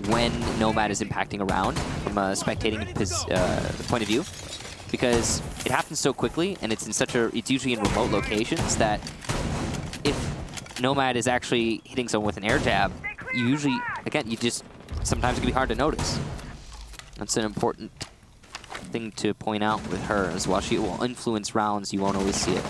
[SPEAKER 3] when Nomad is impacting a round from a spectating point of view, because it happens so quickly, and it's usually in remote locations that if Nomad is actually hitting someone with an air jab, you usually, again, sometimes it can be hard to notice. That's an important thing to point out with her as well. She will influence rounds, you won't always see it.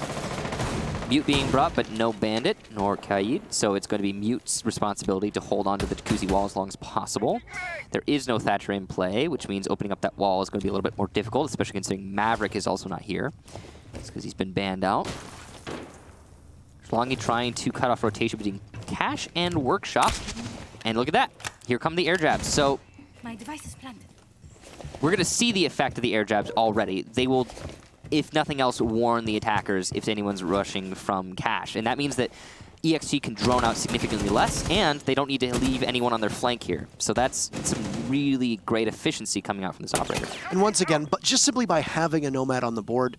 [SPEAKER 3] Mute being brought, but no Bandit nor Kaid, so it's going to be Mute's responsibility to hold on to the Jacuzzi wall as long as possible. There is no Thatcher in play, which means opening up that wall is going to be a little bit more difficult, especially considering Maverick is also not here. It's because he's been banned out. Schlongi trying to cut off rotation between Cache and Workshop. And look at that. Here come the air jabs. So
[SPEAKER 5] my device is planted.
[SPEAKER 3] We're going to see the effect of the air jabs already. They will, if nothing else, warn the attackers if anyone's rushing from Cache. And that means that EXG can drone out significantly less, and they don't need to leave anyone on their flank here. So that's some really great efficiency coming out from this operator.
[SPEAKER 2] And once again, but just simply by having a Nomad on the board,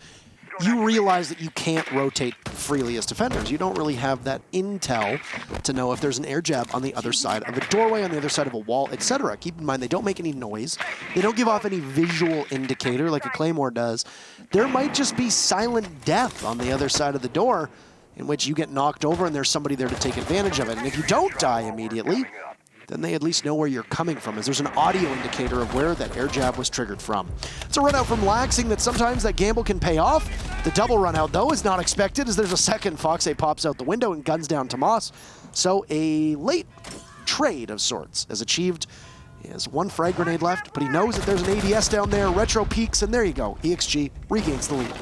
[SPEAKER 2] you realize that you can't rotate freely as defenders. You don't really have that intel to know if there's an air jab on the other side of a doorway, on the other side of a wall, etc. Keep in mind, they don't make any noise. They don't give off any visual indicator like a Claymore does. There might just be silent death on the other side of the door, in which you get knocked over and there's somebody there to take advantage of it. And if you don't die immediately, then they at least know where you're coming from, as there's an audio indicator of where that air jab was triggered from. It's a run out from Laxing that sometimes that gamble can pay off. The double run out, though, is not expected, as there's a second Foxay pops out the window and guns down Tomas. So a late trade of sorts is achieved. He has one frag grenade left, but he knows that there's an ADS down there. Retro peaks, and there you go. EXG regains the lead.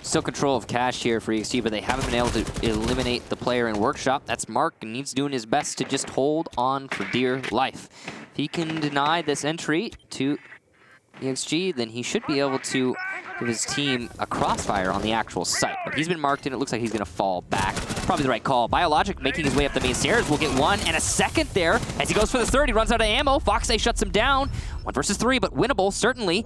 [SPEAKER 3] Still control of Cache here for EXG, but they haven't been able to eliminate the player in Workshop. That's Mark, and he's doing his best to just hold on for dear life. If he can deny this entry to EXG, then he should be able to give his team a crossfire on the actual site. But he's been marked, and it looks like he's going to fall back. Probably the right call. Biologic making his way up the main stairs. We'll get one and a second there. As he goes for the third, he runs out of ammo. Foxay shuts him down. 1 versus 3, but winnable, certainly.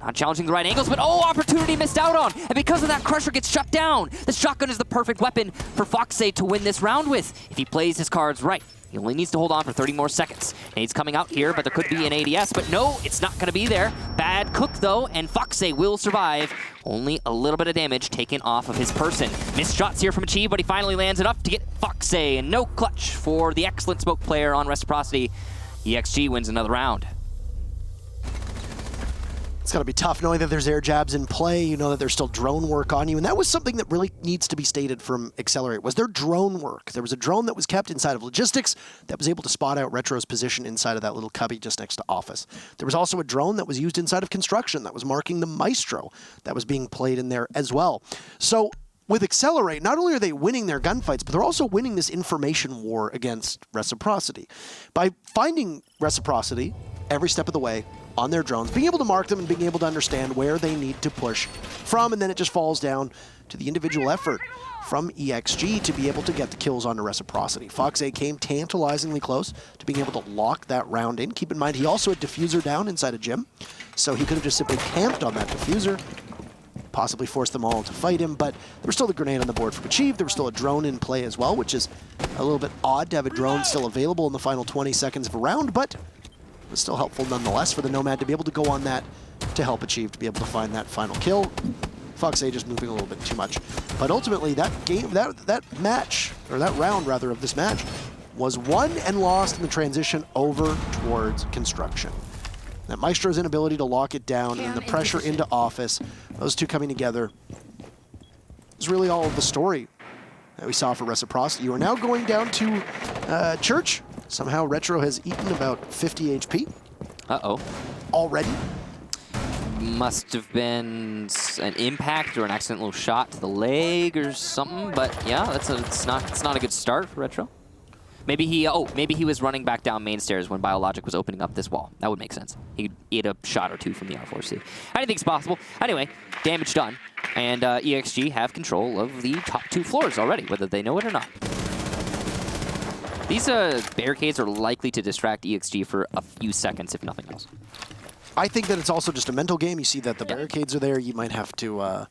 [SPEAKER 3] Not challenging the right angles, but oh, opportunity missed out on. And because of that, Crusher gets shut down. The shotgun is the perfect weapon for Foxay to win this round with, if he plays his cards right. He only needs to hold on for 30 more seconds. Nade's coming out here, but there could be an ADS, but no, it's not going to be there. Bad cook, though, and Foxay will survive. Only a little bit of damage taken off of his person. Missed shots here from Achieve, but he finally lands enough to get Foxay, and no clutch for the excellent smoke player on Reciprocity. EXG wins another round.
[SPEAKER 2] It's got to be tough knowing that there's air jabs in play. You know that there's still drone work on you. And that was something that really needs to be stated from Accelerate, was their drone work. There was a drone that was kept inside of logistics that was able to spot out Retro's position inside of that little cubby just next to office. There was also a drone that was used inside of construction that was marking the Maestro that was being played in there as well. So with Accelerate, not only are they winning their gunfights, but they're also winning this information war against Reciprocity. By finding Reciprocity every step of the way on their drones, being able to mark them and being able to understand where they need to push from, and then it just falls down to the individual effort from EXG to be able to get the kills onto Reciprocity. Foxay came tantalizingly close to being able to lock that round in. Keep in mind, he also had Diffuser down inside a gym, so he could have just simply camped on that Diffuser. possibly force them all to fight him, but there was still the grenade on the board from Achieve. There was still a drone in play as well, which is a little bit odd to have a drone still available in the final 20 seconds of a round, but it was still helpful nonetheless for the Nomad to be able to go on that to help Achieve to be able to find that final kill. Fox A just moving a little bit too much. But ultimately, that game, that match, or that round rather of this match, was won and lost in the transition over towards construction. That Maestro's inability to lock it down and the pressure into Office, those two coming together, is really all of the story that we saw for Reciprocity. You are now going down to Church. Somehow Retro has eaten about 50 HP.
[SPEAKER 3] Uh-oh.
[SPEAKER 2] Already.
[SPEAKER 3] Must have been an impact or an accidental shot to the leg or something, but yeah, it's not a good start for Retro. Maybe he was running back down main stairs when Biologic was opening up this wall. That would make sense. He ate a shot or two from the R4C. Anything's possible. Anyway, damage done, and EXG have control of the top 2 floors already, whether they know it or not. These barricades are likely to distract EXG for a few seconds, if nothing else.
[SPEAKER 2] I think that it's also just a mental game. You see that the barricades are there. You might have to, I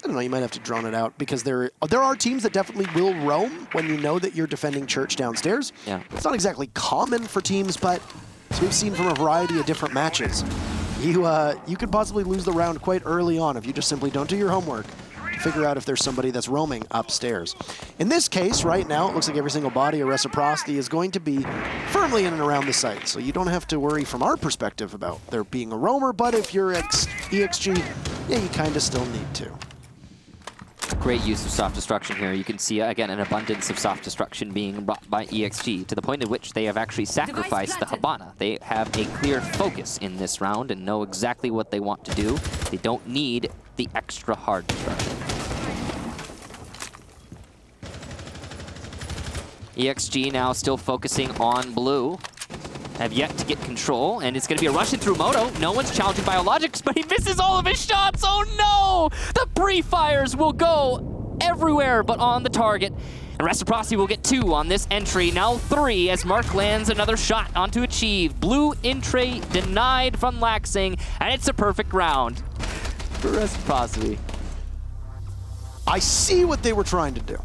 [SPEAKER 2] don't know, you might have to drone it out because there are teams that definitely will roam when you know that you're defending Church downstairs.
[SPEAKER 3] Yeah.
[SPEAKER 2] It's not exactly common for teams, but as we've seen from a variety of different matches, you could possibly lose the round quite early on if you just simply don't do your homework. Figure out if there's somebody that's roaming upstairs. In this case, right now, it looks like every single body of Reciprocity is going to be firmly in and around the site. So you don't have to worry from our perspective about there being a roamer, but if you're EXG, yeah, you kind of still need to.
[SPEAKER 3] Great use of soft destruction here. You can see, again, an abundance of soft destruction being brought by EXG to the point at which they have actually sacrificed the Habana. They have a clear focus in this round and know exactly what they want to do. They don't need the extra hard destruction. EXG now still focusing on blue. Have yet to get control, and it's going to be a rush in through Moto. No one's challenging Biologics, but he misses all of his shots. Oh no! The pre-fires will go everywhere but on the target. And Reciprocity will get 2 on this entry. Now 3 as Mark lands another shot onto Achieve. Blue entry denied from Laxing, and it's a perfect round for Reciprocity.
[SPEAKER 2] I see what they were trying to do.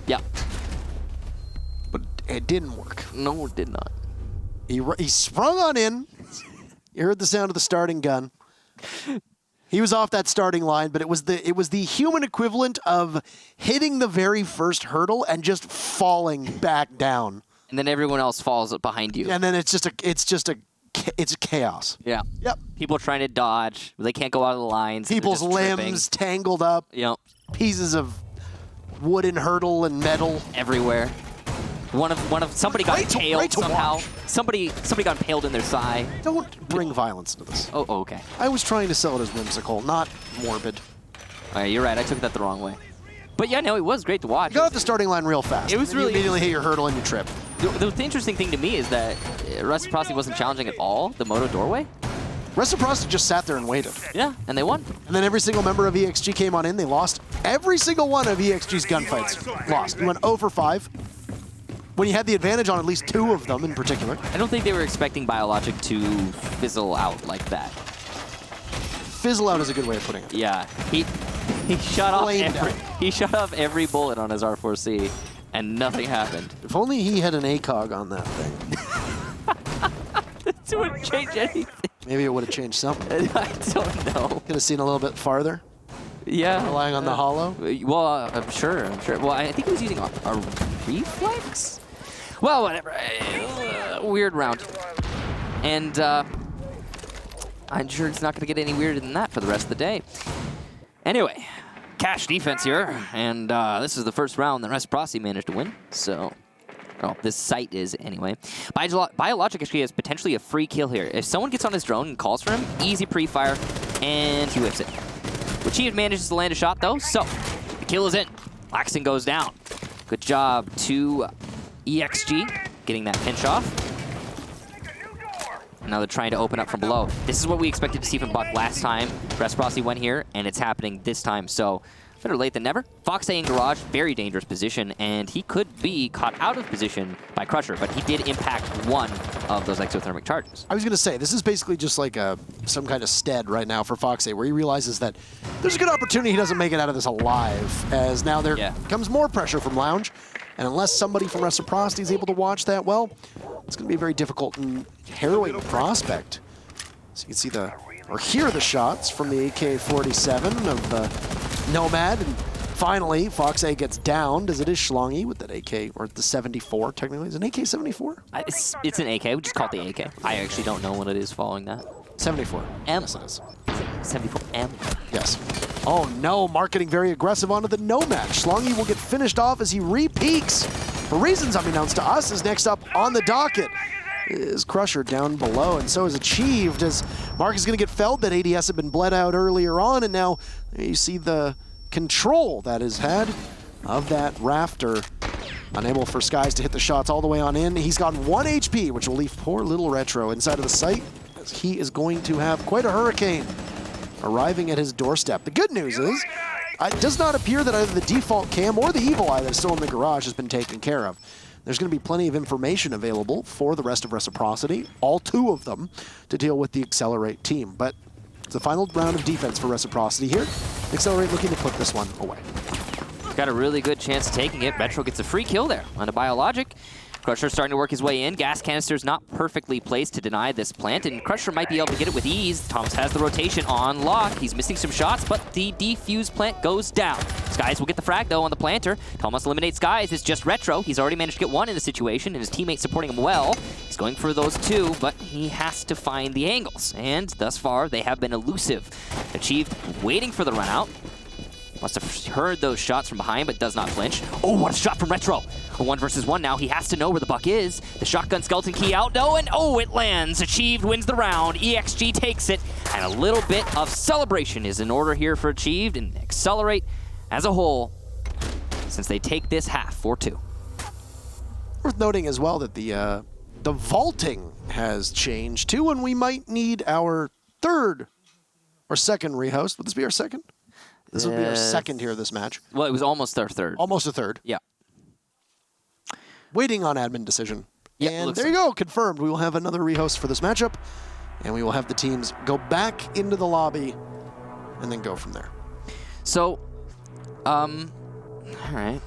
[SPEAKER 3] Yeah.
[SPEAKER 2] But it didn't work.
[SPEAKER 3] No, it did not.
[SPEAKER 2] He sprung on in. You heard the sound of the starting gun. He was off that starting line, but it was the human equivalent of hitting the very first hurdle and just falling back down.
[SPEAKER 3] And then everyone else falls behind you.
[SPEAKER 2] And then it's chaos.
[SPEAKER 3] Yeah.
[SPEAKER 2] Yep.
[SPEAKER 3] People trying to dodge. They can't go out of the lines.
[SPEAKER 2] People's limbs tangled up.
[SPEAKER 3] Yep.
[SPEAKER 2] Pieces of wooden hurdle and metal
[SPEAKER 3] Everywhere. Somebody got impaled somehow.
[SPEAKER 2] watch.
[SPEAKER 3] Somebody got impaled in their thigh.
[SPEAKER 2] Don't bring violence into this.
[SPEAKER 3] Oh, okay.
[SPEAKER 2] I was trying to sell it as whimsical, not morbid.
[SPEAKER 3] All right, you're right. I took that the wrong way. But yeah, no, it was great to watch.
[SPEAKER 2] You got off the starting line real fast.
[SPEAKER 3] It was
[SPEAKER 2] and then
[SPEAKER 3] really-
[SPEAKER 2] you immediately hit your hurdle and you trip.
[SPEAKER 3] The interesting thing to me is that Reciprocity wasn't challenging at all the Moto doorway.
[SPEAKER 2] Reciprocity just sat there and waited.
[SPEAKER 3] Yeah, and they won.
[SPEAKER 2] And then every single member of EXG came on in. They lost every single one of EXG's gunfights. Lost. You went 0 for 5. When you had the advantage on at least 2 of them in particular.
[SPEAKER 3] I don't think they were expecting Biologic to fizzle out like that.
[SPEAKER 2] Fizzle out is a good way of putting it.
[SPEAKER 3] Yeah, he shot
[SPEAKER 2] Flamed out.
[SPEAKER 3] he shot off every bullet on his R4C, and nothing happened.
[SPEAKER 2] If only he had an ACOG on that thing.
[SPEAKER 3] It wouldn't change anything.
[SPEAKER 2] Maybe it would have changed something.
[SPEAKER 3] I don't know.
[SPEAKER 2] Could have seen a little bit farther,
[SPEAKER 3] Yeah.
[SPEAKER 2] relying on the hollow.
[SPEAKER 3] Well, I'm sure. Well, I think he was using a reflex? Well, whatever. Weird round. And I'm sure it's not going to get any weirder than that for the rest of the day. Anyway, cash defense here. And this is the first round that Reciprocity managed to win. So, well, this site is anyway. Biologic actually has potentially a free kill here. If someone gets on his drone and calls for him, easy pre-fire, and he whips it. Achieve manages to land a shot, though, so the kill is in. Laxton goes down. Good job to EXG getting that pinch off. Now they're trying to open up from below. This is what we expected to see from Buck last time Reciprocity went here, and it's happening this time. So Better late than never. Fox A in garage, very dangerous position, and he could be caught out of position by Crusher, but he did impact one of those exothermic charges.
[SPEAKER 2] I was going to say, this is basically just like some kind of stead right now for Fox A, where he realizes that there's a good opportunity he doesn't make it out of this alive, as now there comes more pressure from Lounge, and unless somebody from Reciprocity is able to watch that well, it's going to be a very difficult and harrowing prospect. So you can see or hear the shots from the AK-47 of the Nomad, and finally, Fox A gets downed, as it is Schlongy with that AK, or the 74, technically. Is it an AK-74?
[SPEAKER 3] It's an AK. We just call it the AK. I actually don't know what it is following that.
[SPEAKER 2] 74.
[SPEAKER 3] M.
[SPEAKER 2] Yes, it is.
[SPEAKER 3] 74M.
[SPEAKER 2] Yes. Oh no, marketing very aggressive onto the Nomad. Schlongy will get finished off as he re-peaks. For reasons unbeknownst to us, is next up on the docket is Crusher down below, and so is Achieved, as Mark is going to get felled. That ADS had been bled out earlier on, and now you see the control that is had of that rafter. Unable for Skies to hit the shots all the way on in. He's got 1 HP, which will leave poor little Retro inside of the site, as he is going to have quite a hurricane arriving at his doorstep. The good news is, it does not appear that either the default cam or the Evil Eye that is still in the garage has been taken care of. There's going to be plenty of information available for the rest of Reciprocity, all 2 of them, to deal with the Accelerate team. But it's the final round of defense for Reciprocity here. Accelerate looking to put this one away.
[SPEAKER 3] Got a really good chance of taking it. Retro gets a free kill there on a Biologic. Crusher starting to work his way in. Gas canister's not perfectly placed to deny this plant, and Crusher might be able to get it with ease. Thomas has the rotation on lock. He's missing some shots, but the defuse plant goes down. Skies will get the frag, though, on the planter. Thomas eliminates Skies. It's just Retro. He's already managed to get 1 in the situation, and his teammate supporting him well. He's going for those 2, but he has to find the angles, and thus far, they have been elusive. Achieved waiting for the run out. Must have heard those shots from behind, but does not flinch. Oh, what a shot from Retro. A 1 versus 1 now. He has to know where the buck is. The shotgun skeleton key out, though, and oh, it lands. Achieved wins the round. EXG takes it, and a little bit of celebration is in order here for Achieved, and Accelerate as a whole, since they take this half 4-2.
[SPEAKER 2] Worth noting as well that the vaulting has changed too, and we might need our 3rd or 2nd rehost. Would this be our 2nd? This will be our 2nd here this match.
[SPEAKER 3] Well, it was almost our 3rd.
[SPEAKER 2] Almost a 3rd.
[SPEAKER 3] Yeah.
[SPEAKER 2] Waiting on admin decision.
[SPEAKER 3] Yeah,
[SPEAKER 2] and there you go, confirmed. We will have another rehost for this matchup, and we will have the teams go back into the lobby and then go from there.
[SPEAKER 3] So, all right.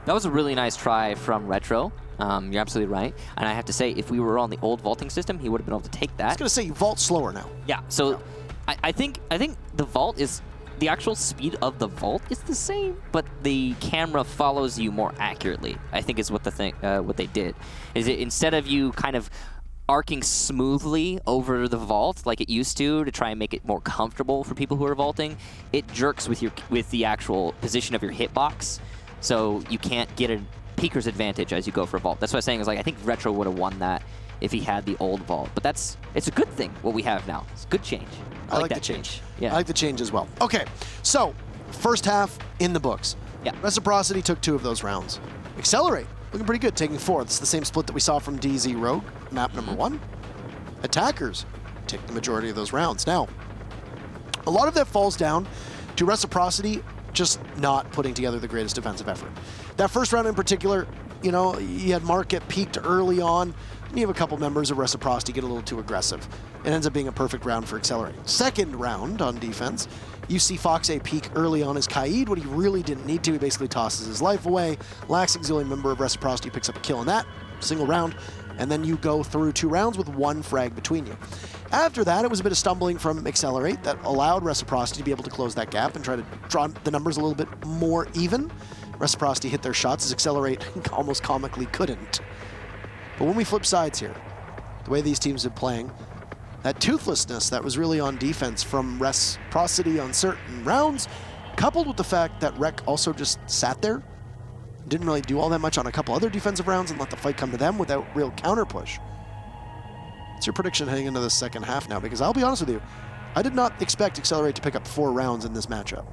[SPEAKER 3] That was a really nice try from Retro. You're absolutely right. And I have to say, if we were on the old vaulting system, he would have been able to take that.
[SPEAKER 2] I was going to say, you vault slower now.
[SPEAKER 3] Yeah, so I think the vault is, the actual speed of the vault is the same, but the camera follows you more accurately, I think is what what they did. Is it instead of you kind of arcing smoothly over the vault like it used to try and make it more comfortable for people who are vaulting, it jerks with the actual position of your hitbox, so you can't get a peeker's advantage as you go for a vault. That's what I was saying, is like I think Retro would have won that if he had the old vault, but it's a good thing what we have now. It's a good change.
[SPEAKER 2] I like
[SPEAKER 3] that
[SPEAKER 2] the change.
[SPEAKER 3] Yeah.
[SPEAKER 2] I like the change as well. Okay, so first half in the books.
[SPEAKER 3] Yeah.
[SPEAKER 2] Reciprocity took 2 of those rounds. Accelerate, looking pretty good, taking 4. It's the same split that we saw from DZ Rogue, map number 1. Attackers take the majority of those rounds. Now, a lot of that falls down to Reciprocity just not putting together the greatest defensive effort. That first round in particular, you know, you had Mark get peaked early on, and you have a couple members of Reciprocity get a little too aggressive. It ends up being a perfect round for Accelerate. Second round on defense, you see Fox A peak early on as Kaid, what he really didn't need to. He basically tosses his life away. Laxing's the only member of Reciprocity picks up a kill in that single round, and then you go through 2 rounds with 1 frag between you. After that, it was a bit of stumbling from Accelerate that allowed Reciprocity to be able to close that gap and try to draw the numbers a little bit more even. Reciprocity hit their shots as Accelerate almost comically couldn't. But when we flip sides here, the way these teams are playing, that toothlessness that was really on defense from Reciprocity on certain rounds, coupled with the fact that Rec also just sat there, didn't really do all that much on a couple other defensive rounds and let the fight come to them without real counter push. What's your prediction heading into the second half now? Because I'll be honest with you, I did not expect Accelerate to pick up 4 rounds in this matchup.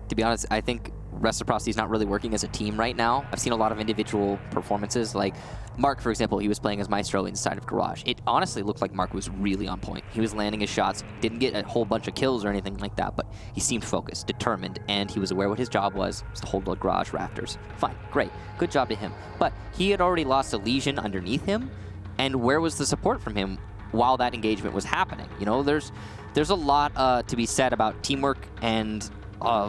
[SPEAKER 3] To be honest, I think Reciprocity is not really working as a team right now. I've seen a lot of individual performances. Like Mark, for example, he was playing as Maestro inside of Garage. It honestly looked like Mark was really on point. He was landing his shots, didn't get a whole bunch of kills or anything like that, but he seemed focused, determined, and he was aware what his job was to hold the Garage rafters. Fine, great, good job to him. But he had already lost a Legion underneath him, and where was the support from him while that engagement was happening? You know, there's a lot to be said about teamwork, and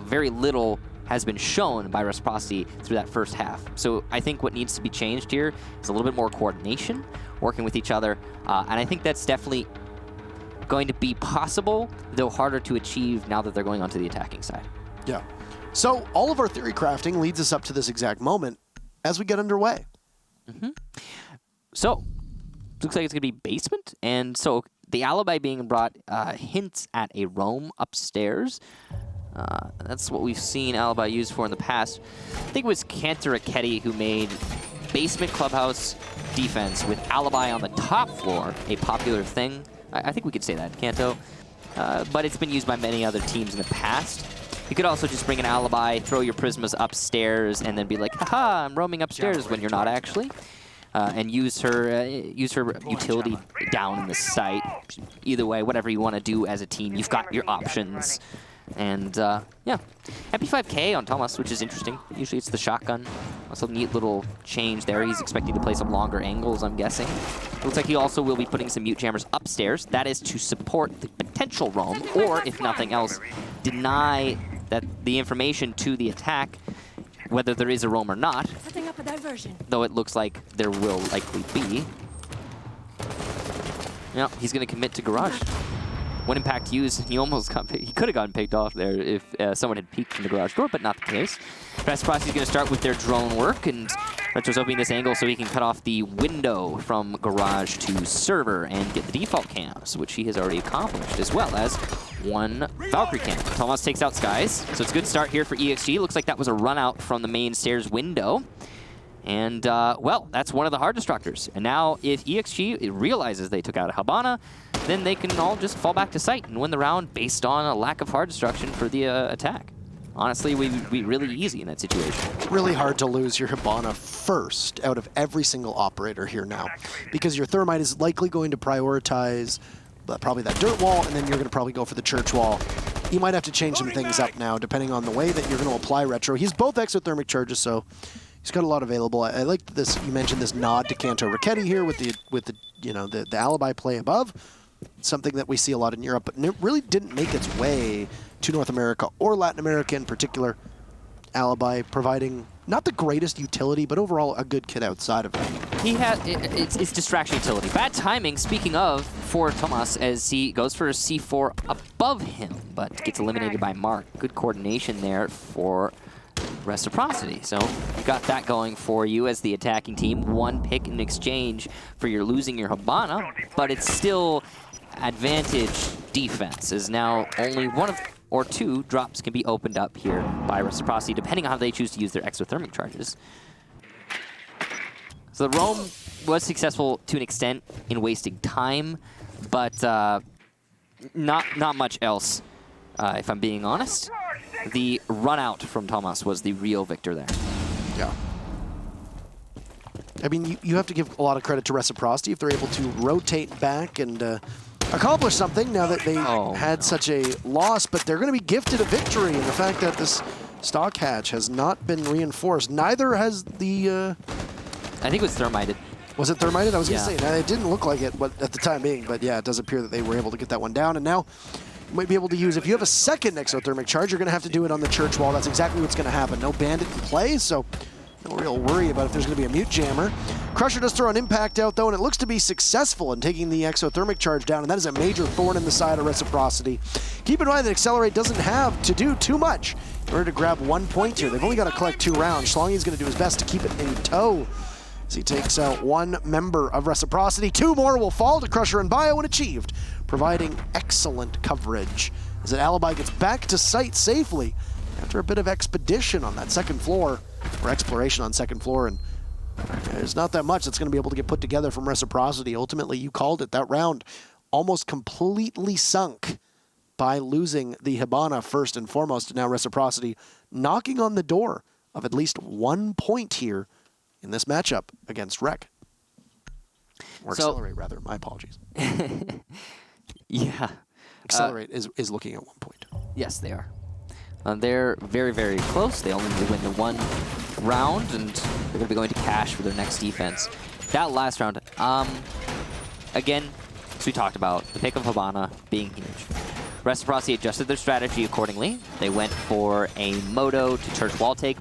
[SPEAKER 3] very little has been shown by Reciprocity through that first half. So I think what needs to be changed here is a little bit more coordination, working with each other, and I think that's definitely going to be possible, though harder to achieve now that they're going onto the attacking side.
[SPEAKER 2] Yeah. So all of our theory crafting leads us up to this exact moment as we get underway.
[SPEAKER 3] So, looks like it's going to be basement, and so the alibi being brought hints at a roam upstairs. That's what we've seen alibi used for in the past. I think it was Cantor Raketti who made basement clubhouse defense with alibi on the top floor a popular thing. I think we could say that, Canto. But it's been used by many other teams in the past. You could also just bring an alibi, throw your prismas upstairs, and then be like, haha, I'm roaming upstairs when you're not actually. And use her utility down in the site. Either way, whatever you want to do as a team, you've got your options. And yeah, MP5K on Thomas, which is interesting. Usually it's the shotgun. Also neat little change there. He's expecting to play some longer angles, I'm guessing. Looks like he also will be putting some mute jammers upstairs. That is to support the potential roam, or if nothing else, deny that the information to the attack, whether there is a roam or not.
[SPEAKER 5] Setting up a diversion.
[SPEAKER 3] Though it looks like there will likely be. Yeah, he's going to commit to Garage. One impact used, he almost got he could have gotten picked off there if someone had peeked from the garage door, but not the case. Reciprocity is going to start with their drone work, and Retro's opening this angle so he can cut off the window from garage to server and get the default cams, which he has already accomplished, as well as one Valkyrie cam. Thomas takes out Skies, so it's a good start here for EXG. Looks like that was a run out from the main stairs window. And, well, that's one of the hard destructors. And now, if EXG realizes they took out a Habana, then they can all just fall back to site and win the round based on a lack of hard destruction for the attack. Honestly, we'd be really easy in that situation.
[SPEAKER 2] Really hard to lose your Hibana first out of every single operator here now, because your Thermite is likely going to prioritize probably that dirt wall, and then you're going to probably go for the church wall. You might have to change some things up now, depending on the way that you're going to apply Retro. He's both exothermic charges, so he's got a lot available. I like this. You mentioned this nod to Cantor Raketti here with the you know the alibi play above. Something that we see a lot in Europe, but it really didn't make its way to North America or Latin America in particular. Alibi providing not the greatest utility, but overall a good kit outside of it.
[SPEAKER 3] He had it's distraction utility. Bad timing, speaking of, for Tomas as he goes for a C4 above him, but gets eliminated by Mark. Good coordination there for Reciprocity. So you got that going for you as the attacking team. One pick in exchange for your losing your Habana, but it's still advantage defense, as now only one of or two drops can be opened up here by Reciprocity, depending on how they choose to use their exothermic charges. So the roam was successful to an extent in wasting time, but not much else, if I'm being honest. The run out from Thomas was the real victor there.
[SPEAKER 2] Yeah. I mean, you have to give a lot of credit to Reciprocity if they're able to rotate back and accomplish something now that they had such a loss, but they're going to be gifted a victory in the fact that this stock hatch has not been reinforced. Neither has the...
[SPEAKER 3] I think it was thermited.
[SPEAKER 2] Was it thermited? I was going to
[SPEAKER 3] Yeah.
[SPEAKER 2] say, now, it didn't look like it at the time being, but yeah, it does appear that they were able to get that one down, and now you might be able to use, if you have a second exothermic charge, you're going to have to do it on the church wall. That's exactly what's going to happen. No bandit in play, so no real worry about if there's going to be a mute jammer. Crusher does throw an impact out, though, and it looks to be successful in taking the exothermic charge down, and that is a major thorn in the side of Reciprocity. Keep in mind that Accelerate doesn't have to do too much in order to grab 1 point here. They've only got to collect 2 rounds. Schlongi's going to do his best to keep it in tow as he takes out 1 member of Reciprocity. 2 more will fall to Crusher and Bio, and achieved, providing excellent coverage as an alibi gets back to site safely after a bit of expedition on that second floor, or exploration on second floor, and there's not that much that's going to be able to get put together from Reciprocity. Ultimately, you called it. That round almost completely sunk by losing the Hibana first and foremost, and now Reciprocity knocking on the door of at least 1 point here in this matchup against Rec. Or Accelerate, rather. My apologies.
[SPEAKER 3] Yeah.
[SPEAKER 2] Accelerate is looking at 1 point.
[SPEAKER 3] Yes, they are. They're very, very close. They only need to win the 1 round, and they're going to be going to cash for their next defense. That last round, again, as we talked about, the pick of Hibana being huge. Reciprocity adjusted their strategy accordingly. They went for a Moto to Church Wall Take,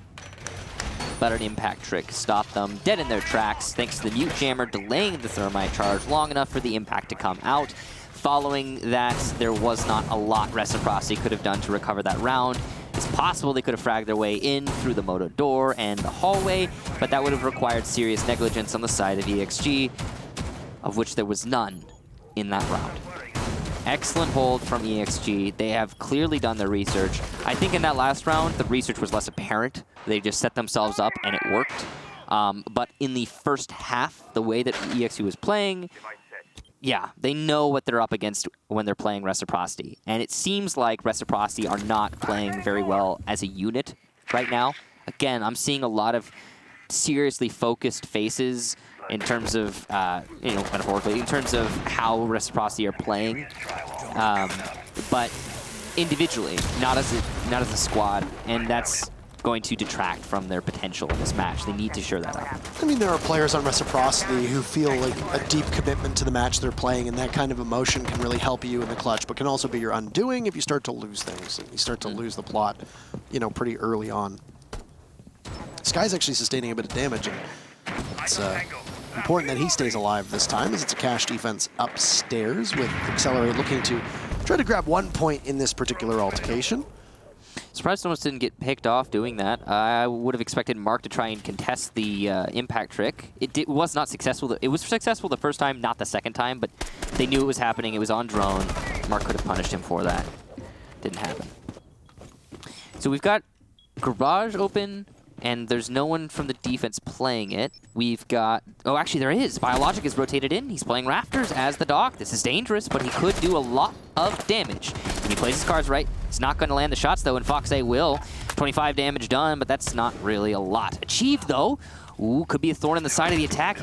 [SPEAKER 3] but an impact trick stopped them dead in their tracks thanks to the Mute Jammer delaying the Thermite charge long enough for the impact to come out. Following that, there was not a lot Reciprocity could have done to recover that round. It's possible they could have fragged their way in through the Moto door and the hallway, but that would have required serious negligence on the side of EXG, of which there was none in that round. Excellent hold from EXG. They have clearly done their research. I think in that last round, the research was less apparent. They just set themselves up and it worked. But in the first half, the way that EXG was playing, yeah, they know what they're up against when they're playing Reciprocity. And it seems like Reciprocity are not playing very well as a unit right now. Again, I'm seeing a lot of seriously focused faces in terms of, metaphorically, in terms of how Reciprocity are playing. But individually, not as a squad. And that's going to detract from their potential in this match. They need to shore that up.
[SPEAKER 2] I mean, there are players on Reciprocity who feel like a deep commitment to the match they're playing, and that kind of emotion can really help you in the clutch, but can also be your undoing if you start to lose things. And you start to lose the plot, pretty early on. Sky's actually sustaining a bit of damage, and it's important that he stays alive this time, as it's a cash defense upstairs, with Accelerate looking to try to grab 1 point in this particular altercation.
[SPEAKER 3] Surprised almost didn't get picked off doing that. I would have expected Mark to try and contest the impact trick. It was not successful. It was successful the first time, not the second time, but they knew it was happening. It was on drone. Mark could have punished him for that. Didn't happen. So we've got Garage open, and there's no one from the defense playing it. We've got... Oh, actually, there is. Biologic is rotated in. He's playing Rafters as the Doc. This is dangerous, but he could do a lot of damage. When he plays his cards right, he's not going to land the shots, though, and Fox A will. 25 damage done, but that's not really a lot. Achieved, though. Ooh, could be a thorn in the side of the attack.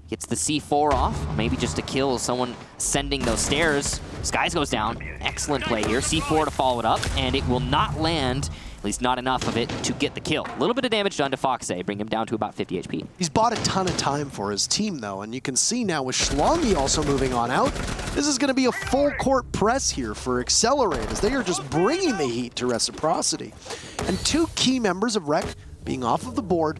[SPEAKER 3] Gets the C4 off, maybe just to kill someone sending those stairs. Skies goes down. Excellent play here. C4 to follow it up, and it will not land, at least not enough of it, to get the kill. A little bit of damage done to Fox A, bring him down to about 50 HP.
[SPEAKER 2] He's bought a ton of time for his team, though, and you can see now with Schlongi also moving on out, this is going to be a full court press here for Accelerate, as they are just bringing the heat to Reciprocity. And 2 key members of Rec being off of the board,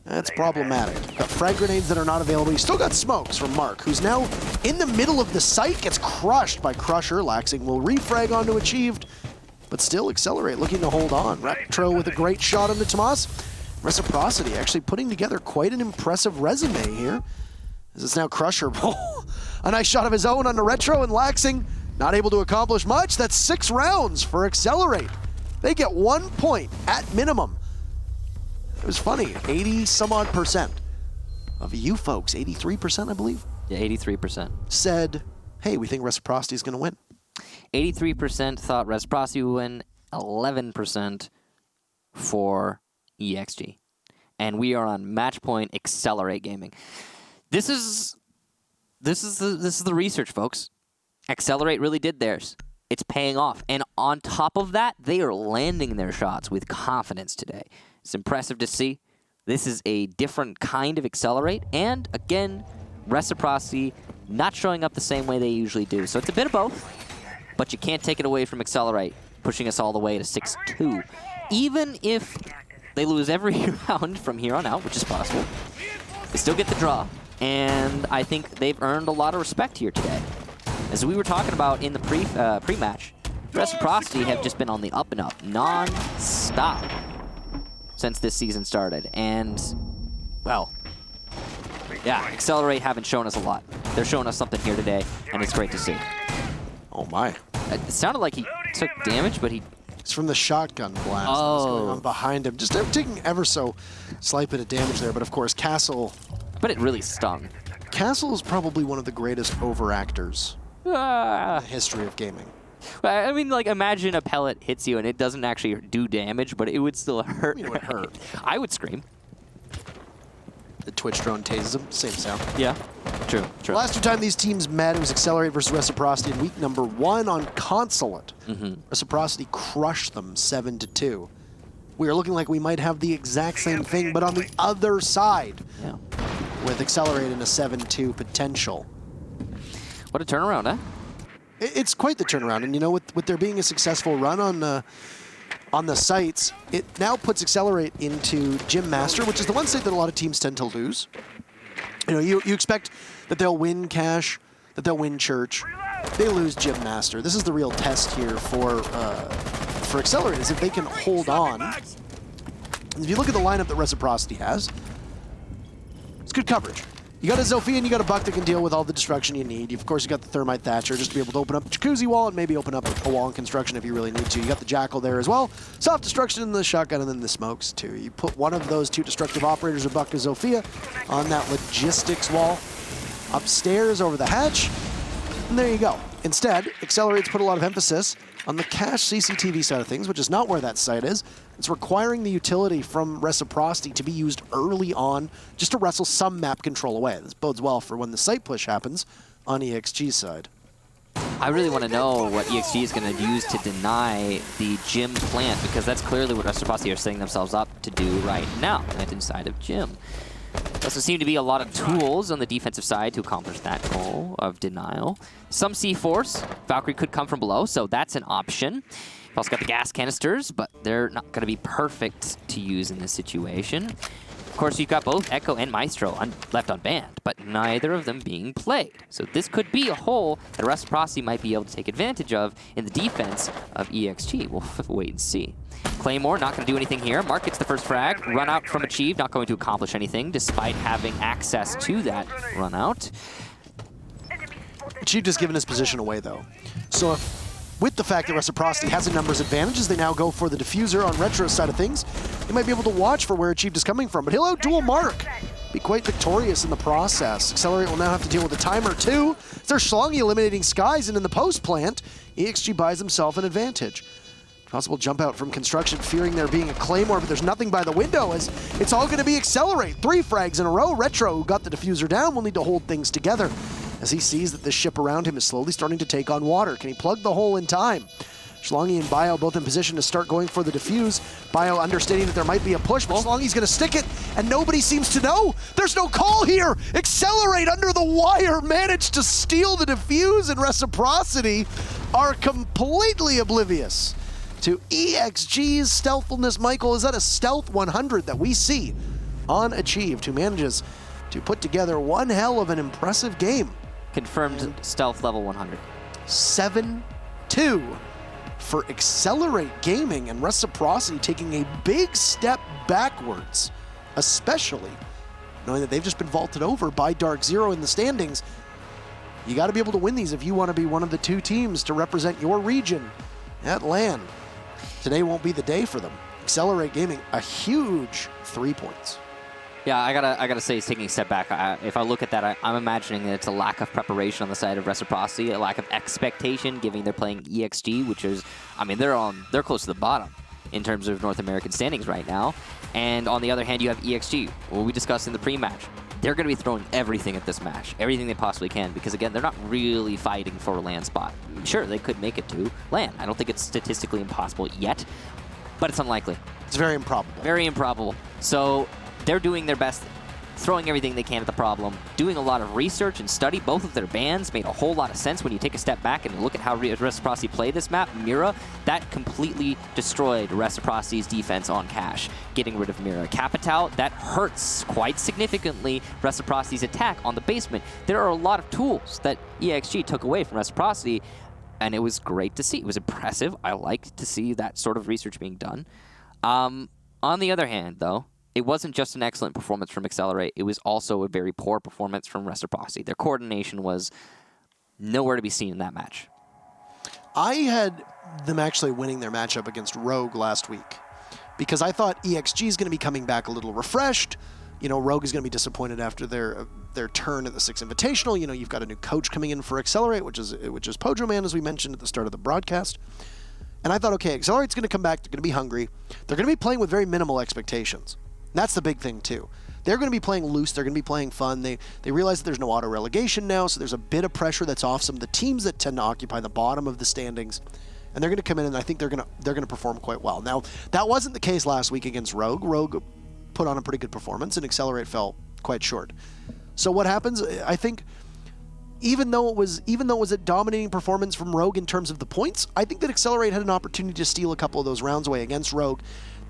[SPEAKER 2] that's problematic. Got frag grenades that are not available. You still got smokes from Mark, who's now in the middle of the site, gets crushed by Crusher. Laxing will refrag onto Achieved, but still Accelerate looking to hold on. Retro with a great shot into Tomas. Reciprocity actually putting together quite an impressive resume here, as it's now Crusher. A nice shot of his own onto Retro, and Laxing not able to accomplish much. That's 6 rounds for Accelerate. They get 1 point at minimum. It was funny, 80-some-odd% of you folks, 83% I believe?
[SPEAKER 3] Yeah, 83%.
[SPEAKER 2] Said, hey, we think Reciprocity is going to win.
[SPEAKER 3] 83% thought Reciprocity would win, 11% for EXG. And we are on match point Accelerate Gaming. This is the research, folks. Accelerate really did theirs. It's paying off. And on top of that, they are landing their shots with confidence today. It's impressive to see. This is a different kind of Accelerate. And again, Reciprocity not showing up the same way they usually do. So it's a bit of both, but you can't take it away from Accelerate, pushing us all the way to 6-2. Even if they lose every round from here on out, which is possible, they still get the draw. And I think they've earned a lot of respect here today. As we were talking about in the pre-match, Reciprocity have just been on the up and up, non-stop, since this season started. And, well, yeah, Accelerate haven't shown us a lot. They're showing us something here today, and it's great to see.
[SPEAKER 2] Oh my.
[SPEAKER 3] It sounded like he took damage, but he...
[SPEAKER 2] It's from the shotgun blast that was going on behind him. Just taking ever so slight bit of damage there, but of course Castle...
[SPEAKER 3] But it really stung.
[SPEAKER 2] Castle is probably one of the greatest overactors in the history of gaming.
[SPEAKER 3] I mean, like, imagine a pellet hits you and it doesn't actually do damage, but it would still hurt.
[SPEAKER 2] It would hurt.
[SPEAKER 3] I would scream.
[SPEAKER 2] The Twitch drone tases him. Same sound.
[SPEAKER 3] Yeah. True.
[SPEAKER 2] The last 2 times these teams met, it was Accelerate versus Reciprocity in week number 1 on Consulate. Reciprocity crushed them 7-2. We are looking like we might have the exact same thing, but on the other side.
[SPEAKER 3] Yeah.
[SPEAKER 2] With Accelerate and a 7-2 potential.
[SPEAKER 3] What a turnaround, huh?
[SPEAKER 2] It's quite the turnaround, and you know, with there being a successful run on the sites, it now puts Accelerate into Gym Master, which is the one site that a lot of teams tend to lose. You know, you expect that they'll win Cash, that they'll win Church. They lose Gym Master. This is the real test here for Accelerate, is if they can hold on. And if you look at the lineup that Reciprocity has, it's good coverage. You got a Zofia and you got a Buck that can deal with all the destruction you need. Of course, you got the Thermite Thatcher just to be able to open up the Jacuzzi wall and maybe open up a wall in construction if you really need to. You got the Jackal there as well. Soft destruction in the shotgun and then the smokes too. You put one of those 2 destructive operators, a Buck or Zofia, on that logistics wall upstairs over the hatch, and there you go. Instead, Accelerate's put a lot of emphasis on the Cache CCTV side of things, which is not where that site is. It's requiring the utility from Reciprocity to be used early on just to wrestle some map control away. This bodes well for when the site push happens on EXG's side.
[SPEAKER 3] I really want to know what EXG is going to use to deny the Gym plant, because that's clearly what Reciprocity are setting themselves up to do right now, plant inside of Gym. There also seem to be a lot of tools on the defensive side to accomplish that goal of denial. Some C-Force. Valkyrie could come from below, so that's an option. You've also got the gas canisters, but they're not going to be perfect to use in this situation. Of course, you've got both Echo and Maestro left unbanned, but neither of them being played. So this could be a hole that Reciprocity might be able to take advantage of in the defense of EXG. We'll wait and see. Claymore not going to do anything here. Mark gets the first frag. Run out from Achieve, not going to accomplish anything despite having access to that run out.
[SPEAKER 2] Achieve just given his position away though. So with the fact that Reciprocity has a numbers advantage as they now go for the diffuser on Retro's side of things, they might be able to watch for where Achieved is coming from, but he'll out-duel Mark. Be quite victorious in the process. Accelerate will now have to deal with a timer too. There's Schlongi eliminating Skies, and in the post plant, EXG buys himself an advantage. Possible jump out from construction, fearing there being a Claymore, but there's nothing by the window as it's all going to be Accelerate. 3 frags in a row. Retro, who got the diffuser down, will need to hold things together as he sees that the ship around him is slowly starting to take on water. Can he plug the hole in time? Schlongi and Bio both in position to start going for the defuse. Bio understanding that there might be a push, but Schlongi's going to stick it, and nobody seems to know. There's no call here. Accelerate under the wire managed to steal the defuse, and Reciprocity are completely oblivious to EXG's stealthfulness. Michael, is that a stealth 100 that we see on Achieved, who manages to put together one hell of an impressive game?
[SPEAKER 3] Confirmed stealth level 100.
[SPEAKER 2] 7-2 for Accelerate Gaming, and Reciprocity taking a big step backwards, especially knowing that they've just been vaulted over by Dark Zero in the standings. You got to be able to win these if you want to be one of the 2 teams to represent your region at LAN. Today won't be the day for them. Accelerate Gaming, a huge 3 points.
[SPEAKER 3] Yeah, I gotta say, he's taking a step back. If I look at that, I'm imagining that it's a lack of preparation on the side of Reciprocity, a lack of expectation, given they're playing EXG, which is, I mean, they're close to the bottom in terms of North American standings right now. And on the other hand, you have EXG, what we discussed in the pre-match. They're going to be throwing everything at this match, everything they possibly can, because again, they're not really fighting for a LAN spot. Sure, they could make it to LAN. I don't think it's statistically impossible yet, but it's unlikely.
[SPEAKER 2] It's very improbable.
[SPEAKER 3] Very improbable. So they're doing their best, throwing everything they can at the problem, doing a lot of research and study. Both of their bans made a whole lot of sense when you take a step back and look at how Reciprocity played this map. Mira, that completely destroyed Reciprocity's defense on Cache, getting rid of Mira. Capital, that hurts quite significantly Reciprocity's attack on the basement. There are a lot of tools that EXG took away from Reciprocity, and it was great to see. It was impressive. I like to see that sort of research being done. On the other hand, though, it wasn't just an excellent performance from Accelerate, it was also a very poor performance from Reciprocity. Their coordination was nowhere to be seen in that match.
[SPEAKER 2] I had them actually winning their matchup against Rogue last week because I thought EXG is going to be coming back a little refreshed, Rogue is going to be disappointed after their turn at the Six Invitational. You've got a new coach coming in for Accelerate, which is Pojo Man, as we mentioned at the start of the broadcast. And I thought, okay, Accelerate's going to come back. They're going to be hungry. They're going to be playing with very minimal expectations. That's the big thing, too. They're going to be playing loose. They're going to be playing fun. They realize that there's no auto relegation now, so there's a bit of pressure that's off some of the teams that tend to occupy the bottom of the standings. And they're going to come in, and I think they're going to perform quite well. Now, that wasn't the case last week against Rogue. Rogue put on a pretty good performance, and Accelerate fell quite short. So what happens? I think even though it was a dominating performance from Rogue in terms of the points, I think that Accelerate had an opportunity to steal a couple of those rounds away against Rogue.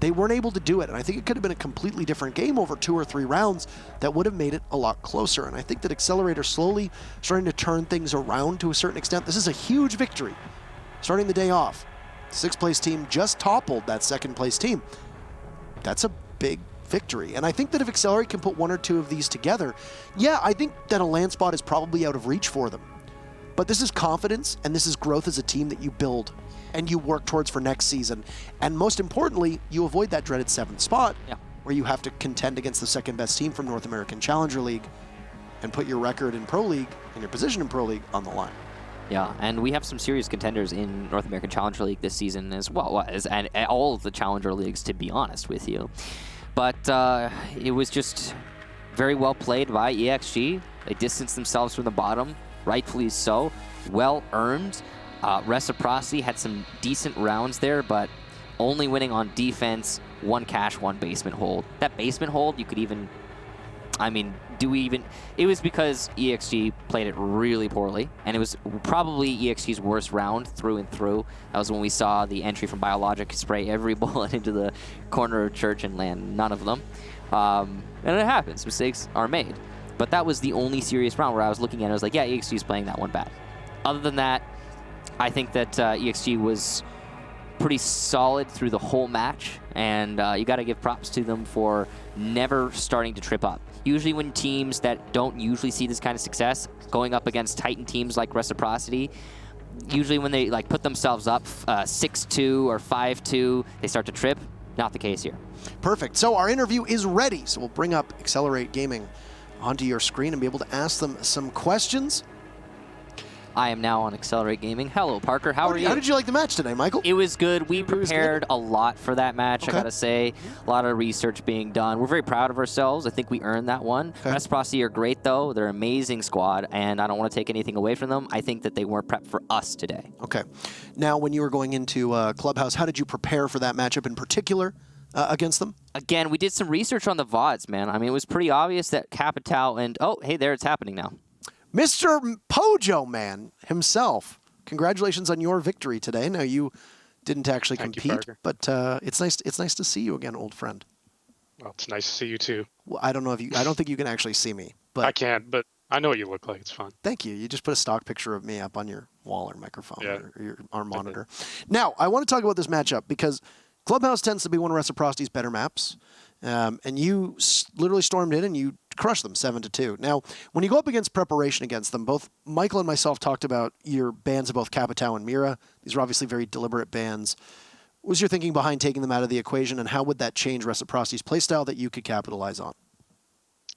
[SPEAKER 2] They weren't able to do it, and I think it could have been a completely different game over 2 or 3 rounds that would have made it a lot closer. And I think that Accelerate are slowly starting to turn things around to a certain extent. This is a huge victory. Starting the day off, 6th place team just toppled that 2nd place team. That's a big victory. And I think that if Accelerate can put 1 or 2 of these together, I think that a land spot is probably out of reach for them. But this is confidence, and this is growth as a team that you build and you work towards for next season. And most importantly, you avoid that dreaded 7th spot where you have to contend against the 2nd best team from North American Challenger League and put your record in Pro League and your position in Pro League on the line.
[SPEAKER 3] Yeah, and we have some serious contenders in North American Challenger League this season as well, and all of the Challenger Leagues, to be honest with you. But it was just very well played by EXG. They distanced themselves from the bottom, rightfully so. Well earned. Reciprocity had some decent rounds there, but only winning on defense, 1 cash, 1 basement hold. That basement hold, you could even... It was because EXG played it really poorly, and it was probably EXG's worst round through and through. That was when we saw the entry from Biologic spray every bullet into the corner of church and land none of them. And it happens. Mistakes are made. But that was the only serious round where I was looking at it. I was like, yeah, EXG's playing that one bad. Other than that, I think that EXG was pretty solid through the whole match, and you got to give props to them for never starting to trip up. Usually when teams that don't usually see this kind of success, going up against Titan teams like Reciprocity, usually when they put themselves up 6-2 or 5-2, they start to trip. Not the case here.
[SPEAKER 2] Perfect. So our interview is ready. So we'll bring up Accelerate Gaming onto your screen and be able to ask them some questions.
[SPEAKER 3] I am now on Accelerate Gaming. Hello, Parker. How are you?
[SPEAKER 2] How did you like the match today, Michael?
[SPEAKER 3] It was good. We prepared a lot for that match, I gotta say. A lot of research being done. We're very proud of ourselves. I think we earned that one. Reciprocity are great, though. They're an amazing squad, and I don't want to take anything away from them. I think that they weren't prepped for us today. Okay.
[SPEAKER 2] Now, when you were going into Clubhouse, how did you prepare for that matchup in particular against them?
[SPEAKER 3] Again, we did some research on the VODs, man. I mean, it was pretty obvious that Capitao and... Oh, hey, there, it's happening now.
[SPEAKER 2] Mr. Pojo Man himself, congratulations on your victory today. Now, you didn't actually compete, but it's nice to see you again, old friend.
[SPEAKER 5] Well, it's nice to see you too.
[SPEAKER 2] Well, I don't think you can actually see me, but
[SPEAKER 5] I can't, but I know what you look like. It's fun.
[SPEAKER 2] Thank you. You just put a stock picture of me up on your wall or microphone or our monitor. Now, I want to talk about this matchup because Clubhouse tends to be one of Reciprocity's better maps. And you literally stormed in and you crushed them 7-2. Now, when you go up against preparation against them, both Michael and myself talked about your bans of both Capitao and Mira. These are obviously very deliberate bans. What was your thinking behind taking them out of the equation, and how would that change Reciprocity's playstyle that you could capitalize on?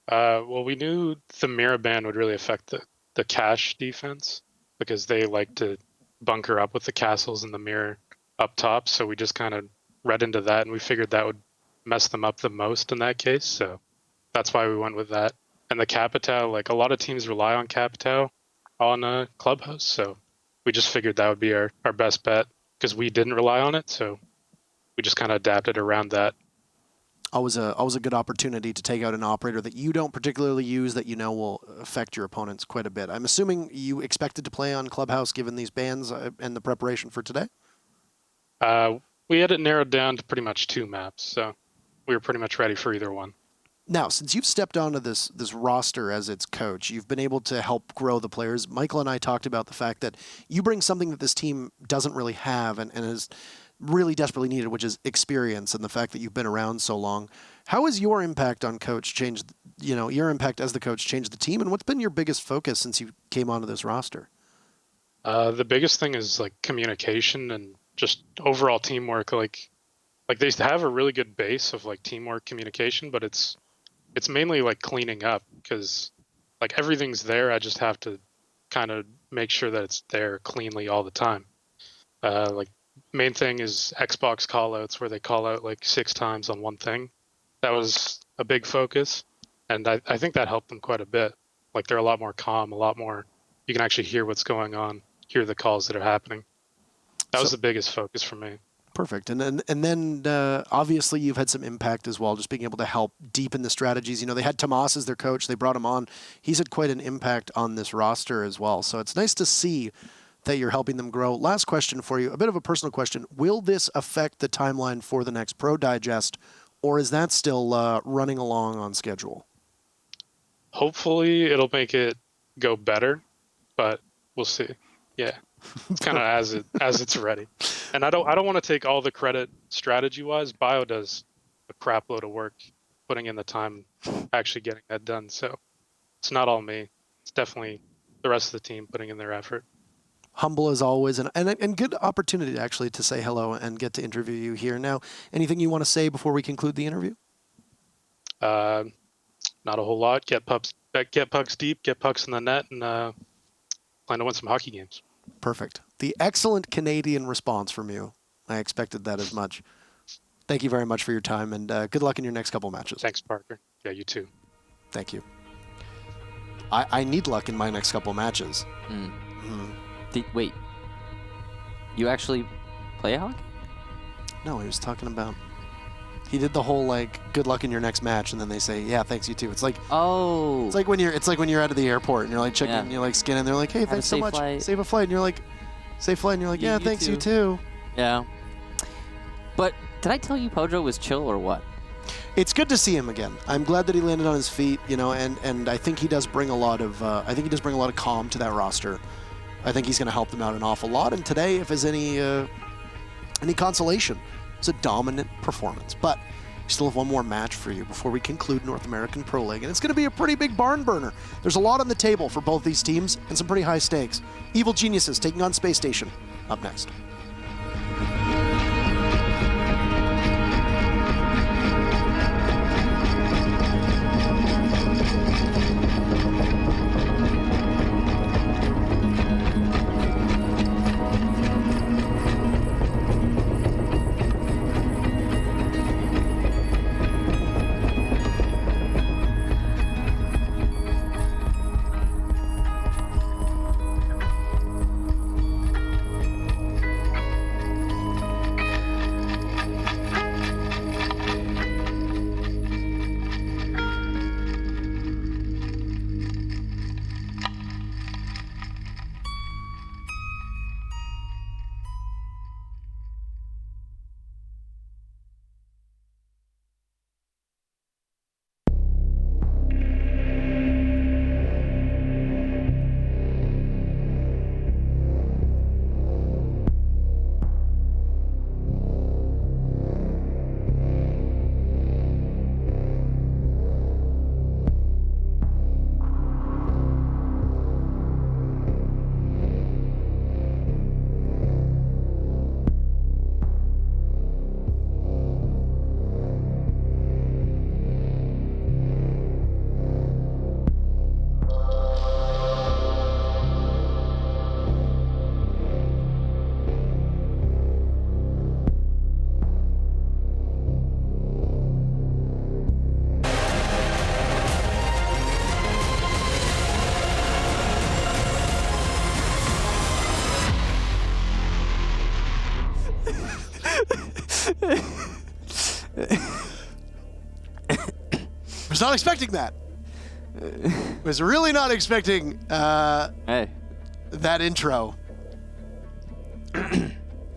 [SPEAKER 5] Well, we knew the Mira ban would really affect the cash defense because they like to bunker up with the castles and the mirror up top. So we just kind of read into that, and we figured that would mess them up the most in that case. So that's why we went with that. And the Capitao, a lot of teams rely on Capitao on Clubhouse. So we just figured that would be our best bet because we didn't rely on it. So we just kind of adapted around that.
[SPEAKER 2] Always a good opportunity to take out an operator that you don't particularly use that you know will affect your opponents quite a bit. I'm assuming you expected to play on Clubhouse given these bans and the preparation for today?
[SPEAKER 5] We had it narrowed down to pretty much 2 maps. So we were pretty much ready for either one.
[SPEAKER 2] Now, since you've stepped onto this roster as its coach, you've been able to help grow the players. Michael and I talked about the fact that you bring something that this team doesn't really have and is really desperately needed, which is experience, and the fact that you've been around so long. How has your impact on coach changed, your impact as the coach changed the team, and what's been your biggest focus since you came onto this roster?
[SPEAKER 5] The biggest thing is communication and just overall teamwork. Like they have a really good base of teamwork communication, but it's it's mainly like cleaning up because like everything's there. I just have to kind of make sure that it's there cleanly all the time. Like main thing is Xbox callouts where they call out like 6 times on one thing. That was a big focus, and I think that helped them quite a bit. Like they're a lot more calm, a lot more. You can actually hear what's going on, hear the calls that are happening. That was the biggest focus for me.
[SPEAKER 2] Perfect. And then obviously you've had some impact as well, just being able to help deepen the strategies. You know, they had Tomas as their coach. They brought him on. He's had quite an impact on this roster as well. So it's nice to see that you're helping them grow. Last question for you, a bit of a personal question. Will this affect the timeline for the next Pro Digest, or is that still running along on schedule?
[SPEAKER 5] Hopefully it'll make it go better, but we'll see. Yeah. It's kind of as it's ready. And I don't want to take all the credit strategy-wise. Bio does a crap load of work putting in the time actually getting that done. So it's not all me. It's definitely the rest of the team putting in their effort.
[SPEAKER 2] Humble as always, and good opportunity actually to say hello and get to interview you here. Now, anything you want to say before we conclude the interview?
[SPEAKER 5] Not a whole lot. Get pucks deep, get pucks in the net, and plan to win some hockey games.
[SPEAKER 2] Perfect. The excellent Canadian response from you. I expected that as much. Thank you very much for your time, and good luck in your next couple matches.
[SPEAKER 5] Thanks, Parker. Yeah, you too.
[SPEAKER 2] Thank you. I need luck in my next couple matches.
[SPEAKER 3] Wait, you actually play hockey?
[SPEAKER 2] No, he was talking about... He did the whole, like, good luck in your next match, and then they say, yeah, thanks, you too. It's like...
[SPEAKER 3] Oh.
[SPEAKER 2] It's like when you're out of the airport, and you're, like, checking, you're, like, scanning, they're like, hey, thanks so much.
[SPEAKER 3] Flight.
[SPEAKER 2] Save a flight. And you're like, safe flight, and you're like, yeah,
[SPEAKER 3] You
[SPEAKER 2] thanks,
[SPEAKER 3] too.
[SPEAKER 2] you too.
[SPEAKER 3] Yeah. But did I tell you Pojo was chill or what?
[SPEAKER 2] It's good to see him again. I'm glad that he landed on his feet, you know, and I think he does bring a lot of calm to that roster. I think he's going to help them out an awful lot. And today, if there's any consolation, it's a dominant performance. But we still have one more match for you before we conclude North American Pro League, and it's going to be a pretty big barn burner. There's a lot on the table for both these teams and some pretty high stakes. Evil Geniuses taking on Space Station. Up next. Was not expecting that. Was really not expecting
[SPEAKER 3] Hey.
[SPEAKER 2] that intro.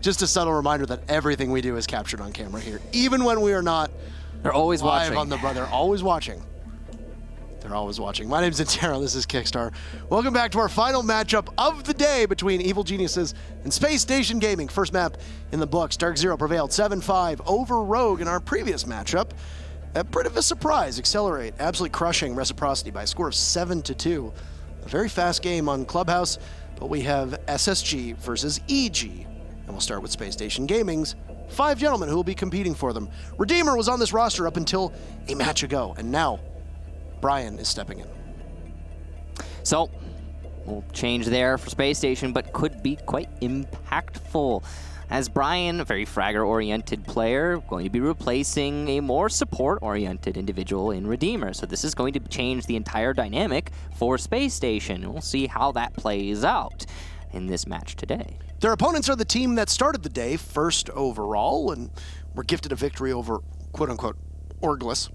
[SPEAKER 2] Just a subtle reminder that everything we do is captured on camera here, even when we are not
[SPEAKER 3] They're always
[SPEAKER 2] live
[SPEAKER 3] watching.
[SPEAKER 2] on the. They're always watching. They're always watching. My name's Intero. This is Kickstar. Welcome back to our final matchup of the day between Evil Geniuses and Space Station Gaming. First map in the books. Dark Zero prevailed 7-5 over Rogue in our previous matchup. A bit of a surprise. Accelerate absolutely crushing Reciprocity by a score of 7-2. A very fast game on Clubhouse, but we have SSG versus EG. And we'll start with Space Station Gaming's 5 gentlemen who will be competing for them. Redeemer was on this roster up until a match ago, and now Brian is stepping in.
[SPEAKER 3] So, we'll change there for Space Station, but could be quite impactful. As Brian, a very fragger-oriented player, going to be replacing a more support-oriented individual in Redeemer. So this is going to change the entire dynamic for Space Station. We'll see how that plays out in this match today.
[SPEAKER 2] Their opponents are the team that started the day first overall and were gifted a victory over quote-unquote Orglis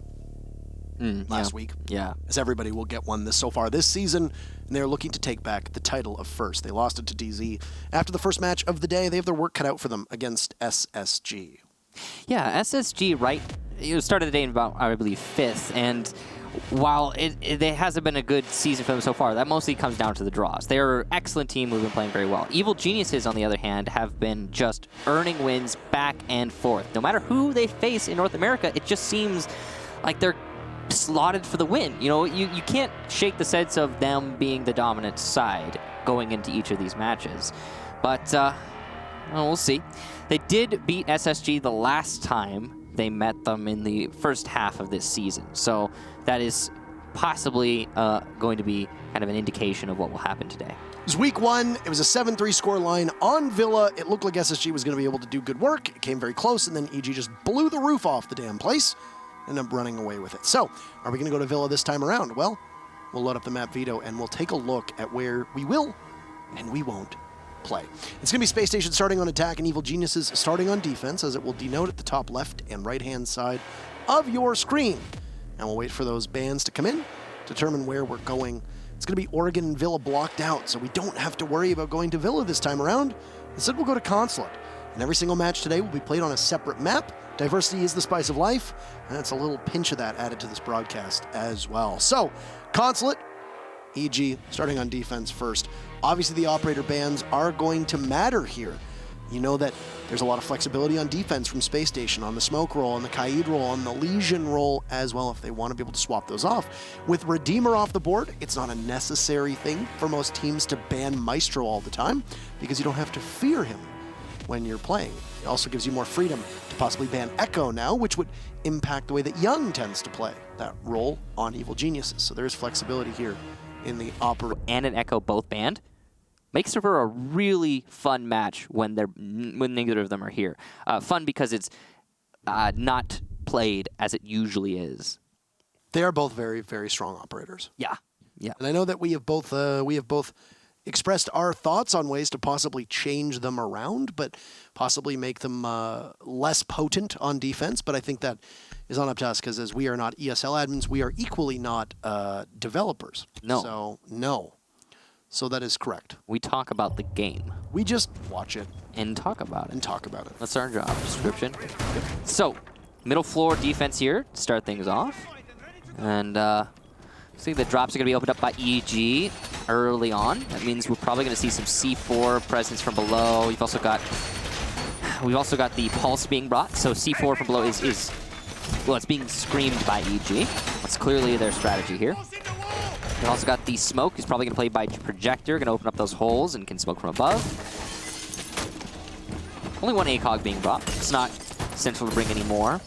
[SPEAKER 2] last week.
[SPEAKER 3] Yeah.
[SPEAKER 2] As everybody will get one so far this season, and they're looking to take back the title of first. They lost it to DZ. After the first match of the day, they have their work cut out for them against SSG.
[SPEAKER 3] Yeah, SSG, right, started the day in about, I believe, 5th, and while it hasn't been a good season for them so far, that mostly comes down to the draws. They're an excellent team who've been playing very well. Evil Geniuses, on the other hand, have been just earning wins back and forth. No matter who they face in North America, it just seems like they're slotted for the win. You know, you can't shake the sense of them being the dominant side going into each of these matches. But, well, we'll see. They did beat SSG the last time they met them in the first half of this season. So that is possibly going to be kind of an indication of what will happen today.
[SPEAKER 2] It was week 1. It was a 7-3 score line on Villa. It looked like SSG was going to be able to do good work. It came very close, and then EG just blew the roof off the damn place. Ended up running away with it. So, are we going to go to Villa this time around? Well, we'll load up the map Vito, and we'll take a look at where we will and we won't play. It's going to be Space Station starting on attack and Evil Geniuses starting on defense, as it will denote at the top left and right-hand side of your screen. And we'll wait for those bands to come in, determine where we're going. It's going to be Oregon and Villa blocked out, so we don't have to worry about going to Villa this time around. Instead, we'll go to Consulate. And every single match today will be played on a separate map. Diversity is the spice of life, and that's a little pinch of that added to this broadcast as well. So, Consulate, EG, starting on defense first. Obviously, the operator bans are going to matter here. You know that there's a lot of flexibility on defense from Space Station, on the Smoke roll, on the Kaid roll, on the Legion roll as well, if they want to be able to swap those off. With Redeemer off the board, it's not a necessary thing for most teams to ban Maestro all the time, because you don't have to fear him when you're playing. It also gives you more freedom to possibly ban Echo now, which would impact the way that Young tends to play that role on Evil Geniuses. So there's flexibility here in the opera.
[SPEAKER 3] And an Echo both banned makes for a really fun match when neither of them are here. Fun because it's not played as it usually is.
[SPEAKER 2] They are both very, very strong operators.
[SPEAKER 3] Yeah, yeah.
[SPEAKER 2] And I know that we have both expressed our thoughts on ways to possibly change them around, but possibly make them less potent on defense. But I think that is not up to us, because as we are not ESL admins, we are equally not developers.
[SPEAKER 3] No.
[SPEAKER 2] So, no. So that is correct.
[SPEAKER 3] We talk about the game.
[SPEAKER 2] We just watch it
[SPEAKER 3] And talk about it.
[SPEAKER 2] and talk about it.
[SPEAKER 3] That's our job description. So, middle floor defense here to start things off. And I think the drops are going to be opened up by EG early on. That means we're probably going to see some C4 presence from below. We've also got the pulse being brought. So C4 from below is well, it's being screamed by EG. That's clearly their strategy here. We've also got the smoke. He's probably going to play by projector, going to open up those holes and can smoke from above. Only one ACOG being brought. It's not essential to bring any more.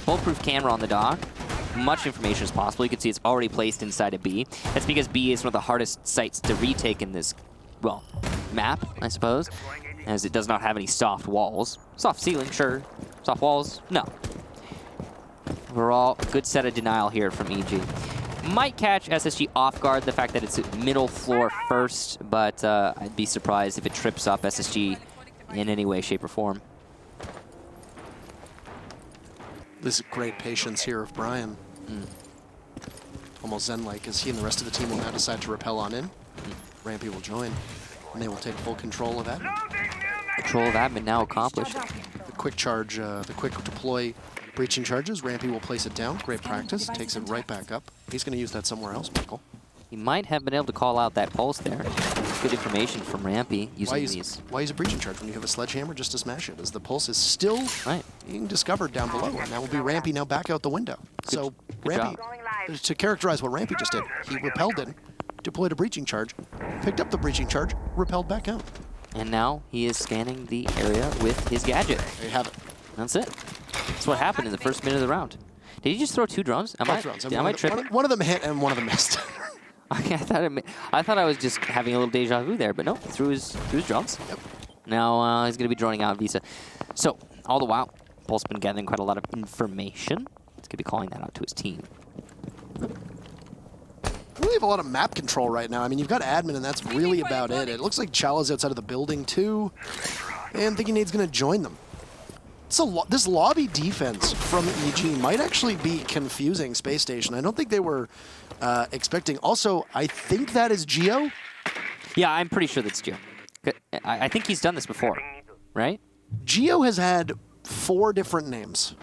[SPEAKER 3] Bulletproof camera on the dock. Much information as possible. You can see it's already placed inside of B. That's because B is one of the hardest sites to retake in this, well, map, I suppose, as it does not have any soft walls. Soft ceiling, sure. Soft walls, no. Overall, good set of denial here from EG. Might catch SSG off guard, the fact that it's middle floor first, but I'd be surprised if it trips up SSG in any way, shape, or form.
[SPEAKER 2] This is great patience here of Brian. Almost zen-like, as he and the rest of the team will now decide to rappel on in. Rampy will join, and they will take full control of admin.
[SPEAKER 3] Control of admin now accomplished.
[SPEAKER 2] The quick charge, the quick deploy breaching charges. Rampy will place it down. Great practice. Takes it right back up. He's going to use that somewhere else, Michael.
[SPEAKER 3] He might have been able to call out that pulse there. Good information from Rampy using these.
[SPEAKER 2] Why use a breaching charge when you have a sledgehammer just to smash it, as the pulse is still being discovered down below, and that will be Rampy now back out the window. So Rampy, to characterize what Rampy just did, he repelled in, deployed a breaching charge, picked up the breaching charge, repelled back out.
[SPEAKER 3] And now he is scanning the area with his gadget.
[SPEAKER 2] There you have it.
[SPEAKER 3] That's it. That's what happened in the first minute of the round. Did he just throw 2 drones? Am
[SPEAKER 2] Both drones.
[SPEAKER 3] I tripping?
[SPEAKER 2] One of them hit and one of them missed.
[SPEAKER 3] Okay, I thought I was just having a little deja vu there, but no, threw his drones.
[SPEAKER 2] Yep.
[SPEAKER 3] Now he's going to be droning out Visa. So, all the while, Pulse been gathering quite a lot of information. He's going to be calling that out to his team.
[SPEAKER 2] Really have a lot of map control right now. I mean, you've got admin, and that's really about it. It looks like Chala's outside of the building, too. And Thinking Nade's going to join them. This lobby defense from EG might actually be confusing Space Station. I don't think they were expecting. Also, I think that is Geo.
[SPEAKER 3] Yeah, I'm pretty sure that's Geo. I think he's done this before, right?
[SPEAKER 2] Geo has had 4 different names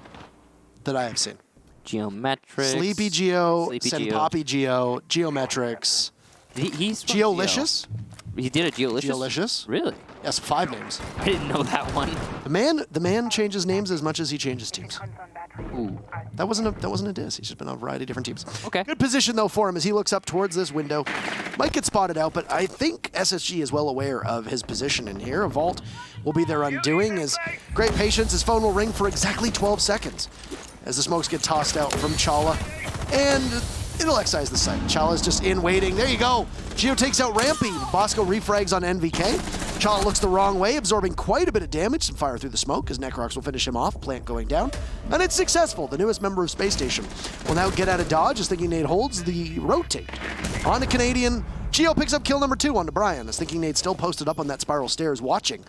[SPEAKER 2] that I have seen.
[SPEAKER 3] Geometrics.
[SPEAKER 2] Sleepy Geo,
[SPEAKER 3] Sleepy
[SPEAKER 2] Senpapi Geo, Geometrics.
[SPEAKER 3] He's from
[SPEAKER 2] Geolicious?
[SPEAKER 3] He did a Geolicious?
[SPEAKER 2] Geolicious.
[SPEAKER 3] Really?
[SPEAKER 2] Yes, 5 names.
[SPEAKER 3] I didn't know that one.
[SPEAKER 2] The man changes names as much as he changes teams.
[SPEAKER 3] Ooh.
[SPEAKER 2] That wasn't a diss. He's just been on a variety of different teams.
[SPEAKER 3] Okay.
[SPEAKER 2] Good position, though, for him as he looks up towards this window. Might get spotted out, but I think SSG is well aware of his position in here. A vault will be their undoing. As great patience, his phone will ring for exactly 12 seconds as the smokes get tossed out from Chala. And it'll excise the site. Chala's just in waiting. There you go. Geo takes out Rampy. Bosco refrags on NVK. Chala looks the wrong way, absorbing quite a bit of damage. Some fire through the smoke as Necrox will finish him off. Plant going down. And it's successful. The newest member of Space Station will now get out of dodge as Thinking Nade holds the rotate. On to Canadian. Geo picks up kill number 2 onto Brian as Thinking Nade still posted up on that spiral stairs watching.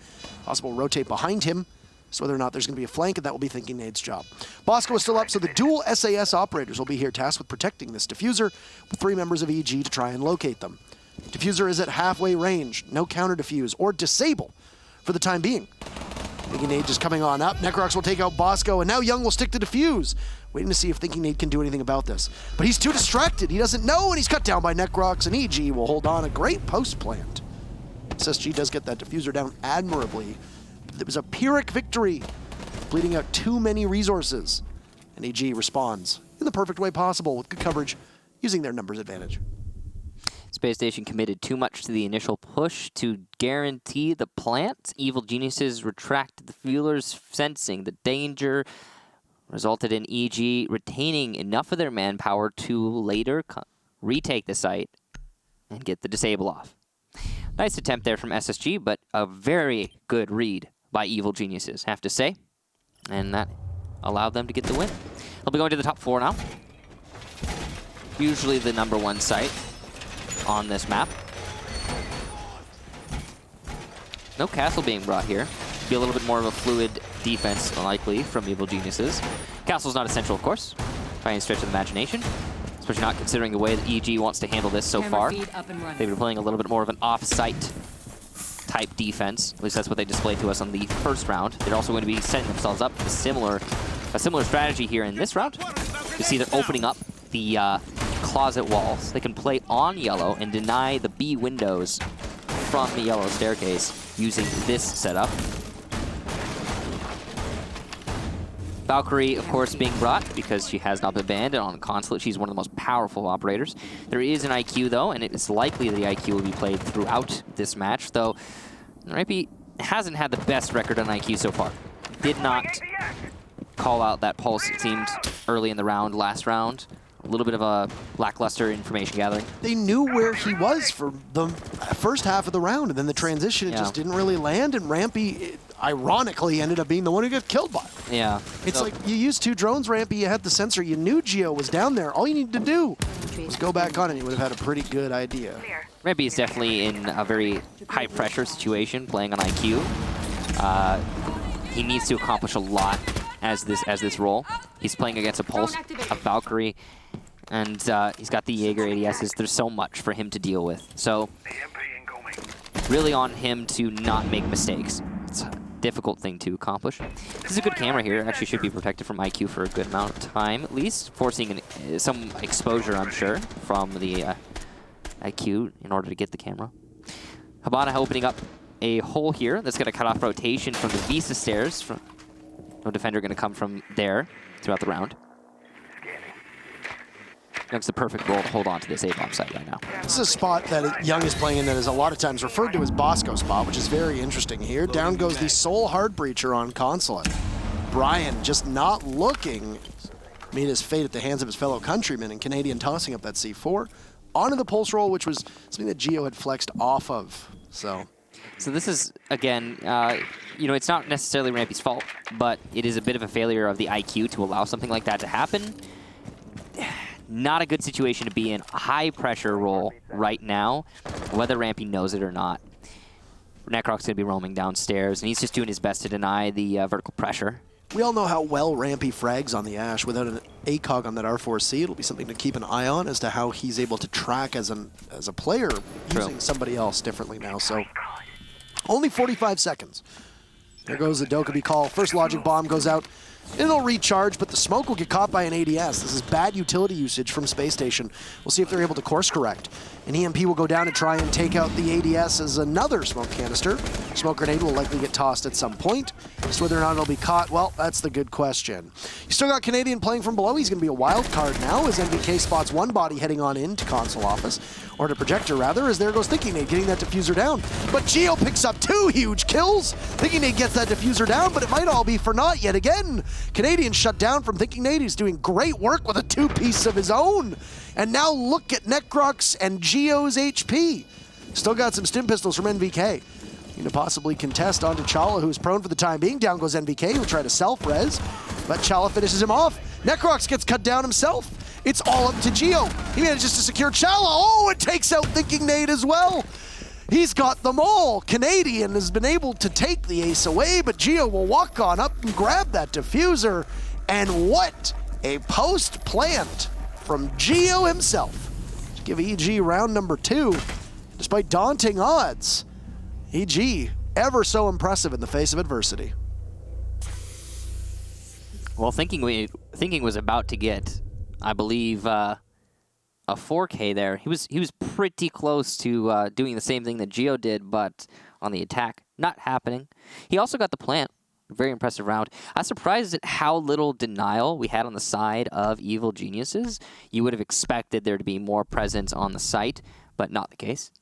[SPEAKER 2] Possible rotate behind him. So whether or not there's going to be a flank, and that will be Thinking Nade's job. Bosco is still up, so the dual SAS operators will be here tasked with protecting this diffuser, with 3 members of EG to try and locate them. Diffuser is at halfway range, no counter diffuse or disable for the time being. Thinking Nade just coming on up. Necrox will take out Bosco, and now Young will stick to diffuse, waiting to see if Thinking Nade can do anything about this. But he's too distracted. He doesn't know, and he's cut down by Necrox, and EG will hold on. A great post plant. SSG does get that diffuser down admirably. It was a Pyrrhic victory, bleeding out too many resources. And EG responds in the perfect way possible with good coverage, using their numbers advantage.
[SPEAKER 3] Space Station committed too much to the initial push to guarantee the plant. Evil geniuses retracted the fuelers, sensing the danger, resulted in EG retaining enough of their manpower to later retake the site and get the disable off. Nice attempt there from SSG, but a very good read by Evil Geniuses, have to say. And that allowed them to get the win. They'll be going to the top 4 now. Usually the #1 site on this map. No castle being brought here. Be a little bit more of a fluid defense, likely, from Evil Geniuses. Castle's not essential, of course. Try and stretch the imagination. Especially not considering the way that EG wants to handle this so far. They've been playing a little bit more of an off-site type defense. At least that's what they displayed to us on the first round. They're also going to be setting themselves up for a similar strategy here in this round. You see they're opening up the closet walls. They can play on yellow and deny the B windows from the yellow staircase using this setup. Valkyrie, of course, being brought because she has not been banned, and on Consulate, she's one of the most powerful operators. There is an IQ, though, and it's likely the IQ will be played throughout this match, though Rampy hasn't had the best record on IQ so far. Did not call out that pulse, it seemed, early in the round, last round. A little bit of a lackluster information gathering.
[SPEAKER 2] They knew where he was for the first half of the round, and then the transition just didn't really land, and Rampy, ironically, ended up being the one who got killed by him.
[SPEAKER 3] Yeah.
[SPEAKER 2] It's like, you used 2 drones, Rampy, you had the sensor, you knew Geo was down there. All you needed to do was go back on, and you would have had a pretty good idea.
[SPEAKER 3] Rampy is definitely in a very high-pressure situation, playing on IQ. He needs to accomplish a lot as this role. He's playing against a Pulse, a Valkyrie, and he's got the Jaeger ADSs. There's so much for him to deal with. So, really on him to not make mistakes. It's a difficult thing to accomplish. This is a good camera here. Actually should be protected from IQ for a good amount of time, at least. Forcing some exposure, I'm sure, from the IQ in order to get the camera. Habana opening up a hole here that's going to cut off rotation from the Visa stairs. No defender going to come from there throughout the round. Young's the perfect role to hold on to this A-bomb site right now.
[SPEAKER 2] This is a spot that Young is playing in that is a lot of times referred to as Bosco spot, which is very interesting here. Down goes the sole hard breacher on Consulate. Brian just not looking meet his fate at the hands of his fellow countrymen, and Canadian tossing up that C4 onto the pulse roll, which was something that Geo had flexed off of. So
[SPEAKER 3] this is, again, it's not necessarily Rampy's fault, but it is a bit of a failure of the IQ to allow something like that to happen. Not a good situation to be in. High pressure roll right now, whether Rampy knows it or not. Necroc's going to be roaming downstairs, and he's just doing his best to deny the vertical pressure.
[SPEAKER 2] We all know how well Rampy frags on the Ash. Without an ACOG on that R4C, it'll be something to keep an eye on as to how he's able to track as a player using somebody else differently now. So only 45 seconds. There goes the Dokkaebi call. First logic bomb goes out. It'll recharge, but the smoke will get caught by an ADS. This is bad utility usage from Space Station. We'll see if they're able to course correct. An EMP will go down to try and take out the ADS as another smoke canister. Smoke grenade will likely get tossed at some point. Just whether or not it'll be caught, well, that's the good question. You still got Canadian playing from below. He's going to be a wild card now as NVK spots one body heading on into console office, or to projector rather, as there goes Thinking Nate getting that diffuser down. But Geo picks up 2 huge kills. Thinking Nate gets that diffuser down, but it might all be for naught yet again. Canadian shut down from Thinking Nate. He's doing great work with a 2-piece of his own. And now look at Necrox and Geo's HP. Still got some stim pistols from NVK. Going to possibly contest onto Chala, who's prone for the time being. Down goes NVK, who'll try to self-res, but Chala finishes him off. Necrox gets cut down himself. It's all up to Geo. He manages to secure Chala. Oh, it takes out Thinking Nate as well. He's got them all. Canadian has been able to take the ace away, but Geo will walk on up and grab that diffuser. And what a post-plant from Geo himself to give EG round number 2, despite daunting odds. EG, ever so impressive in the face of adversity.
[SPEAKER 3] Well, Thinking was about to get, I believe, a 4K there. He was pretty close to doing the same thing that Geo did, but on the attack, not happening. He also got the plant. Very impressive round. I was surprised at how little denial we had on the side of Evil Geniuses. You would have expected there to be more presence on the site, but not the case.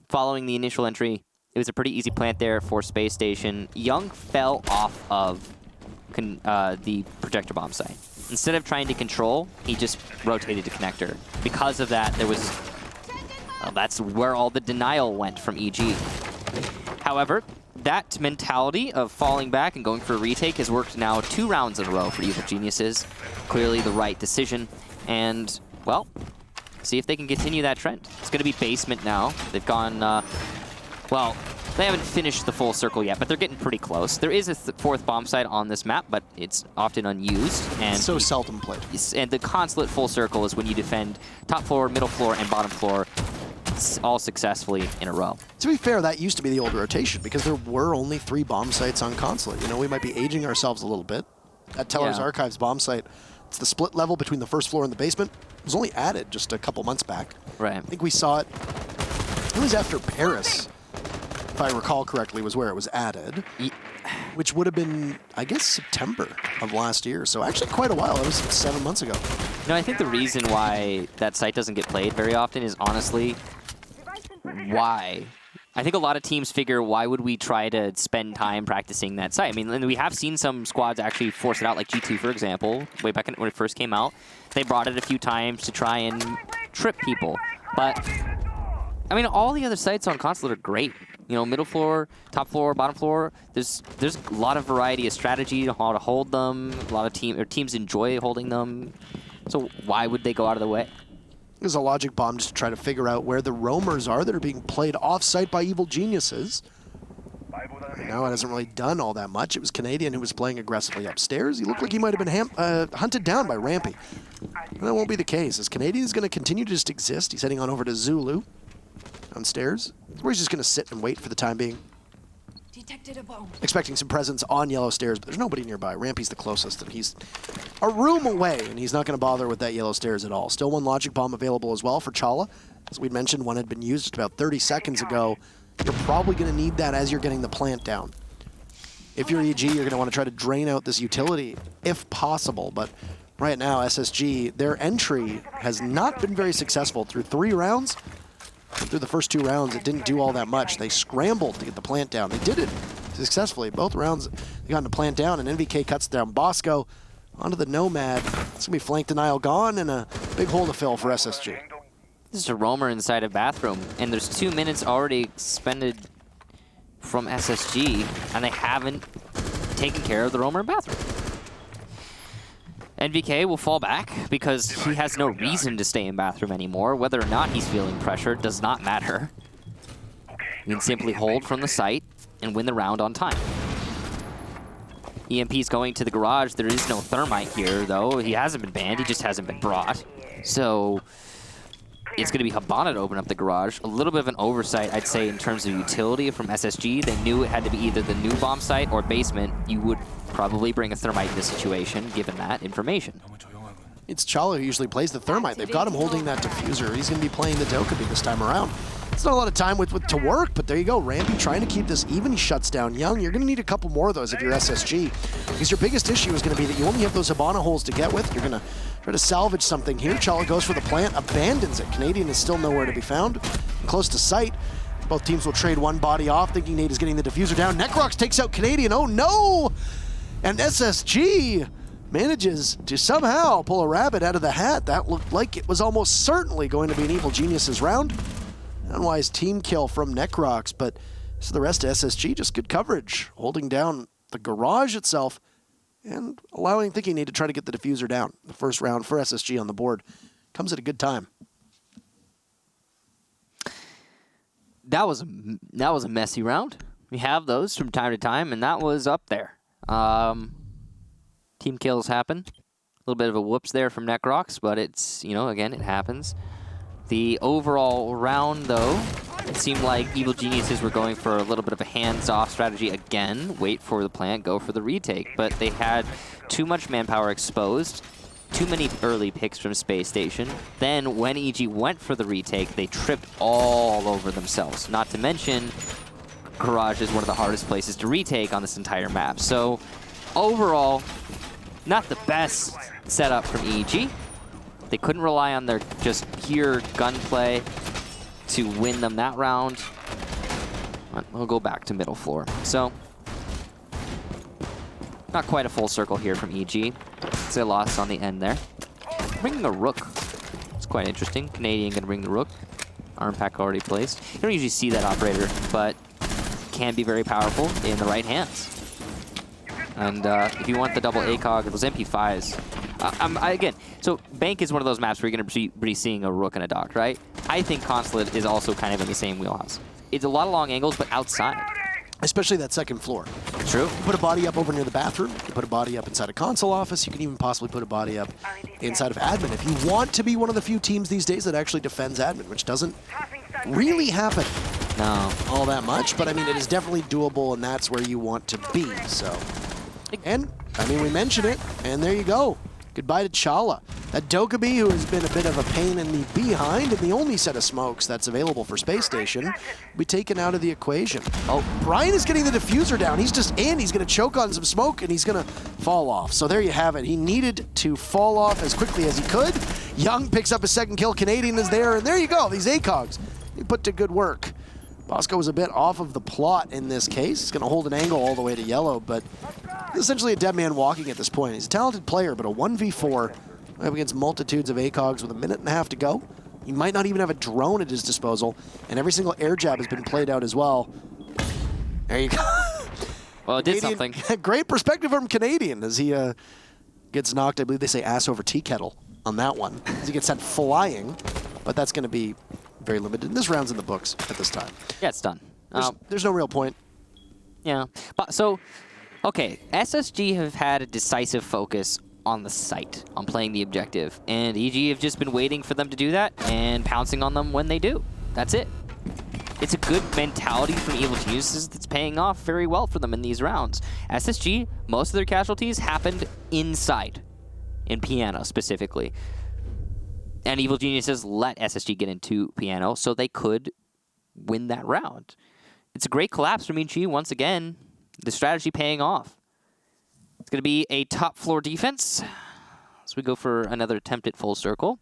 [SPEAKER 3] Following the initial entry, it was a pretty easy plant there for Space Station. Young fell off of the projector bomb site. Instead of trying to control, he just rotated to connector. Because of that, there was... Well, that's where all the denial went from EG. However, that mentality of falling back and going for a retake has worked now 2 rounds in a row for Evil Geniuses. Clearly the right decision. And, well, see if they can continue that trend. It's going to be basement now. They've gone, well, they haven't finished the full circle yet, but they're getting pretty close. There is a 4th bomb site on this map, but it's often unused. And
[SPEAKER 2] so seldom played.
[SPEAKER 3] And the consulate full circle is when you defend top floor, middle floor, and bottom floor all successfully in a row.
[SPEAKER 2] To be fair, that used to be the old rotation because there were only 3 bomb sites on consulate. You know, we might be aging ourselves a little bit. At Teller's Archives bomb site, it's the split level between the first floor and the basement. It was only added just a couple months back.
[SPEAKER 3] Right.
[SPEAKER 2] I think we saw it. It was after Paris, if I recall correctly, was where it was added. Which would have been, I guess, September of last year. So actually quite a while. It was 7 months ago.
[SPEAKER 3] No, I think the reason why that site doesn't get played very often is honestly, why? I think a lot of teams figure, why would we try to spend time practicing that site? I mean, and we have seen some squads actually force it out, like G2, for example, way back when it first came out. They brought it a few times to try and trip people. But, I mean, all the other sites on Consulate are great. You know, middle floor, top floor, bottom floor. There's a lot of variety of strategy on how to hold them. A lot of teams enjoy holding them. So why would they go out of the way?
[SPEAKER 2] There's a logic bomb just to try to figure out where the roamers are that are being played off-site by Evil Geniuses. Right now, it hasn't really done all that much. It was Canadian who was playing aggressively upstairs. He looked like he might have been hunted down by Rampy. And that won't be the case, as Canadian is going to continue to just exist. He's heading on over to Zulu downstairs, where he's just going to sit and wait for the time being.
[SPEAKER 6] Detected a bomb.
[SPEAKER 2] Expecting some presence on yellow stairs, but there's nobody nearby. Rampy's the closest, and he's a room away, and he's not going to bother with that yellow stairs at all. Still 1 logic bomb available as well for Chala. As we'd mentioned, one had been used just about 30 seconds ago. You're probably going to need that as you're getting the plant down. If you're EG, you're going to want to try to drain out this utility, if possible. But right now, SSG, their entry has not been very successful through 3 rounds. Through the first 2 rounds, it didn't do all that much. They scrambled to get the plant down. They did it successfully. Both rounds, they got the plant down, and NVK cuts down Bosco. onto the Nomad. It's going to be flank denial gone and a big hole to fill for SSG.
[SPEAKER 3] This is a roamer inside a bathroom, and there's 2 minutes already expended from SSG, and they haven't taken care of the roamer in bathroom. NVK will fall back because he has no reason to stay in bathroom anymore. Whether or not he's feeling pressure does not matter. He can simply hold from the site and win the round on time. EMP's going to the garage. There is no thermite here, though. He hasn't been banned. He just hasn't been brought. So it's going to be Habana to open up the garage. A little bit of an oversight, I'd say, in terms of utility from SSG. They knew it had to be either the new bomb site or basement. You would probably bring a thermite in this situation, given that information.
[SPEAKER 2] It's Chala who usually plays the thermite. They've got him holding that diffuser. He's going to be playing the Dokkaebi this time around. It's not a lot of time to work, but there you go. Rampy trying to keep this even. He shuts down Young. You're going to need a couple more of those if you're SSG, because your biggest issue is going to be that you only have those Habana holes to get with. You're going to try to salvage something here. Chala goes for the plant, abandons it. Canadian is still nowhere to be found. Close to sight. Both teams will trade one body off, thinking Nate is getting the diffuser down. Necrox takes out Canadian. Oh, no! And SSG manages to somehow pull a rabbit out of the hat. That looked like it was almost certainly going to be an Evil Geniuses round. Unwise team kill from Necrox, but so the rest of SSG, just good coverage, holding down the garage itself and allowing Thinking Nate to try to get the diffuser down. The first round for SSG on the board comes at a good time.
[SPEAKER 3] That was a messy round. We have those from time to time, and that was up there. Team kills happen. A little bit of a whoops there from Necrox, but it's, again, it happens. The overall round, though, it seemed like Evil Geniuses were going for a little bit of a hands-off strategy again. Wait for the plant, go for the retake. But they had too much manpower exposed, too many early picks from Space Station. Then when EG went for the retake, they tripped all over themselves. Not to mention, Garage is one of the hardest places to retake on this entire map. So overall, not the best setup from EG. They couldn't rely on their just pure gunplay to win them that round. We'll go back to middle floor. So, not quite a full circle here from EG. It's a loss on the end there. Bringing a rook. It's quite interesting. Canadian gonna bring the rook. Arm pack already placed. You don't usually see that operator, but can be very powerful in the right hands. And if you want the double ACOG, those MP5s. Again, so Bank is one of those maps where you're going to be seeing a rook and a dock, right? I think Consulate is also kind of in the same wheelhouse. It's a lot of long angles, but outside.
[SPEAKER 2] Especially that second floor.
[SPEAKER 3] True.
[SPEAKER 2] You put a body up over near the bathroom. You put a body up inside a console office. You can even possibly put a body up inside of admin. If you want to be one of the few teams these days that actually defends admin, which doesn't really happen all that much. But, I mean, it is definitely doable, and that's where you want to be. So, and, I mean, we mentioned it, and there you go. Goodbye to Chala. That Dokkaebi, who has been a bit of a pain in the behind, and the only set of smokes that's available for Space Station, will be taken out of the equation. Oh, Brian is getting the diffuser down. He's just in. He's going to choke on some smoke, and he's going to fall off. So there you have it. He needed to fall off as quickly as he could. Young picks up his second kill. Canadian is there, and there you go. These ACOGs, he put to good work. Bosco was a bit off of the plot in this case. He's going to hold an angle all the way to yellow, but essentially a dead man walking at this point. He's a talented player, but a 1v4 up against multitudes of ACOGs with a minute and a half to go. He might not even have a drone at his disposal, and every single air jab has been played out as well. There you go.
[SPEAKER 3] Well, it did something.
[SPEAKER 2] Great perspective from Canadian as he gets knocked. I believe they say ass over tea kettle on that one. As he gets sent flying, but that's going to be very limited. And this round's in the books at this time.
[SPEAKER 3] Yeah, it's done.
[SPEAKER 2] There's no real point.
[SPEAKER 3] Yeah. But so, okay, SSG have had a decisive focus on the site, on playing the objective. And EG have just been waiting for them to do that and pouncing on them when they do. That's it. It's a good mentality from Evil Geniuses that's paying off very well for them in these rounds. SSG, most of their casualties happened inside, in Piano specifically. And Evil Geniuses let SSG get into Piano so they could win that round. It's a great collapse from EG once again. The strategy paying off. It's going to be a top floor defense. So we go for another attempt at full circle.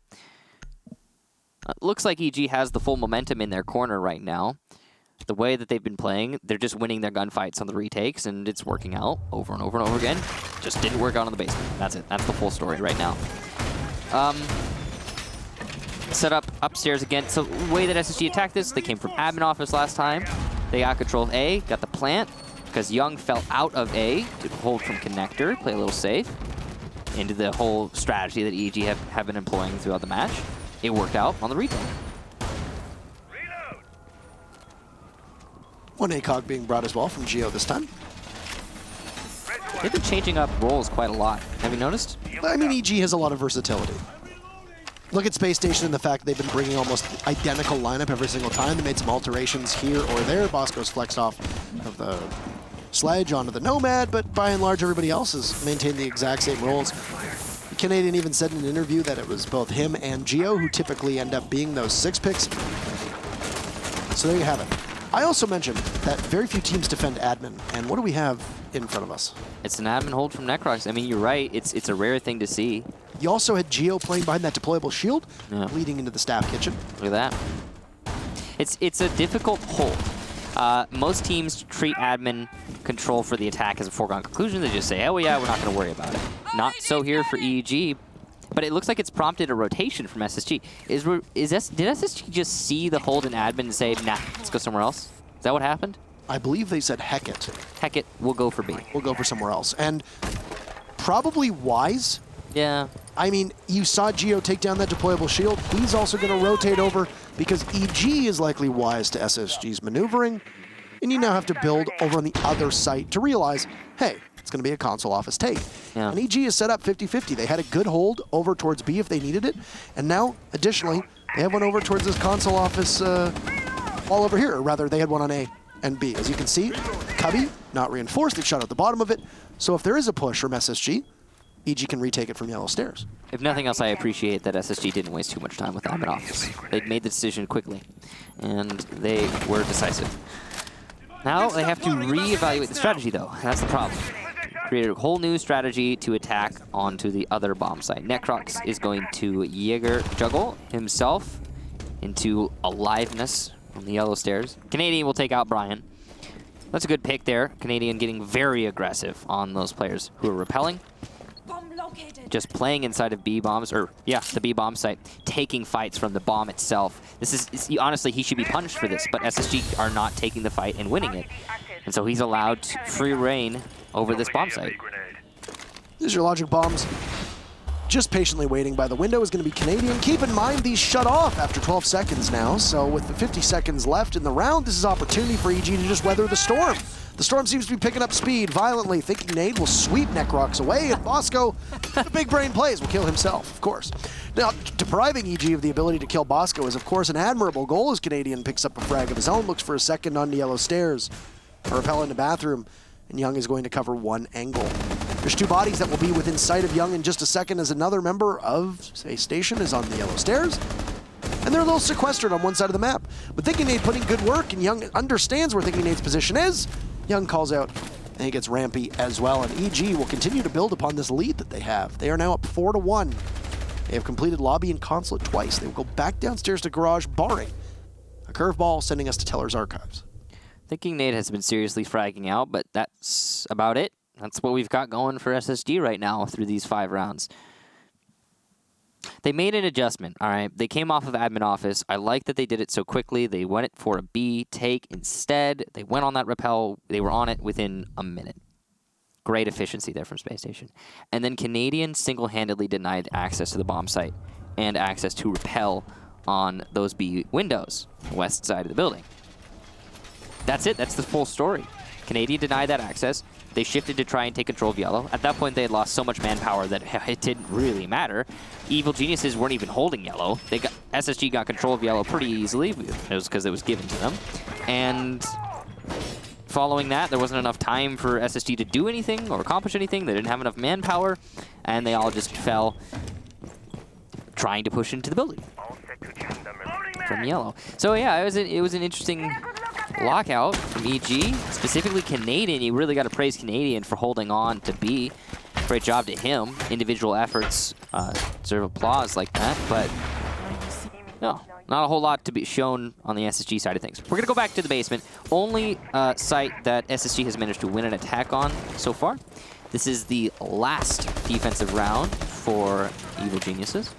[SPEAKER 3] Looks like EG has the full momentum in their corner right now. the way that they've been playing, they're just winning their gunfights on the retakes, and it's working out over and over and over again. Just didn't work out on the basement. That's it. That's the full story right now. Set up upstairs again. So the way that SSG attacked this, they came from admin office last time. They got control of A, got the plant, because Young fell out of A to hold from connector, play a little safe, into the whole strategy that EG have been employing throughout the match. It worked out on the retake.
[SPEAKER 2] One ACOG being brought as well from Geo this time.
[SPEAKER 3] They've been changing up roles quite a lot. Have you noticed?
[SPEAKER 2] I mean, EG has a lot of versatility. Look at Space Station and the fact that they've been bringing almost identical lineup every single time. They made some alterations here or there. Bosco's flexed off of the Sledge onto the Nomad, but by and large, everybody else has maintained the exact same roles. The Canadian even said in an interview that it was both him and Geo who typically end up being those 6 picks. So there you have it. I also mentioned that very few teams defend admin, and what do we have in front of us?
[SPEAKER 3] It's an admin hold from Necrox. I mean, you're right. It's a rare thing to see.
[SPEAKER 2] You also had Geo playing behind that deployable shield,
[SPEAKER 3] Yeah.
[SPEAKER 2] leading into the staff kitchen.
[SPEAKER 3] Look at that. It's a difficult hold. Most teams treat admin control for the attack as a foregone conclusion. They just say, oh yeah, we're not going to worry about it. Not so here for EEG, but it looks like it's prompted a rotation from SSG. Did SSG just see the hold in admin and say, nah, let's go somewhere else? Is that what happened?
[SPEAKER 2] I believe they said heck it.
[SPEAKER 3] Heck it, we'll go for B.
[SPEAKER 2] We'll go for somewhere else. And probably wise.
[SPEAKER 3] Yeah.
[SPEAKER 2] I mean, you saw Geo take down that deployable shield. He's also going to rotate over because EG is likely wise to SSG's maneuvering. And you now have to build over on the other site to realize, hey, it's going to be a console office take.
[SPEAKER 3] Yeah.
[SPEAKER 2] And EG is set up 50-50. They had a good hold over towards B if they needed it. And now, additionally, they have one over towards this console office all over here. Or rather, they had one on A and B. As you can see, Cubby, not reinforced. They've shot out the bottom of it. So if there is a push from SSG, EG can retake it from Yellow Stairs.
[SPEAKER 3] If nothing else, I appreciate that SSG didn't waste too much time with admin office. They made the decision quickly, and they were decisive. Now they have to reevaluate the strategy, though. That's the problem. Create a whole new strategy to attack onto the other bomb site. Necrox is going to Jaeger juggle himself into aliveness on the Yellow Stairs. Canadian will take out Brian. That's a good pick there. Canadian getting very aggressive on those players who are repelling.
[SPEAKER 6] Bomb located.
[SPEAKER 3] Just playing inside of B bombs, or yeah, the B bomb site, taking fights from the bomb itself. This is honestly, he should be punished for this, but SSG are not taking the fight and winning it. And so he's allowed free reign over this bomb site.
[SPEAKER 2] These are logic bombs. Just patiently waiting by the window is going to be Canadian. Keep in mind, these shut off after 12 seconds now, so with the 50 seconds left in the round, this is opportunity for EG to just weather the storm. The storm seems to be picking up speed violently, thinking Nade will sweep Necrox away, and Bosco, the big brain plays, will kill himself, of course. Now, depriving EG of the ability to kill Bosco is, of course, an admirable goal as Canadian picks up a frag of his own, looks for a second on the Yellow Stairs. A repel into bathroom, and Young is going to cover one angle. There's 2 bodies that will be within sight of Young in just a second as another member of Space Station is on the Yellow Stairs. And they're a little sequestered on one side of the map. But Thinking Nade putting good work, and Young understands where Thinking Nade's position is. Young calls out, and he gets rampy as well. And EG will continue to build upon this lead that they have. They are now up 4-1. They have completed lobby and consulate twice. They will go back downstairs to garage, barring a curveball sending us to Teller's Archives.
[SPEAKER 3] Thinking Nade has been seriously fragging out, but that's about it. That's what we've got going for SSG right now through these 5 rounds. They made an adjustment, all right? They came off of admin office. I like that they did it so quickly. They went for a B take instead. They went on that repel. They were on it within a minute. Great efficiency there from Space Station. And then Canadian single-handedly denied access to the bomb site and access to repel on those B windows, the west side of the building. That's it. That's the full story. Canadian denied that access. They shifted to try and take control of Yellow. At that point, they had lost so much manpower that it didn't really matter. Evil Geniuses weren't even holding Yellow. SSG got control of Yellow pretty easily. It was because it was given to them. And following that, there wasn't enough time for SSG to do anything or accomplish anything. They didn't have enough manpower, and they all just fell trying to push into the building from Yellow. So yeah, it was an interesting lockout from EG, specifically Canadian. You really got to praise Canadian for holding on to B. Great job to him. Individual efforts deserve applause like that, but no, Not a whole lot to be shown on the SSG side of things. We're going to go back to the basement. Only site that SSG has managed to win an attack on so far. This is the last defensive round for Evil Geniuses.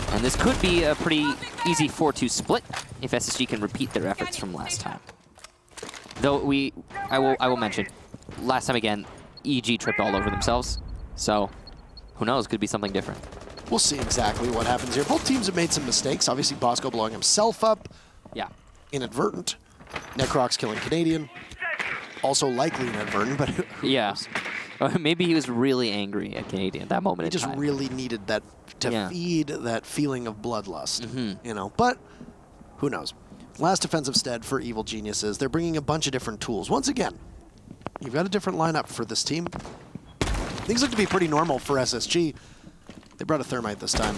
[SPEAKER 3] And this could be a pretty easy 4-2 split if SSG can repeat their efforts from last time. Though I will mention, last time again, EG tripped all over themselves. So who knows, could be something different.
[SPEAKER 2] We'll see exactly what happens here. Both teams have made some mistakes. Obviously, Bosco blowing himself up.
[SPEAKER 3] Yeah.
[SPEAKER 2] Inadvertent. Necrox killing Canadian. Also likely inadvertent, but who knows?
[SPEAKER 3] Maybe he was really angry at Canadian at that moment
[SPEAKER 2] He
[SPEAKER 3] in
[SPEAKER 2] just
[SPEAKER 3] time.
[SPEAKER 2] really needed that to feed that feeling of bloodlust, you know. But who knows? Last defensive stead for Evil Geniuses. They're bringing a bunch of different tools. Once again, you've got a different lineup for this team. Things look to be pretty normal for SSG. They brought a Thermite this time,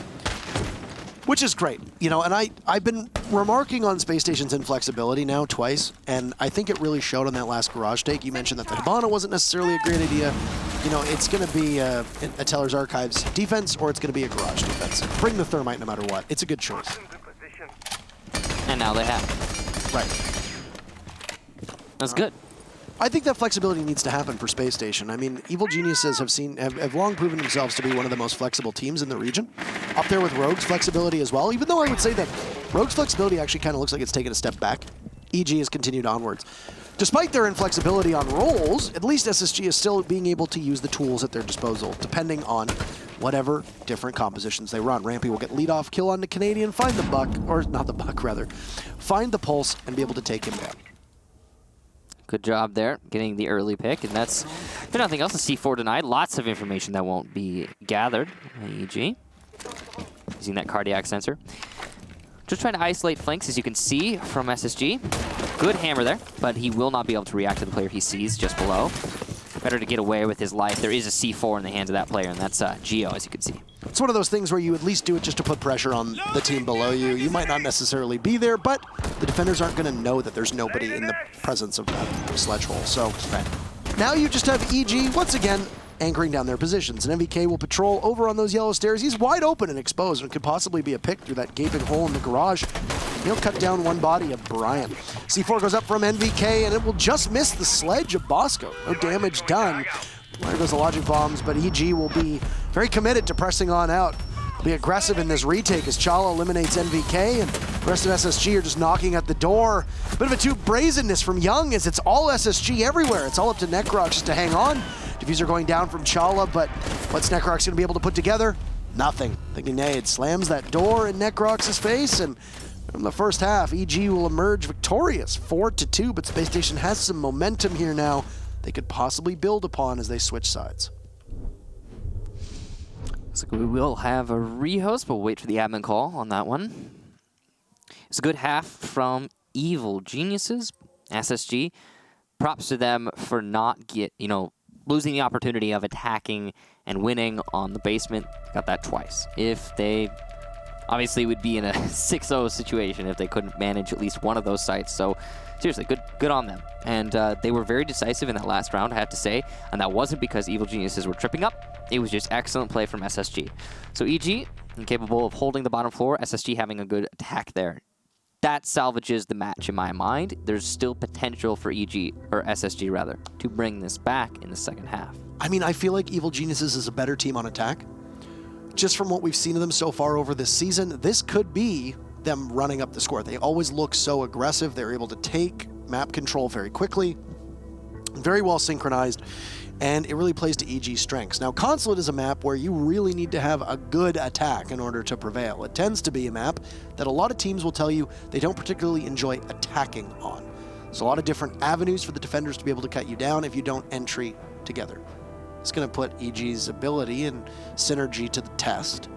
[SPEAKER 2] which is great. You know, and I've been remarking on Space Station's inflexibility now twice, and I think it really showed on that last garage take. You mentioned that the Hibana wasn't necessarily a great idea. You know, it's going to be a Teller's Archives defense, or it's going to be a garage defense. Bring the Thermite no matter what. It's a good choice.
[SPEAKER 3] And now they have.
[SPEAKER 2] Right.
[SPEAKER 3] That's good.
[SPEAKER 2] I think that flexibility needs to happen for Space Station. I mean, Evil Geniuses have long proven themselves to be one of the most flexible teams in the region. Up there with Rogue's flexibility as well, even though I would say that Rogue's flexibility actually kind of looks like it's taken a step back. EG has continued onwards. Despite their inflexibility on rolls, at least SSG is still being able to use the tools at their disposal, depending on whatever different compositions they run. Rampy will get lead-off kill on the Canadian, find the buck, or not the buck, rather, find the pulse and be able to take him down.
[SPEAKER 3] Good job there, getting the early pick, and that's, if nothing else, a C4 denied. Lots of information that won't be gathered by EG, using that cardiac sensor. Just trying to isolate flanks, as you can see from SSG. Good hammer there, but he will not be able to react to the player he sees just below. Better to get away with his life. There is a C4 in the hands of that player, and that's Geo, as you can see.
[SPEAKER 2] It's one of those things where you at least do it just to put pressure on the team below you. You might not necessarily be there, but the defenders aren't going to know that there's nobody in the presence of that sledge hole. So now you just have EG, once again, anchoring down their positions. And MVK will patrol over on those yellow stairs. He's wide open and exposed, and could possibly be a pick through that gaping hole in the garage. He'll cut down one body of Brian. C4 goes up from NVK, and it will just miss the sledge of Bosco. No damage done. There goes the logic bombs, but EG will be very committed to pressing on out. Be aggressive in this retake as Chala eliminates NVK, and the rest of SSG are just knocking at the door. Bit of a too brazenness from Young, as it's all SSG everywhere. It's all up to Necrox just to hang on. Diffuser going down from Chala, but what's Necrox going to be able to put together? Nothing. The grenade slams that door in Necrox's face, and from the first half, EG will emerge victorious, 4-2, but Space Station has some momentum here now they could possibly build upon as they switch sides.
[SPEAKER 3] Looks like we will have a rehost, but we'll wait for the admin call on that one. It's a good half from Evil Geniuses, SSG. Props to them for not losing the opportunity of attacking and winning on the basement. Got that twice. If they obviously would be in a 6-0 situation if they couldn't manage at least one of those sites. So seriously, good on them. And they were very decisive in that last round, I have to say. And that wasn't because Evil Geniuses were tripping up. It was just excellent play from SSG. So EG, incapable of holding the bottom floor, SSG having a good attack there. That salvages the match in my mind. There's still potential for EG, or SSG rather, to bring this back in the second half.
[SPEAKER 2] I mean, I feel like Evil Geniuses is a better team on attack. Just from what we've seen of them so far over this season, this could be them running up the score. They always look so aggressive. They're able to take map control very quickly, very well synchronized, and it really plays to EG's strengths. Now, Consulate is a map where you really need to have a good attack in order to prevail. It tends to be a map that a lot of teams will tell you they don't particularly enjoy attacking on. There's a lot of different avenues for the defenders to be able to cut you down if you don't entry together. It's going to put EG's ability and synergy to the test.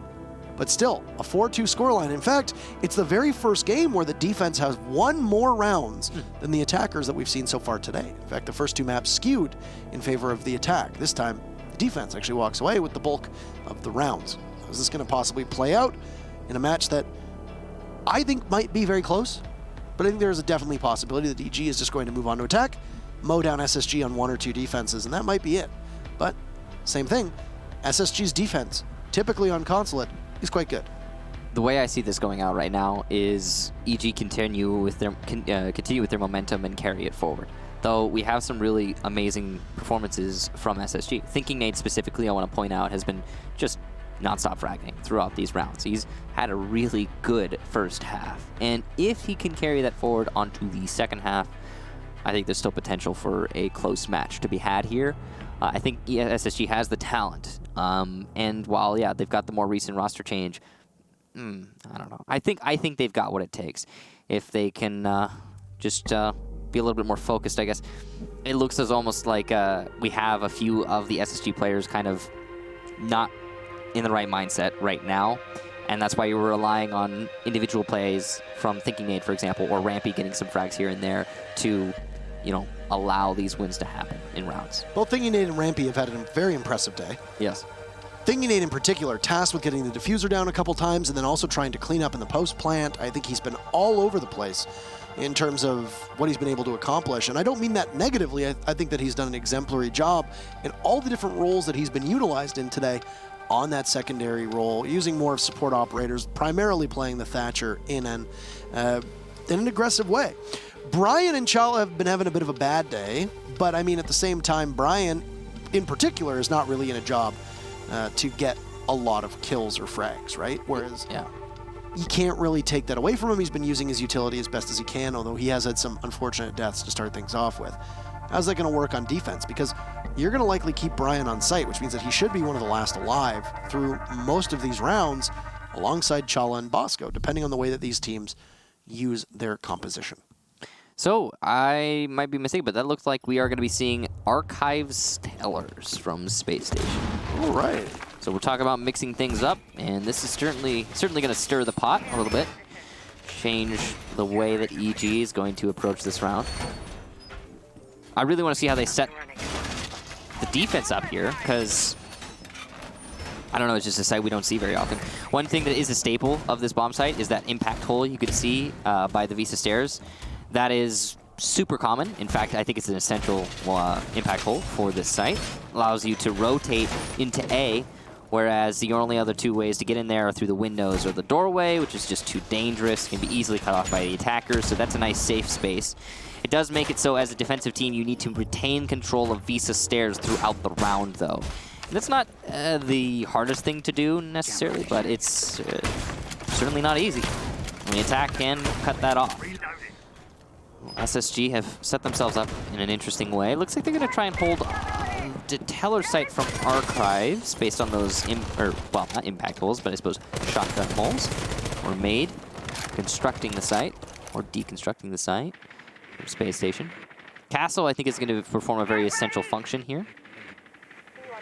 [SPEAKER 2] But still, a 4-2 scoreline. In fact, it's the very first game where the defense has won more rounds than the attackers that we've seen so far today. In fact, the first two maps skewed in favor of the attack. This time, the defense actually walks away with the bulk of the rounds. Is this going to possibly play out in a match that I think might be very close? But I think there's a definitely possibility that EG is just going to move on to attack, mow down SSG on one or two defenses, and that might be it. But, same thing, SSG's defense, typically on Consulate, is quite good.
[SPEAKER 3] The way I see this going out right now is EG continue with their momentum and carry it forward. Though we have some really amazing performances from SSG. Thinking Nate specifically, I want to point out, has been just non-stop fragging throughout these rounds. He's had a really good first half. And if he can carry that forward onto the second half, I think there's still potential for a close match to be had here. I think SSG has the talent. And while, yeah, they've got the more recent roster change, I don't know. I think they've got what it takes. If they can just be a little bit more focused, I guess. It looks as almost like we have a few of the SSG players kind of not in the right mindset right now. And that's why you were relying on individual plays from Thinking Nade, for example, or Rampy getting some frags here and there to, you know, allow these wins to happen in rounds.
[SPEAKER 2] Both Thinking Nade and Rampy have had a very impressive day.
[SPEAKER 3] Yes.
[SPEAKER 2] Thinking Nade in particular, tasked with getting the diffuser down a couple times and then also trying to clean up in the post plant. I think he's been all over the place in terms of what he's been able to accomplish. And I don't mean that negatively. I think that he's done an exemplary job in all the different roles that he's been utilized in today on that secondary role, using more of support operators, primarily playing the Thatcher in an aggressive way. Brian and Chala have been having a bit of a bad day, but I mean, at the same time, Brian in particular is not really in a job to get a lot of kills or frags, right? Whereas you can't really take that away from him. He's been using his utility as best as he can, although he has had some unfortunate deaths to start things off with. How's that going to work on defense? Because you're going to likely keep Brian on site, which means that he should be one of the last alive through most of these rounds, alongside Chala and Bosco, depending on the way that these teams use their composition.
[SPEAKER 3] So, I might be mistaken, but that looks like we are going to be seeing Archives Tellers from Space Station.
[SPEAKER 2] All right.
[SPEAKER 3] So we're talking about mixing things up, and this is certainly going to stir the pot a little bit. Change the way that EG is going to approach this round. I really want to see how they set the defense up here, because I don't know, it's just a site we don't see very often. One thing that is a staple of this bomb site is that impact hole you can see by the Visa stairs. That is super common. In fact, I think it's an essential impact hole for this site. Allows you to rotate into A, whereas the only other two ways to get in there are through the windows or the doorway, which is just too dangerous, can be easily cut off by the attackers, so that's a nice safe space. It does make it so as a defensive team you need to retain control of Visa stairs throughout the round, though. And that's not the hardest thing to do necessarily, but it's certainly not easy. And the attack can cut that off. SSG have set themselves up in an interesting way. Looks like they're going to try and hold the Teller site from Archives based on those, well, not impact holes, but I suppose shotgun holes were made, constructing the site, or deconstructing the site from Space Station. Castle, I think, is going to perform a very essential function here.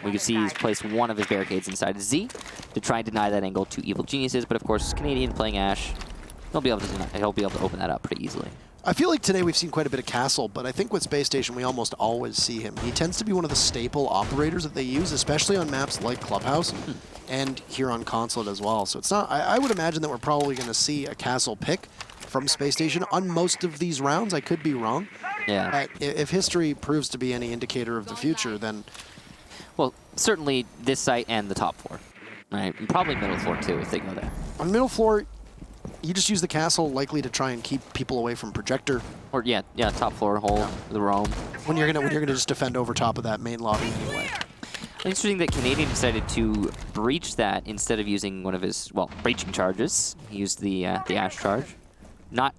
[SPEAKER 3] We can see he's placed one of his barricades inside Z to try and deny that angle to Evil Geniuses, but of course, Canadian playing Ash, he'll be able to open that up pretty easily.
[SPEAKER 2] I feel like today we've seen quite a bit of Castle, but I think with Space Station we almost always see him. He tends to be one of the staple operators that they use, especially on maps like Clubhouse and here on Consulate as well. So it's not. I would imagine that we're probably going to see a Castle pick from Space Station on most of these rounds. I could be wrong.
[SPEAKER 3] Yeah.
[SPEAKER 2] If history proves to be any indicator of the future, then...
[SPEAKER 3] Well, certainly this site and the top floor, right? And probably middle floor too if they go there.
[SPEAKER 2] On middle floor, you just use the Castle likely to try and keep people away from Projector.
[SPEAKER 3] Or yeah, top floor, hold the roam.
[SPEAKER 2] When you're gonna just defend over top of that main lobby anyway.
[SPEAKER 3] Interesting that Canadian decided to breach that instead of using one of his, well, breaching charges. He used the Ash charge. Not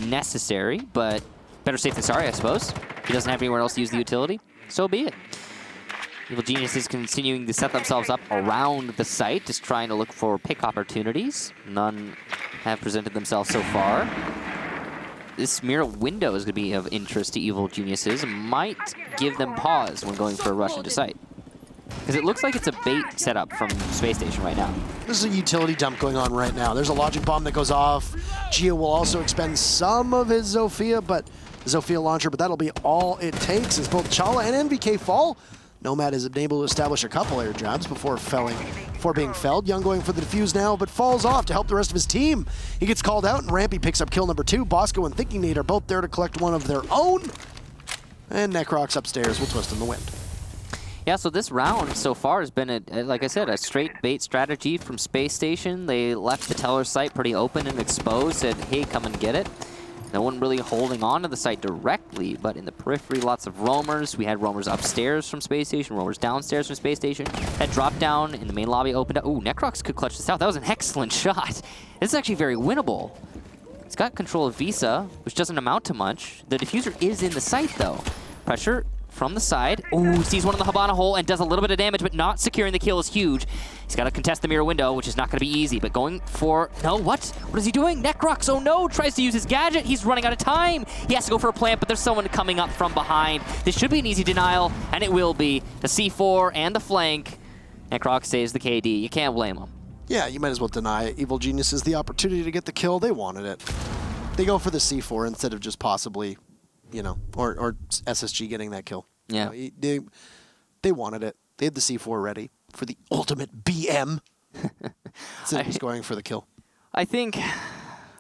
[SPEAKER 3] necessary, but better safe than sorry, I suppose. If he doesn't have anywhere else to use the utility, so be it. Evil Geniuses continuing to set themselves up around the site, just trying to look for pick opportunities. None have presented themselves so far. This mirror window is going to be of interest to Evil Geniuses. Might give them pause when going for a rush into site. Because it looks like it's a bait setup from Space Station right now.
[SPEAKER 2] This is a utility dump going on right now. There's a logic bomb that goes off. Gio will also expend some of his Zofia launcher, but that'll be all it takes as both Chala and NVK fall. Nomad is able to establish a couple air jabs before being felled. Young going for the defuse now, but falls off to help the rest of his team. He gets called out, and Rampy picks up kill number 2. Bosco and Thinking Nade are both there to collect one of their own. And Necrox upstairs will twist in the wind.
[SPEAKER 3] Yeah, so this round so far has been, like I said, a straight bait strategy from Space Station. They left the Teller site pretty open and exposed, said, hey, come and get it. No one really holding on to the site directly, but in the periphery, lots of roamers. We had roamers upstairs from Space Station, roamers downstairs from Space Station. That dropped down in the main lobby, opened up. Ooh, Necrox could clutch this out. That was an excellent shot. This is actually very winnable. He's got control of Visa, which doesn't amount to much. The diffuser is in the site, though. Pressure from the side. Ooh, sees one in the Habana hole and does a little bit of damage, but not securing the kill is huge. He's got to contest the mirror window, which is not going to be easy, but going for... No, what? What is he doing? Necrox, oh no, tries to use his gadget. He's running out of time. He has to go for a plant, but there's someone coming up from behind. This should be an easy denial, and it will be. The C4 and the flank. Necrox saves the KD. You can't blame him.
[SPEAKER 2] Yeah, you might as well deny Evil Geniuses the opportunity to get the kill. They wanted it. They go for the C4 instead of just possibly, you know, or SSG getting that kill.
[SPEAKER 3] Yeah.
[SPEAKER 2] You know, they wanted it. They had the C4 ready for the ultimate BM. Instead of just going for the kill.
[SPEAKER 3] I think...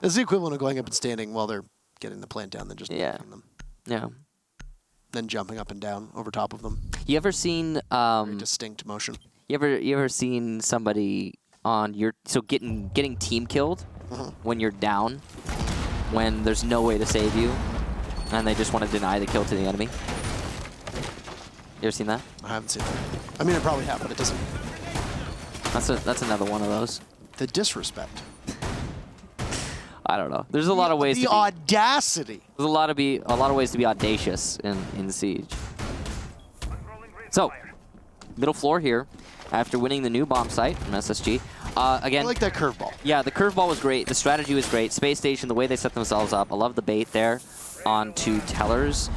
[SPEAKER 2] It's the equivalent of going up and standing while they're getting the plant down, then just knocking them.
[SPEAKER 3] Yeah.
[SPEAKER 2] Then jumping up and down over top of them.
[SPEAKER 3] You ever seen...
[SPEAKER 2] Very distinct motion.
[SPEAKER 3] You ever seen somebody on your... So getting team killed when you're down, when there's no way to save you, and they just want to deny the kill to the enemy? You ever seen that?
[SPEAKER 2] I haven't seen that. I mean, I probably have, but it doesn't...
[SPEAKER 3] That's another one of those.
[SPEAKER 2] The disrespect.
[SPEAKER 3] I don't know. There's a lot of ways
[SPEAKER 2] the
[SPEAKER 3] to be...
[SPEAKER 2] audacity.
[SPEAKER 3] There's a lot of ways to be audacious in Siege. So, middle floor here, after winning the new bomb site from SSG. Again,
[SPEAKER 2] I like that curveball.
[SPEAKER 3] Yeah, the curveball was great. The strategy was great. Space Station, the way they set themselves up. I love the bait there onto Tellers.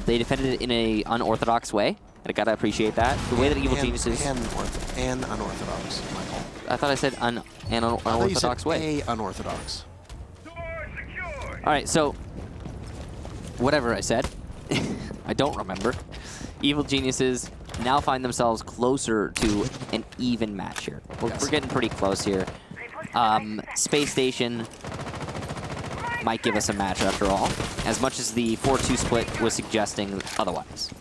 [SPEAKER 3] They defended it in a unorthodox way. And I gotta appreciate that. The way that Evil Geniuses...
[SPEAKER 2] And unorthodox, Michael.
[SPEAKER 3] I thought I said unorthodox way.
[SPEAKER 2] Unorthodox.
[SPEAKER 3] All right, so whatever I said, I don't remember. Evil Geniuses now find themselves closer to an even match here. We're getting pretty close here. Space Station might give us a match after all, as much as the 4-2 split was suggesting otherwise.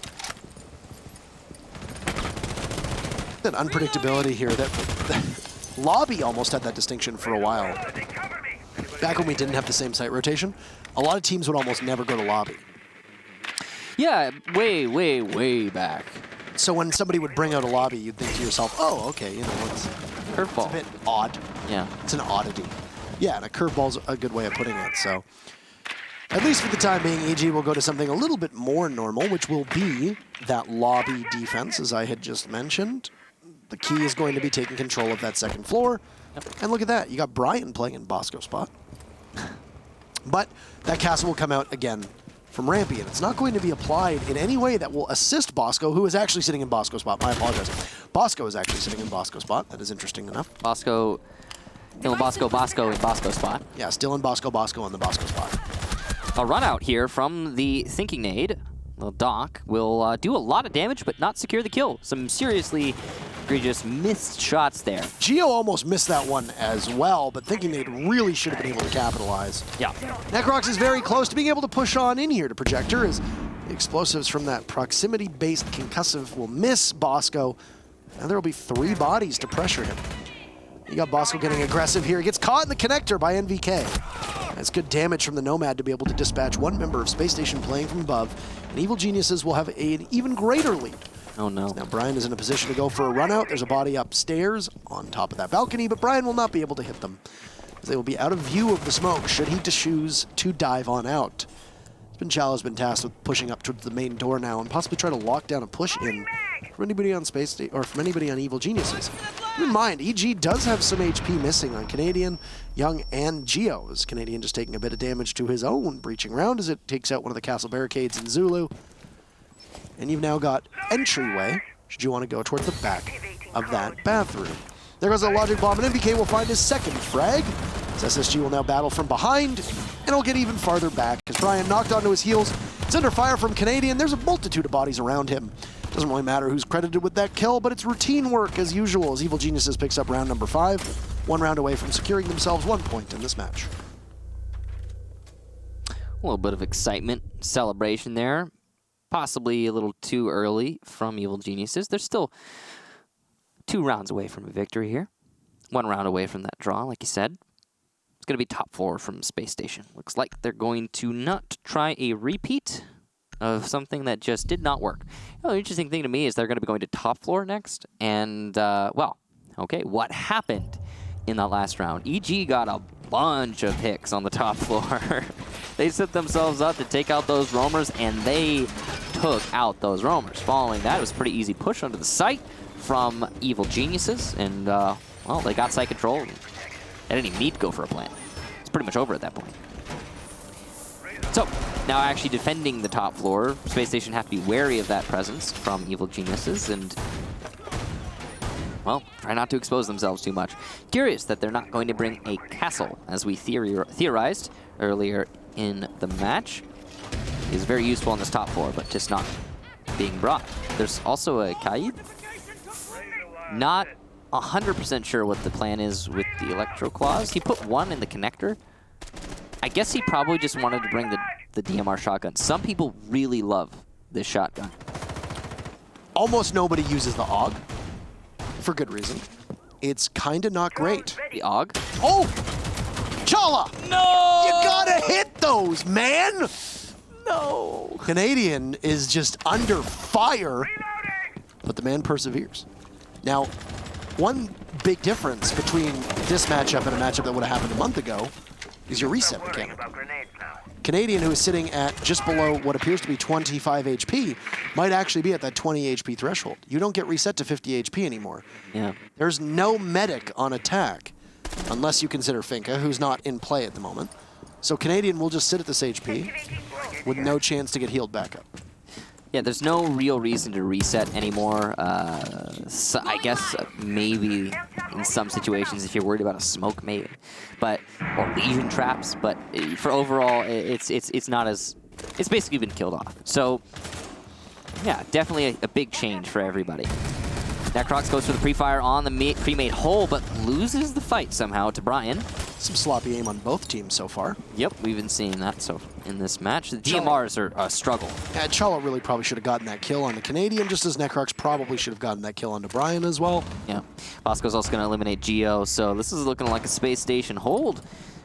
[SPEAKER 2] That unpredictability here, that Lobby almost had that distinction for a while. Back when we didn't have the same site rotation, a lot of teams would almost never go to Lobby.
[SPEAKER 3] Yeah, way back.
[SPEAKER 2] So when somebody would bring out a Lobby, you'd think to yourself, oh, okay, you know, it's
[SPEAKER 3] Curveball.
[SPEAKER 2] a bit odd.
[SPEAKER 3] Yeah.
[SPEAKER 2] It's an oddity. Yeah, and a curveball's a good way of putting it, so... At least for the time being, EG will go to something a little bit more normal, which will be that Lobby defense, as I had just mentioned. The key is going to be taking control of that second floor. Yep. And look at that, you got Brian playing in Bosco spot. But that castle will come out again from Rampy, and it's not going to be applied in any way that will assist Bosco, who is actually sitting in Bosco spot. I apologize. Bosco is actually sitting in Bosco spot. That is interesting enough.
[SPEAKER 3] Bosco in Bosco spot.
[SPEAKER 2] Yeah, still in Bosco on the Bosco spot.
[SPEAKER 3] A run out here from the Thinking Nade. Well, Doc will do a lot of damage, but not secure the kill. Some seriously egregious missed shots there.
[SPEAKER 2] Geo almost missed that one as well, but Thinking Nade really should have been able to capitalize.
[SPEAKER 3] Yeah.
[SPEAKER 2] Necrox is very close to being able to push on in here to Projector, as the explosives from that proximity-based concussive will miss Bosco. Now there will be 3 bodies to pressure him. You got Bosco getting aggressive here. He gets caught in the connector by NVK. That's good damage from the Nomad to be able to dispatch one member of Space Station playing from above. And Evil Geniuses will have an even greater lead.
[SPEAKER 3] Oh no.
[SPEAKER 2] Now Brian is in a position to go for a run out. There's a body upstairs on top of that balcony, but Brian will not be able to hit them, as they will be out of view of the smoke should he choose to dive on out. Spinchalo has been tasked with pushing up towards the main door now and possibly try to lock down a push in from anybody on Space Station, or from anybody on Evil Geniuses. Keep in mind, EG does have some HP missing on Canadian, Young, and Geo, as Canadian just taking a bit of damage to his own breaching round as it takes out one of the castle barricades in Zulu. And you've now got entryway, should you want to go towards the back of that bathroom. There goes a logic bomb, and MVK will find his second frag. SSG will now battle from behind, and he'll get even farther back, as Brian knocked onto his heels. It's under fire from Canadian. There's a multitude of bodies around him. Doesn't really matter who's credited with that kill, but it's routine work as usual, as Evil Geniuses picks up round number 5. 1 round away from securing themselves 1 point in this match.
[SPEAKER 3] A little bit of excitement, celebration there. possibly a little too early from Evil Geniuses. They're still 2 rounds away from a victory here. 1 round away from that draw, like you said. It's going to be top 4 from Space Station. Looks like they're going to not try a repeat of something that just did not work. The interesting thing to me is they're going to be going to top floor next. And, well, okay, what happened in that last round? EG got a bunch of picks on the top floor. They set themselves up to take out those roamers, and they took out those roamers. Following that, it was a pretty easy push onto the site from Evil Geniuses, and, well, they got site control. They didn't even need to go for a plant. It's pretty much over at that point. So, now actually defending the top floor, Space Station have to be wary of that presence from Evil Geniuses, and, well, try not to expose themselves too much. Curious that they're not going to bring a castle, as we theorized earlier in the match. Is very useful on this top floor, but just not being brought. There's also a Kaid. Not 100% sure what the plan is with the Electro Claws. He put 1 in the connector. I guess he probably just wanted to bring the DMR shotgun. Some people really love this shotgun.
[SPEAKER 2] Almost nobody uses the AUG, for good reason. It's kind of not great.
[SPEAKER 3] The AUG?
[SPEAKER 2] Oh! Chala!
[SPEAKER 3] No!
[SPEAKER 2] You gotta hit those, man!
[SPEAKER 3] No!
[SPEAKER 2] Canadian is just under fire, but the man perseveres. Now, one big difference between this matchup and a matchup that would have happened a month ago is your reset mechanic. Canadian, who is sitting at just below what appears to be 25 HP, might actually be at that 20 HP threshold. You don't get reset to 50 HP anymore.
[SPEAKER 3] Yeah.
[SPEAKER 2] There's no medic on attack, unless you consider Finka, who's not in play at the moment. So Canadian will just sit at this HP with no chance to get healed back up.
[SPEAKER 3] Yeah, there's no real reason to reset anymore. So I guess maybe in some situations if you're worried about a smoke, maybe, but or lesion traps. But for overall, it's not as it's basically been killed off. So yeah, definitely a big change for everybody. Necrox goes for the pre-fire on the pre-made hole, but loses the fight somehow to Brian.
[SPEAKER 2] Some sloppy aim on both teams so far.
[SPEAKER 3] Yep, we've been seeing that so in this match. The DMRs are a struggle.
[SPEAKER 2] Yeah, Chala really probably should have gotten that kill on the Canadian, just as Necrox probably should have gotten that kill onto Brian as well.
[SPEAKER 3] Yeah, Bosco's also going to eliminate Geo, so this is looking like a Space Station hold.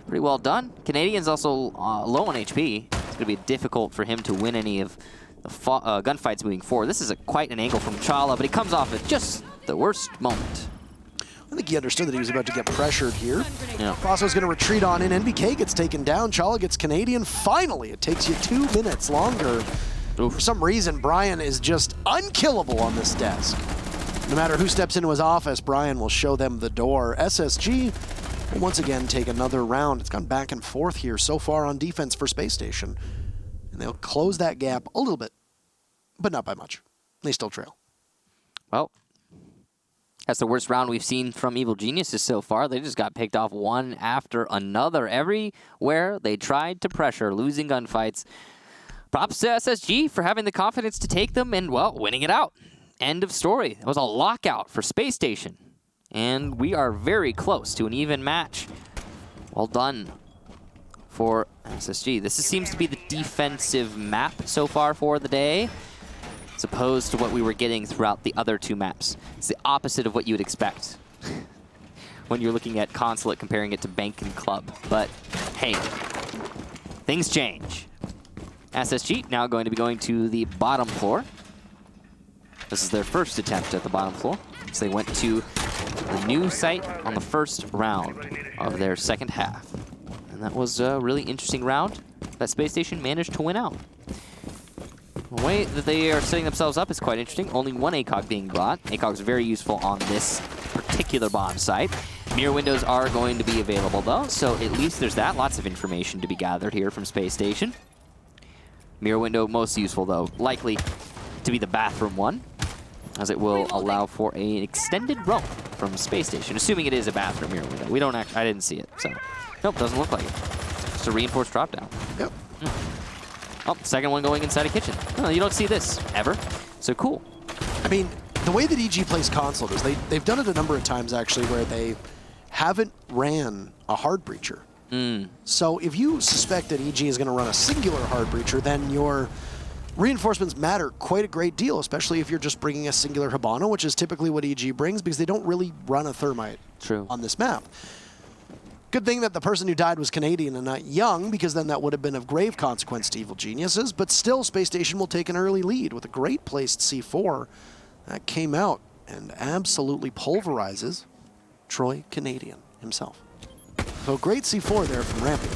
[SPEAKER 3] Pretty well done. Canadian's also low on HP. It's going to be difficult for him to win any of the gunfights moving forward. This is quite an angle from Chala, but he comes off at just the worst moment.
[SPEAKER 2] I think he understood that he was about to get pressured here.
[SPEAKER 3] Yeah.
[SPEAKER 2] Bosco's going to retreat on in. NBK gets taken down. Chala gets Canadian. Finally, it takes you 2 minutes longer.
[SPEAKER 3] Oof.
[SPEAKER 2] For some reason, Brian is just unkillable on this desk. No matter who steps into his office, Brian will show them the door. SSG will once again take another round. It's gone back and forth here so far on defense for Space Station. And they'll close that gap a little bit, but not by much. They still trail.
[SPEAKER 3] Well, that's the worst round we've seen from Evil Geniuses so far. They just got picked off one after another. Everywhere they tried to pressure, losing gunfights. Props to SSG for having the confidence to take them and, well, winning it out. End of story. It was a lockout for Space Station. And we are very close to an even match. Well done for SSG. This seems to be the defensive map so far for the day, as opposed to what we were getting throughout the other 2 maps. It's the opposite of what you would expect when you're looking at Consulate comparing it to Bank and Club. But hey, things change. SSG now going to be going to the bottom floor. This is their first attempt at the bottom floor. So they went to the new site on the first round of their second half. And that was a really interesting round that Space Station managed to win out. The way that they are setting themselves up is quite interesting. Only 1 ACOG being brought. ACOG is very useful on this particular bomb site. Mirror windows are going to be available though, so at least there's that. Lots of information to be gathered here from Space Station. Mirror window most useful though, likely to be the bathroom one, as it will allow for an extended roam from Space Station, assuming it is a bathroom mirror window. We don't actually, I didn't see it, so. Nope, doesn't look like it. Just a reinforced drop down.
[SPEAKER 2] Yep.
[SPEAKER 3] Oh, second one going inside a kitchen. Oh, you don't see this ever. So cool.
[SPEAKER 2] I mean, the way that EG plays Console is they've done it a number of times actually where they haven't ran a hard breacher. So if you suspect that EG is going to run a singular hard breacher, then your reinforcements matter quite a great deal, especially if you're just bringing a singular Hibana, which is typically what EG brings, because they don't really run a Thermite on this map. Good thing that the person who died was Canadian and not young, because then that would have been of grave consequence to Evil Geniuses, but still, Space Station will take an early lead with a great placed C4 that came out and absolutely pulverizes Troy Canadian himself. So great C4 there from Rampy.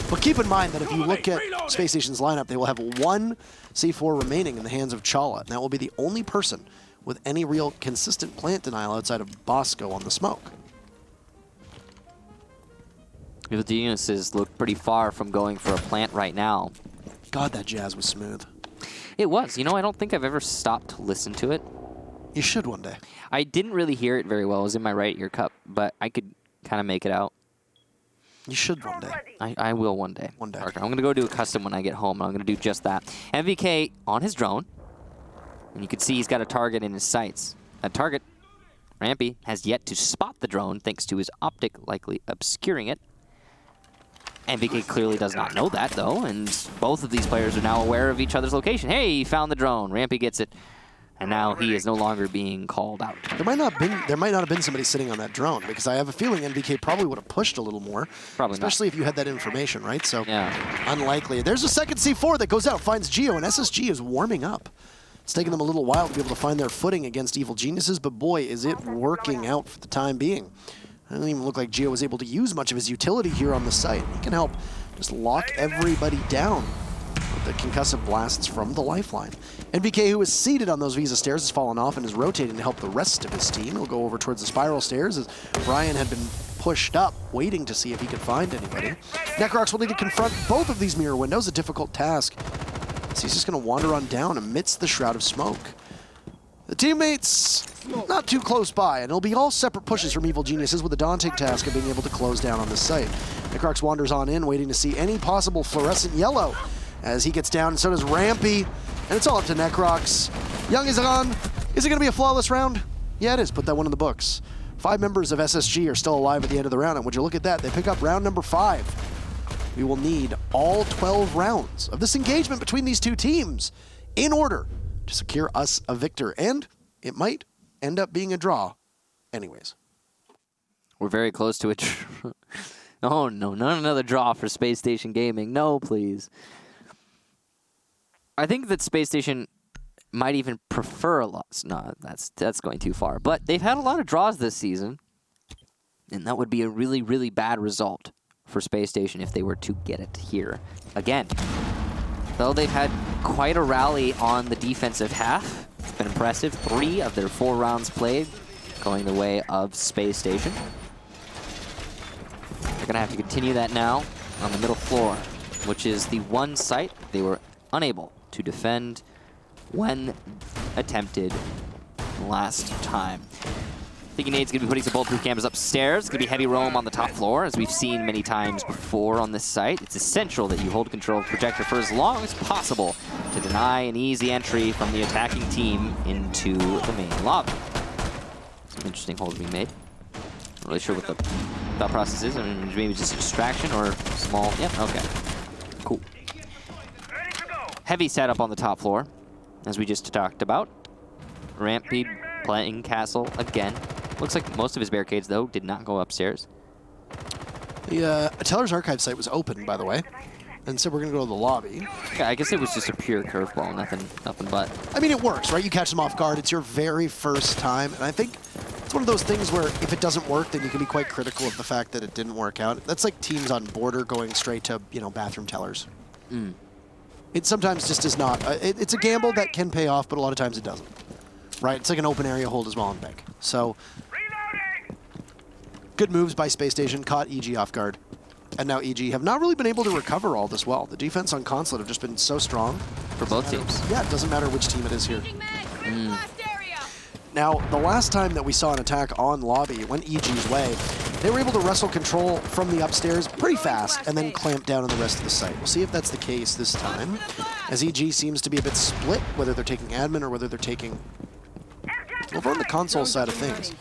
[SPEAKER 2] But keep in mind that if you look at Space Station's lineup, they will have one C4 remaining in the hands of Chala, and that will be the only person with any real consistent plant denial outside of Bosco on the smoke.
[SPEAKER 3] The Geniuses look pretty far from going for a plant right now.
[SPEAKER 2] God, that jazz was smooth.
[SPEAKER 3] It was. You know, I don't think I've ever stopped to listen to it.
[SPEAKER 2] You should one day.
[SPEAKER 3] I didn't really hear it very well. It was in my right ear cup, but I could kind of make it out.
[SPEAKER 2] You should one day.
[SPEAKER 3] I will one day.
[SPEAKER 2] One day.
[SPEAKER 3] Parker. I'm going to go do a custom when I get home. I'm going to do just that. MVK on his drone. And you can see he's got a target in his sights. That target, Rampy, has yet to spot the drone thanks to his optic likely obscuring it. MVK clearly does not know that, though, and both of these players are now aware of each other's location. Hey, he found the drone. Rampy gets it. And now he is no longer being called out.
[SPEAKER 2] There might not have been somebody sitting on that drone, because I have a feeling NBK probably would have pushed a little more.
[SPEAKER 3] Probably
[SPEAKER 2] especially if you had that information, right? So
[SPEAKER 3] yeah.
[SPEAKER 2] Unlikely. There's a second C4 that goes out, finds Geo, and SSG is warming up. It's taken them a little while to be able to find their footing against Evil Geniuses, but boy, is it working out for the time being. It doesn't even look like Geo was able to use much of his utility here on the site. He can help just lock everybody down with the concussive blasts from the lifeline. NBK, who is seated on those Visa stairs, has fallen off and is rotating to help the rest of his team. He'll go over towards the spiral stairs as Brian had been pushed up, waiting to see if he could find anybody. Necrox will need to confront both of these mirror windows, a difficult task. So he's just going to wander on down amidst the shroud of smoke. The teammates not too close by, and it'll be all separate pushes from Evil Geniuses with the daunting task of being able to close down on this site. Necrox wanders on in, waiting to see any possible fluorescent yellow as he gets down, and so does Rampy. And it's all up to Necrox. Young is on. Is it going to be a flawless round? Yeah, it is. Put that one in the books. 5 members of SSG are still alive at the end of the round, and would you look at that? They pick up round number 5. We will need all 12 rounds of this engagement between these two teams in order to secure us a victor, and it might end up being a draw anyways.
[SPEAKER 3] We're very close to it. Oh no, not another draw for Space Station Gaming. No, please. I think that Space Station might even prefer a loss. No, that's going too far. But they've had a lot of draws this season, and that would be a really, really bad result for Space Station if they were to get it here again. Though they've had quite a rally on the defensive half. It's been impressive. 3 of their 4 rounds played going the way of Space Station. They're going to have to continue that now on the middle floor, which is the one site they were unable to defend when attempted last time. I think Nade's going to be putting some bulletproof cameras upstairs. It's going to be heavy roam on the top floor, as we've seen many times before on this site. It's essential that you hold control of the projector for as long as possible to deny an easy entry from the attacking team into the main lobby. Some interesting holds being made. Not really sure what the thought process is. I mean, maybe just a distraction or small. Yeah, okay. Cool. Heavy setup on the top floor, as we just talked about. Rampy playing castle again. Looks like most of his barricades, though, did not go upstairs.
[SPEAKER 2] The Teller's Archive site was open, by the way, and so we're going to go to the lobby.
[SPEAKER 3] Yeah, I guess it was just a pure curveball, nothing but.
[SPEAKER 2] I mean, it works, right? You catch them off guard. It's your very first time, and I think it's one of those things where if it doesn't work, then you can be quite critical of the fact that it didn't work out. That's like teams on Border going straight to, bathroom tellers.
[SPEAKER 3] Mm.
[SPEAKER 2] It sometimes just is not. It's a gamble that can pay off, but a lot of times it doesn't. Right? It's like an open area hold as well in Bank. So, good moves by Space Station, caught EG off guard. And now EG have not really been able to recover all this well. The defense on Consulate have just been so strong.
[SPEAKER 3] For both teams.
[SPEAKER 2] Yeah, it doesn't matter which team it is here. Now, the last time that we saw an attack on lobby, it went EG's way. They were able to wrestle control from the upstairs pretty fast and then clamp down on the rest of the site. We'll see if that's the case this time, as EG seems to be a bit split, whether they're taking admin or whether they're taking over on the console side of things.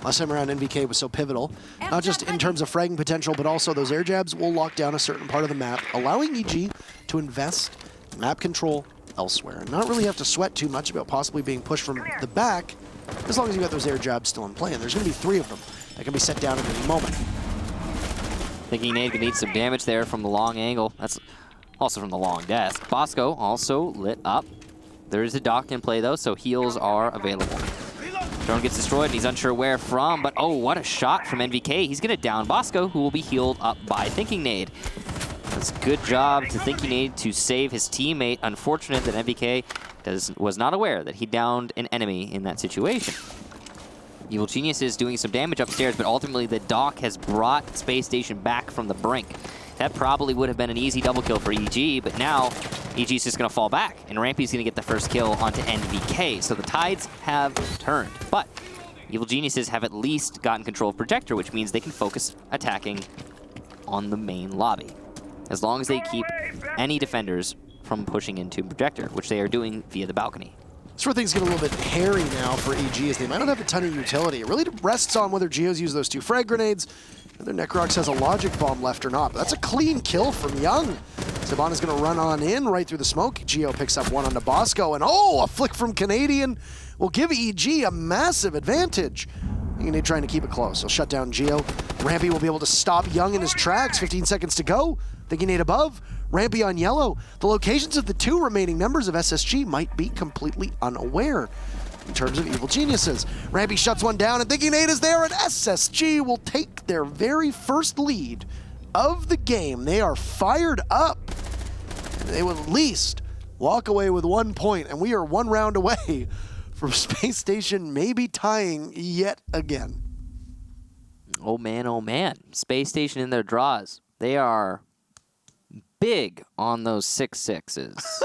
[SPEAKER 2] Last time around, NVK was so pivotal, not just in terms of fragging potential, but also those air jabs will lock down a certain part of the map, allowing EG to invest in map control elsewhere and not really have to sweat too much about possibly being pushed from the back as long as you got those air jabs still in play. And there's going to be 3 of them that can be set down at any moment.
[SPEAKER 3] Thinking Nate could need some damage there from the long angle. That's also from the long desk. Bosco also lit up. There is a dock in play though, so heals are available. Drone gets destroyed and he's unsure where from, but oh, what a shot from NVK. He's gonna down Bosco, who will be healed up by Thinking Nade. That's a good job to Thinking Nade to save his teammate. Unfortunate that NVK was not aware that he downed an enemy in that situation. Evil Genius is doing some damage upstairs, but ultimately the dock has brought Space Station back from the brink. That probably would have been an easy double kill for EG, but now EG's just going to fall back, and Rampy's going to get the first kill onto NVK. So the tides have turned, but Evil Geniuses have at least gotten control of Projector, which means they can focus attacking on the main lobby. As long as they keep any defenders from pushing into Projector, which they are doing via the balcony.
[SPEAKER 2] That's where things get a little bit hairy now for EG, as they might not have a ton of utility. It really rests on whether Geos use those 2 frag grenades, whether Necrox has a logic bomb left or not. But that's a clean kill from Young. Sabana's going to run on in right through the smoke. Geo picks up 1 onto Bosco, and oh, a flick from Canadian will give EG a massive advantage. They're trying to keep it close. He'll shut down Geo. Rampy will be able to stop Young in his tracks. 15 seconds to go. Thinking Nade above. Rampy on yellow. The locations of the 2 remaining members of SSG might be completely unaware in terms of Evil Geniuses. Rampy shuts one down, and Thinking Nade is there, and SSG will take their very first lead of the game. They are fired up. And they will at least walk away with 1 point, and we are 1 round away from Space Station maybe tying yet again.
[SPEAKER 3] Oh man, Space Station in their draws. They are big on those 6-6s.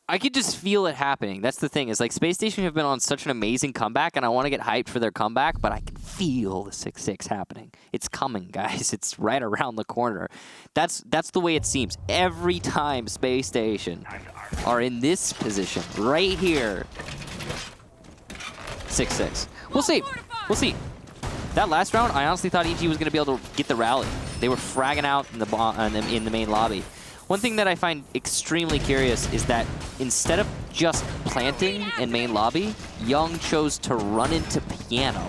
[SPEAKER 3] I could just feel it happening. That's the thing, is like Space Station have been on such an amazing comeback, and I want to get hyped for their comeback, but I can feel the 6-6 happening. It's coming, guys. It's right around the corner. That's the way it seems. Every time Space Station are in this position, right here, 6-6. We'll see. We'll see. That last round, I honestly thought EG was going to be able to get the rally. They were fragging out in the main lobby. One thing that I find extremely curious is that instead of just planting in main lobby, Young chose to run into Piano.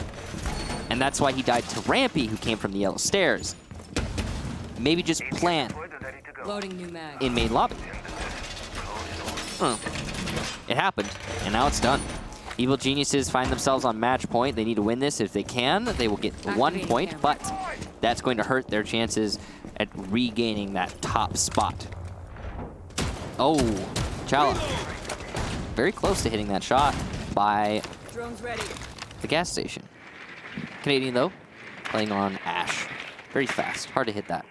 [SPEAKER 3] And that's why he died to Rampy, who came from the yellow stairs. Maybe just plant
[SPEAKER 6] Loading new mag.
[SPEAKER 3] in main lobby. It happened, and now it's done. Evil Geniuses find themselves on match point. They need to win this. If they can, they will get 1 point, but that's going to hurt their chances at regaining that top spot. Oh, Chala. Very close to hitting that shot by
[SPEAKER 6] Drones ready.
[SPEAKER 3] the gas station. Canadian, though, playing on Ash. Very fast. Hard to hit that.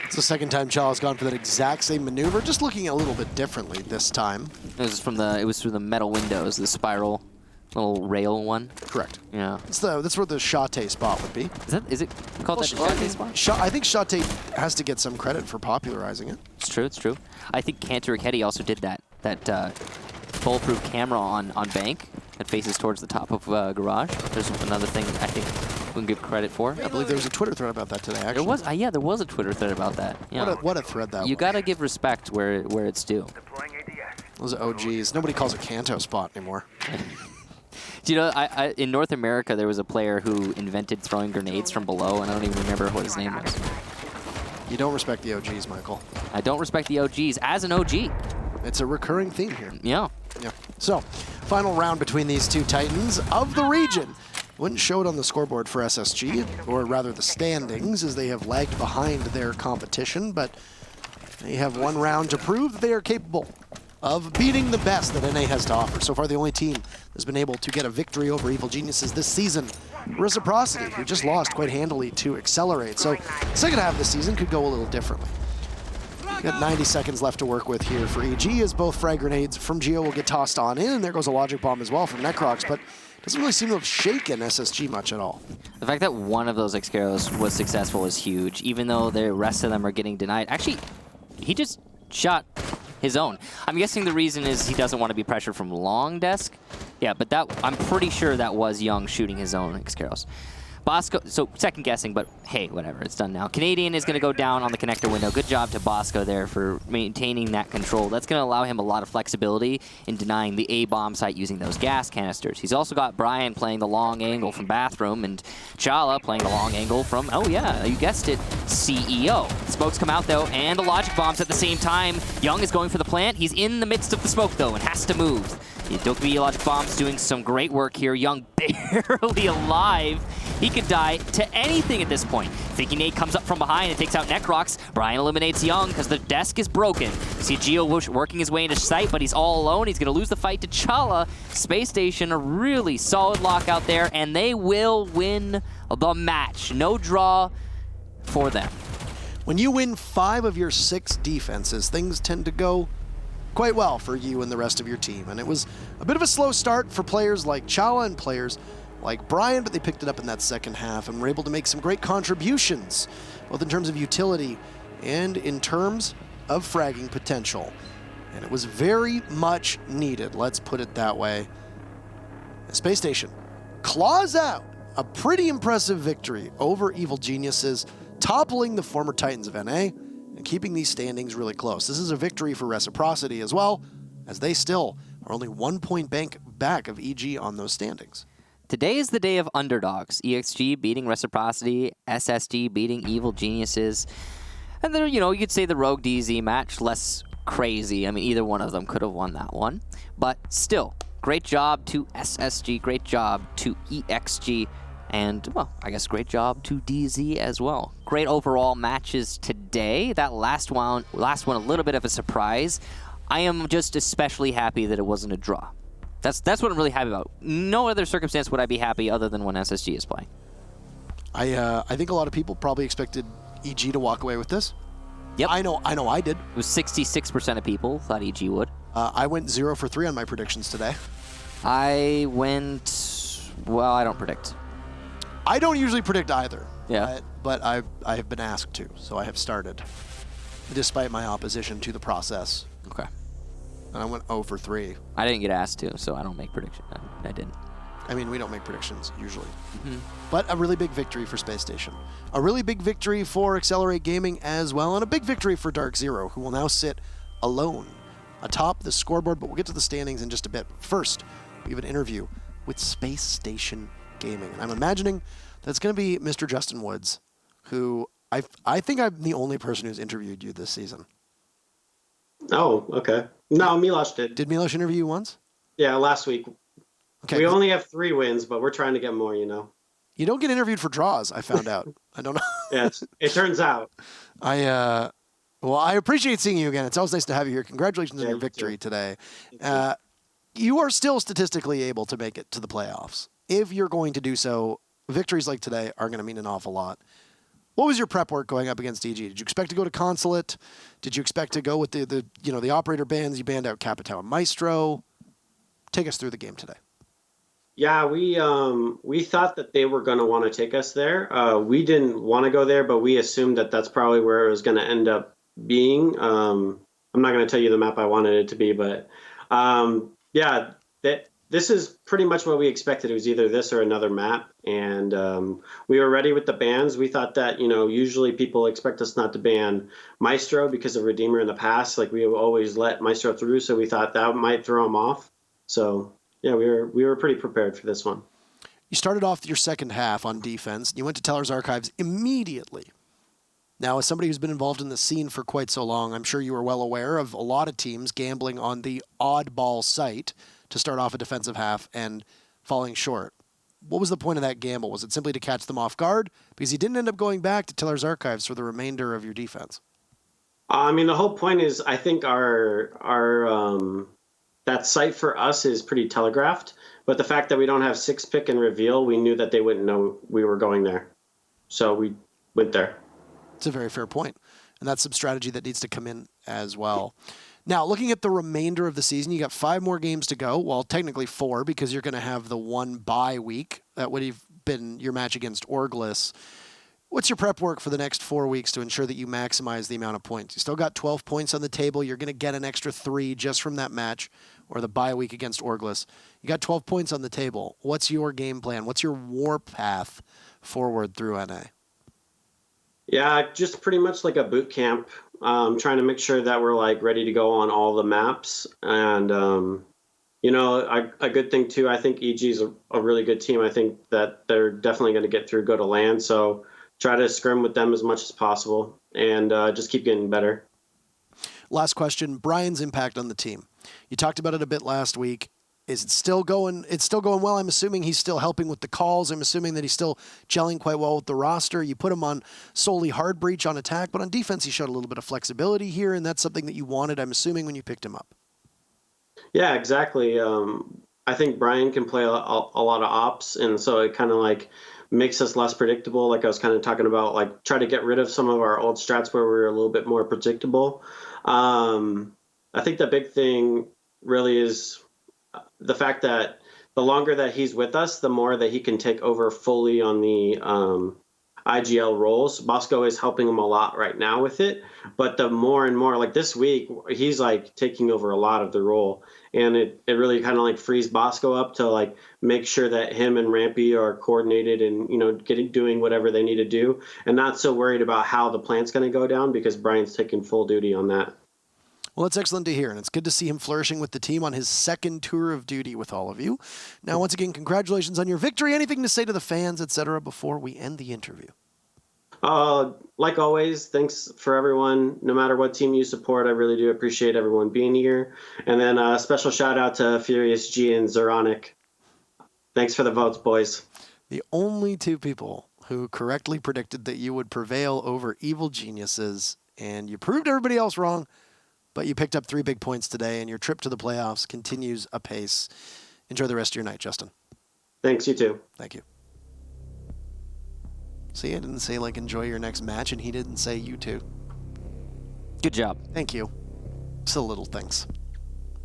[SPEAKER 2] It's the second time Chala's gone for that exact same maneuver, just looking a little bit differently this time.
[SPEAKER 3] It was through the metal windows, the spiral little rail one.
[SPEAKER 2] Correct.
[SPEAKER 3] Yeah.
[SPEAKER 2] That's where the Shate spot would be.
[SPEAKER 3] Is it called that Shate spot?
[SPEAKER 2] I think Shate has to get some credit for popularizing it.
[SPEAKER 3] It's true, it's true. I think Cantor Keddy also did that foolproof camera on bank that faces towards the top of garage. There's another thing I think we can give credit for.
[SPEAKER 2] I believe there was a Twitter thread about that today, actually.
[SPEAKER 3] There was, yeah, there was a Twitter thread about that. Yeah.
[SPEAKER 2] What a thread that was.
[SPEAKER 3] You gotta give respect where it's due.
[SPEAKER 2] Those OGs. Nobody calls it Kanto spot anymore.
[SPEAKER 3] Do you know, in North America, there was a player who invented throwing grenades from below, and I don't even remember what his name was.
[SPEAKER 2] You don't respect the OGs, Michael.
[SPEAKER 3] I don't respect the OGs as an OG.
[SPEAKER 2] It's a recurring theme here.
[SPEAKER 3] Yeah.
[SPEAKER 2] Yeah. So, final round between these 2 Titans of the region. Wouldn't show it on the scoreboard for SSG, or rather the standings, as they have lagged behind their competition, but they have 1 round to prove that they are capable of beating the best that NA has to offer. So far, the only team that's been able to get a victory over Evil Geniuses this season, Reciprocity, who just lost quite handily to Accelerate. So, second half of the season could go a little differently. Got 90 seconds left to work with here for EG, as both frag grenades from Geo will get tossed on in, and there goes a logic bomb as well from Necrox, but doesn't really seem to have shaken SSG much at all.
[SPEAKER 3] The fact that one of those Excaros was successful is huge, even though the rest of them are getting denied. Actually, he just shot his own. I'm guessing the reason is he doesn't want to be pressured from long desk. Yeah, but I'm pretty sure that was Young shooting his own Excaros. Bosco, so second guessing, but hey, whatever, it's done now. Canadian is going to go down on the connector window. Good job to Bosco there for maintaining that control. That's going to allow him a lot of flexibility in denying the A-bomb site using those gas canisters. He's also got Brian playing the long angle from bathroom and Chala playing the long angle from, oh yeah, you guessed it, CEO. The smokes come out though, and the logic bombs at the same time. Young is going for the plant. He's in the midst of the smoke though and has to move. Dokkaebi logic bombs doing some great work here. Young barely alive. He could die to anything at this point. Thinking Nate comes up from behind and takes out Necrox. Brian eliminates Young because the desk is broken. See Geo working his way into sight, but he's all alone. He's going to lose the fight to Chala. Space Station, a really solid lockout there, and they will win the match. No draw for them.
[SPEAKER 2] When you win 5 of your 6 defenses, things tend to go quite well for you and the rest of your team. And it was a bit of a slow start for players like Chala and players like Brian, but they picked it up in that second half and were able to make some great contributions, both in terms of utility and in terms of fragging potential. And it was very much needed, let's put it that way. Space Station claws out a pretty impressive victory over Evil Geniuses, toppling the former Titans of NA and keeping these standings really close. This is a victory for Reciprocity as well, as they still are only 1 point back of EG on those standings.
[SPEAKER 3] Today is the day of underdogs. EXG beating Reciprocity, SSG beating Evil Geniuses. And then, you could say the Rogue DZ match, less crazy. I mean, either one of them could have won that one. But still, great job to SSG, great job to EXG, and, well, I guess great job to DZ as well. Great overall matches today. That last one a little bit of a surprise. I am just especially happy that it wasn't a draw. That's what I'm really happy about. No other circumstance would I be happy other than when SSG is playing.
[SPEAKER 2] I think a lot of people probably expected EG to walk away with this.
[SPEAKER 3] Yep.
[SPEAKER 2] I know I did.
[SPEAKER 3] It was 66% of people thought EG would.
[SPEAKER 2] I went 0 for 3 on my predictions today.
[SPEAKER 3] I went, well, I don't predict.
[SPEAKER 2] I don't usually predict either.
[SPEAKER 3] Yeah.
[SPEAKER 2] But I have been asked to, so I have started, despite my opposition to the process.
[SPEAKER 3] Okay.
[SPEAKER 2] And I went 0 for 3.
[SPEAKER 3] I didn't get asked to, so I don't make predictions. I didn't.
[SPEAKER 2] I mean, we don't make predictions usually. But a really big victory for Space Station. A really big victory for Accelerate Gaming as well, and a big victory for Dark Zero, who will now sit alone atop the scoreboard, but we'll get to the standings in just a bit. First, we have an interview with Space Station Gaming. And I'm imagining that it's going to be Mr. Justin Woods, who I think I'm the only person who's interviewed you this season.
[SPEAKER 7] Oh, okay. No, Milosh did.
[SPEAKER 2] Did Milosh interview you once?
[SPEAKER 7] Yeah, last week.
[SPEAKER 2] Okay.
[SPEAKER 7] We only have 3 wins, but we're trying to get more,
[SPEAKER 2] You don't get interviewed for draws, I found out. I don't know.
[SPEAKER 7] Yeah, it turns out.
[SPEAKER 2] I appreciate seeing you again. It's always nice to have you here. Congratulations on your
[SPEAKER 7] you
[SPEAKER 2] victory
[SPEAKER 7] too.
[SPEAKER 2] today. You are still statistically able to make it to the playoffs. If you're going to do so, victories like today are going to mean an awful lot. What was your prep work going up against EG? Did you expect to go to Consulate? Did you expect to go with the operator bands? You banned out Capitao and Maestro. Take us through the game today.
[SPEAKER 7] Yeah, we thought that they were going to want to take us there. We didn't want to go there, but we assumed that that's probably where it was going to end up being. I'm not going to tell you the map I wanted it to be, but yeah, this is pretty much what we expected. It was either this or another map, and we were ready with the bans. We thought that, usually people expect us not to ban Maestro because of Redeemer in the past. Like, we always let Maestro through, so we thought that might throw him off. So, yeah, we were pretty prepared for this one.
[SPEAKER 2] You started off your second half on defense. You went to Teller's Archives immediately. Now, as somebody who's been involved in the scene for quite so long, I'm sure you are well aware of a lot of teams gambling on the oddball site to start off a defensive half and falling short. What was the point of that gamble? Was it simply to catch them off guard? Because you didn't end up going back to Teller's Archives for the remainder of your defense.
[SPEAKER 7] I mean, the whole point is, I think our that site for us is pretty telegraphed. But the fact that we don't have 6-pick and reveal, we knew that they wouldn't know we were going there. So we went there.
[SPEAKER 2] It's a very fair point. And that's some strategy that needs to come in as well. Now, looking at the remainder of the season, you got 5 more games to go. Well, technically 4, because you're going to have the 1 bye week. That would have been your match against Orglis. What's your prep work for the next 4 weeks to ensure that you maximize the amount of points? You still got 12 points on the table. You're going to get an extra 3 just from that match or the bye week against Orglis. You got 12 points on the table. What's your game plan? What's your war path forward through NA?
[SPEAKER 7] Yeah, just pretty much like a boot camp. Trying to make sure that we're like ready to go on all the maps. And, a good thing too, I think EG is a really good team. I think that they're definitely going to get through, go to LAN. So try to scrim with them as much as possible and just keep getting better.
[SPEAKER 2] Last question, Brian's impact on the team. You talked about it a bit last week. Is it still going? It's still going well. I'm assuming he's still helping with the calls. I'm assuming that he's still gelling quite well with the roster. You put him on solely hard breach on attack, but on defense he showed a little bit of flexibility here, and that's something that you wanted, I'm assuming, when you picked him up.
[SPEAKER 7] Yeah, exactly. I think Brian can play a lot of ops, and so it kind of like makes us less predictable. Like I was kind of talking about, like try to get rid of some of our old strats where we were a little bit more predictable. I think the big thing really is the fact that the longer that he's with us, the more that he can take over fully on the IGL roles. Bosco is helping him a lot right now with it, but the more and more, like this week, he's like taking over a lot of the role, and it really kind of like frees Bosco up to like make sure that him and Rampy are coordinated and doing whatever they need to do, and not so worried about how the plant's going to go down because Brian's taking full duty on that.
[SPEAKER 2] Well, that's excellent to hear, and it's good to see him flourishing with the team on his second tour of duty with all of you. Now, once again, congratulations on your victory. Anything to say to the fans, etc., before we end the interview?
[SPEAKER 7] Like always, thanks for everyone. No matter what team you support, I really do appreciate everyone being here. And then a special shout out to Furious G and Zeronic. Thanks for the votes, boys.
[SPEAKER 2] The only two people who correctly predicted that you would prevail over evil geniuses, and you proved everybody else wrong. But you picked up 3 big points today, and your trip to the playoffs continues apace. Enjoy the rest of your night, Justin.
[SPEAKER 7] Thanks, you too.
[SPEAKER 2] Thank you. See, I didn't say, like, enjoy your next match, and he didn't say you too.
[SPEAKER 3] Good job.
[SPEAKER 2] Thank you. It's the little things.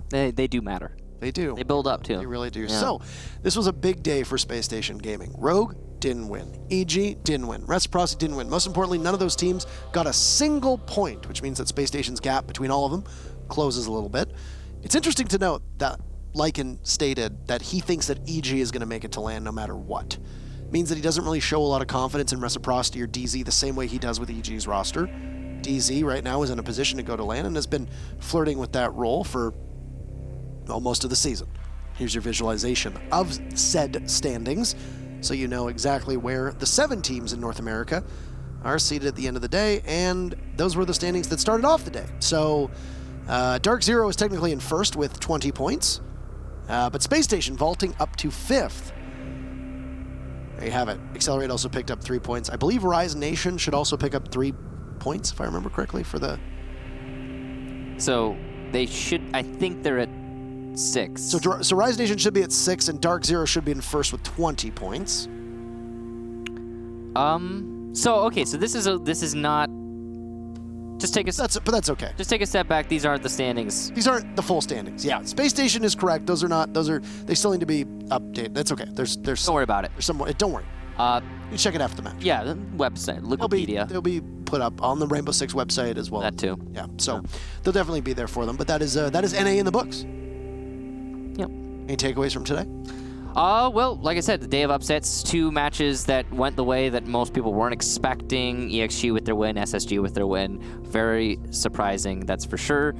[SPEAKER 3] They do matter.
[SPEAKER 2] They do.
[SPEAKER 3] They build up, too.
[SPEAKER 2] They really do.
[SPEAKER 3] Yeah.
[SPEAKER 2] So, this was a big day for Space Station Gaming. Rogue didn't win. EG didn't win. Reciprocity didn't win. Most importantly, none of those teams got a single point, which means that Space Station's gap between all of them closes a little bit. It's interesting to note that Lycan stated that he thinks that EG is going to make it to LAN no matter what. It means that he doesn't really show a lot of confidence in Reciprocity or DZ the same way he does with EG's roster. DZ right now is in a position to go to LAN and has been flirting with that role for most of the season. Here's your visualization of said standings, so you know exactly where the 7 teams in North America are seated at the end of the day, and those were the standings that started off the day. So Dark Zero is technically in first with 20 points, but Space Station vaulting up to 5th. There you have it. Accelerate also picked up 3 points. I believe Rise Nation should also pick up 3 points, if I remember correctly, for the...
[SPEAKER 3] So they should, I think they're at 6.
[SPEAKER 2] So Rise Nation should be at 6, and Dark Zero should be in first with 20 points.
[SPEAKER 3] So this is not. Just take a.
[SPEAKER 2] But that's okay.
[SPEAKER 3] Just take a step back. These aren't the standings.
[SPEAKER 2] These aren't the full standings. Yeah, Space Station is correct. Those are not. They still need to be updated. That's okay. There's.
[SPEAKER 3] Don't worry about it.
[SPEAKER 2] There's some. Don't worry. You check it after the match.
[SPEAKER 3] Yeah, the website, Wikipedia.
[SPEAKER 2] They'll be put up on the Rainbow Six website as well.
[SPEAKER 3] That too.
[SPEAKER 2] Yeah. So they'll definitely be there for them. But that is NA in the books.
[SPEAKER 3] Yep.
[SPEAKER 2] Any takeaways from today?
[SPEAKER 3] Well, like I said, the day of upsets, 2 matches that went the way that most people weren't expecting. EXG with their win, SSG with their win. Very surprising, that's for sure.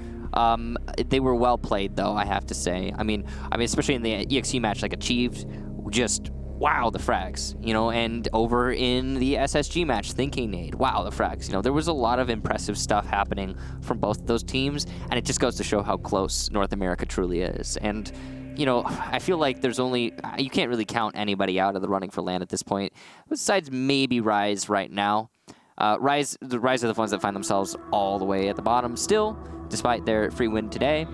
[SPEAKER 3] They were well played, though, I have to say. I mean, especially in the EXG match, like Achieved, just wow, the frags, and over in the SSG match, Thinking Nade, wow, the frags. There was a lot of impressive stuff happening from both of those teams, and it just goes to show how close North America truly is. And I feel like you can't really count anybody out of the running for LAN at this point, besides maybe Rise right now. The Rise are the ones that find themselves all the way at the bottom still, despite their free win today.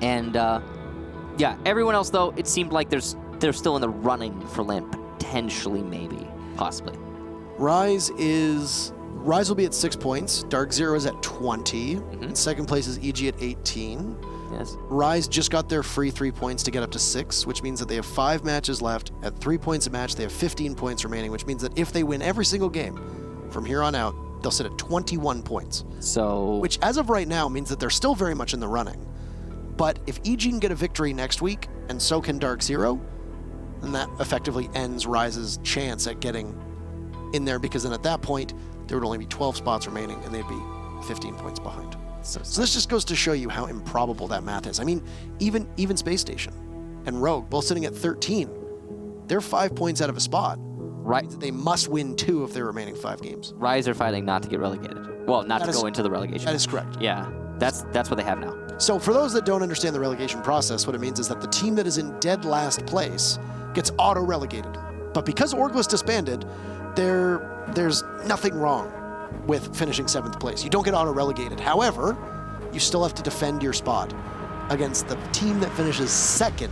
[SPEAKER 3] And yeah, everyone else, though, it seemed like they're still in the running for LAN, potentially, maybe, possibly.
[SPEAKER 2] Rise will be at 6 points. Dark Zero is at 20. In second place is EG at 18.
[SPEAKER 3] Yes.
[SPEAKER 2] Rise just got their free 3 points to get up to 6, which means that they have 5 matches left. At 3 points a match, they have 15 points remaining, which means that if they win every single game from here on out, they'll sit at 21 points.
[SPEAKER 3] So,
[SPEAKER 2] which, as of right now, means that they're still very much in the running. But if EG can get a victory next week, and so can Dark Zero, then that effectively ends Rise's chance at getting in there, because then at that point, there would only be 12 spots remaining, and they'd be 15 points behind. So this just goes to show you how improbable that math is. I mean, even Space Station and Rogue, both sitting at 13, they're 5 points out of a spot.
[SPEAKER 3] Right.
[SPEAKER 2] They must win 2 of their remaining 5 games.
[SPEAKER 3] Rise are fighting not to get relegated. Well, not to go into the relegation.
[SPEAKER 2] That is correct.
[SPEAKER 3] Yeah, that's what they have now.
[SPEAKER 2] So for those that don't understand the relegation process, what it means is that the team that is in dead last place gets auto-relegated. But because Orglis disbanded, there's nothing wrong with finishing 7th place. You don't get auto-relegated. However, you still have to defend your spot against the team that finishes 2nd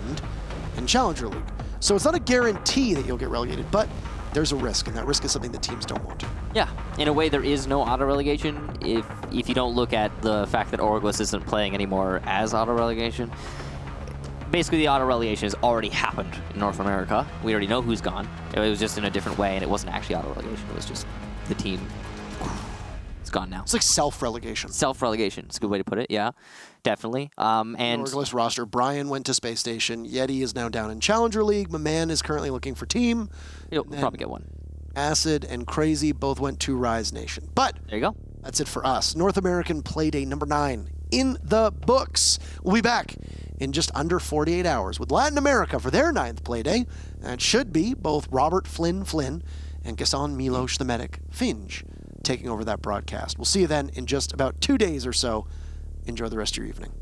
[SPEAKER 2] in Challenger League. So it's not a guarantee that you'll get relegated, but there's a risk, and that risk is something that teams don't want.
[SPEAKER 3] Yeah, in a way, there is no auto-relegation if you don't look at the fact that Orglis isn't playing anymore as auto-relegation. Basically, the auto-relegation has already happened in North America. We already know who's gone. It was just in a different way, and it wasn't actually auto-relegation. It was just the team. It's gone now.
[SPEAKER 2] It's like self-relegation.
[SPEAKER 3] Self-relegation. It's a good way to put it, yeah. Definitely. And
[SPEAKER 2] Orglis roster, Brian went to Space Station. Yeti is now down in Challenger League. Maman is currently looking for team.
[SPEAKER 3] You'll probably get one.
[SPEAKER 2] Acid and Crazy both went to Rise Nation. But
[SPEAKER 3] there you go.
[SPEAKER 2] That's it for us. North American Playday number 9 in the books. We'll be back in just under 48 hours with Latin America for their 9th Playday. And it should be both Robert Flynn and Gaston Milos the Medic Finge taking over that broadcast. We'll see you then in just about 2 days or so. Enjoy the rest of your evening.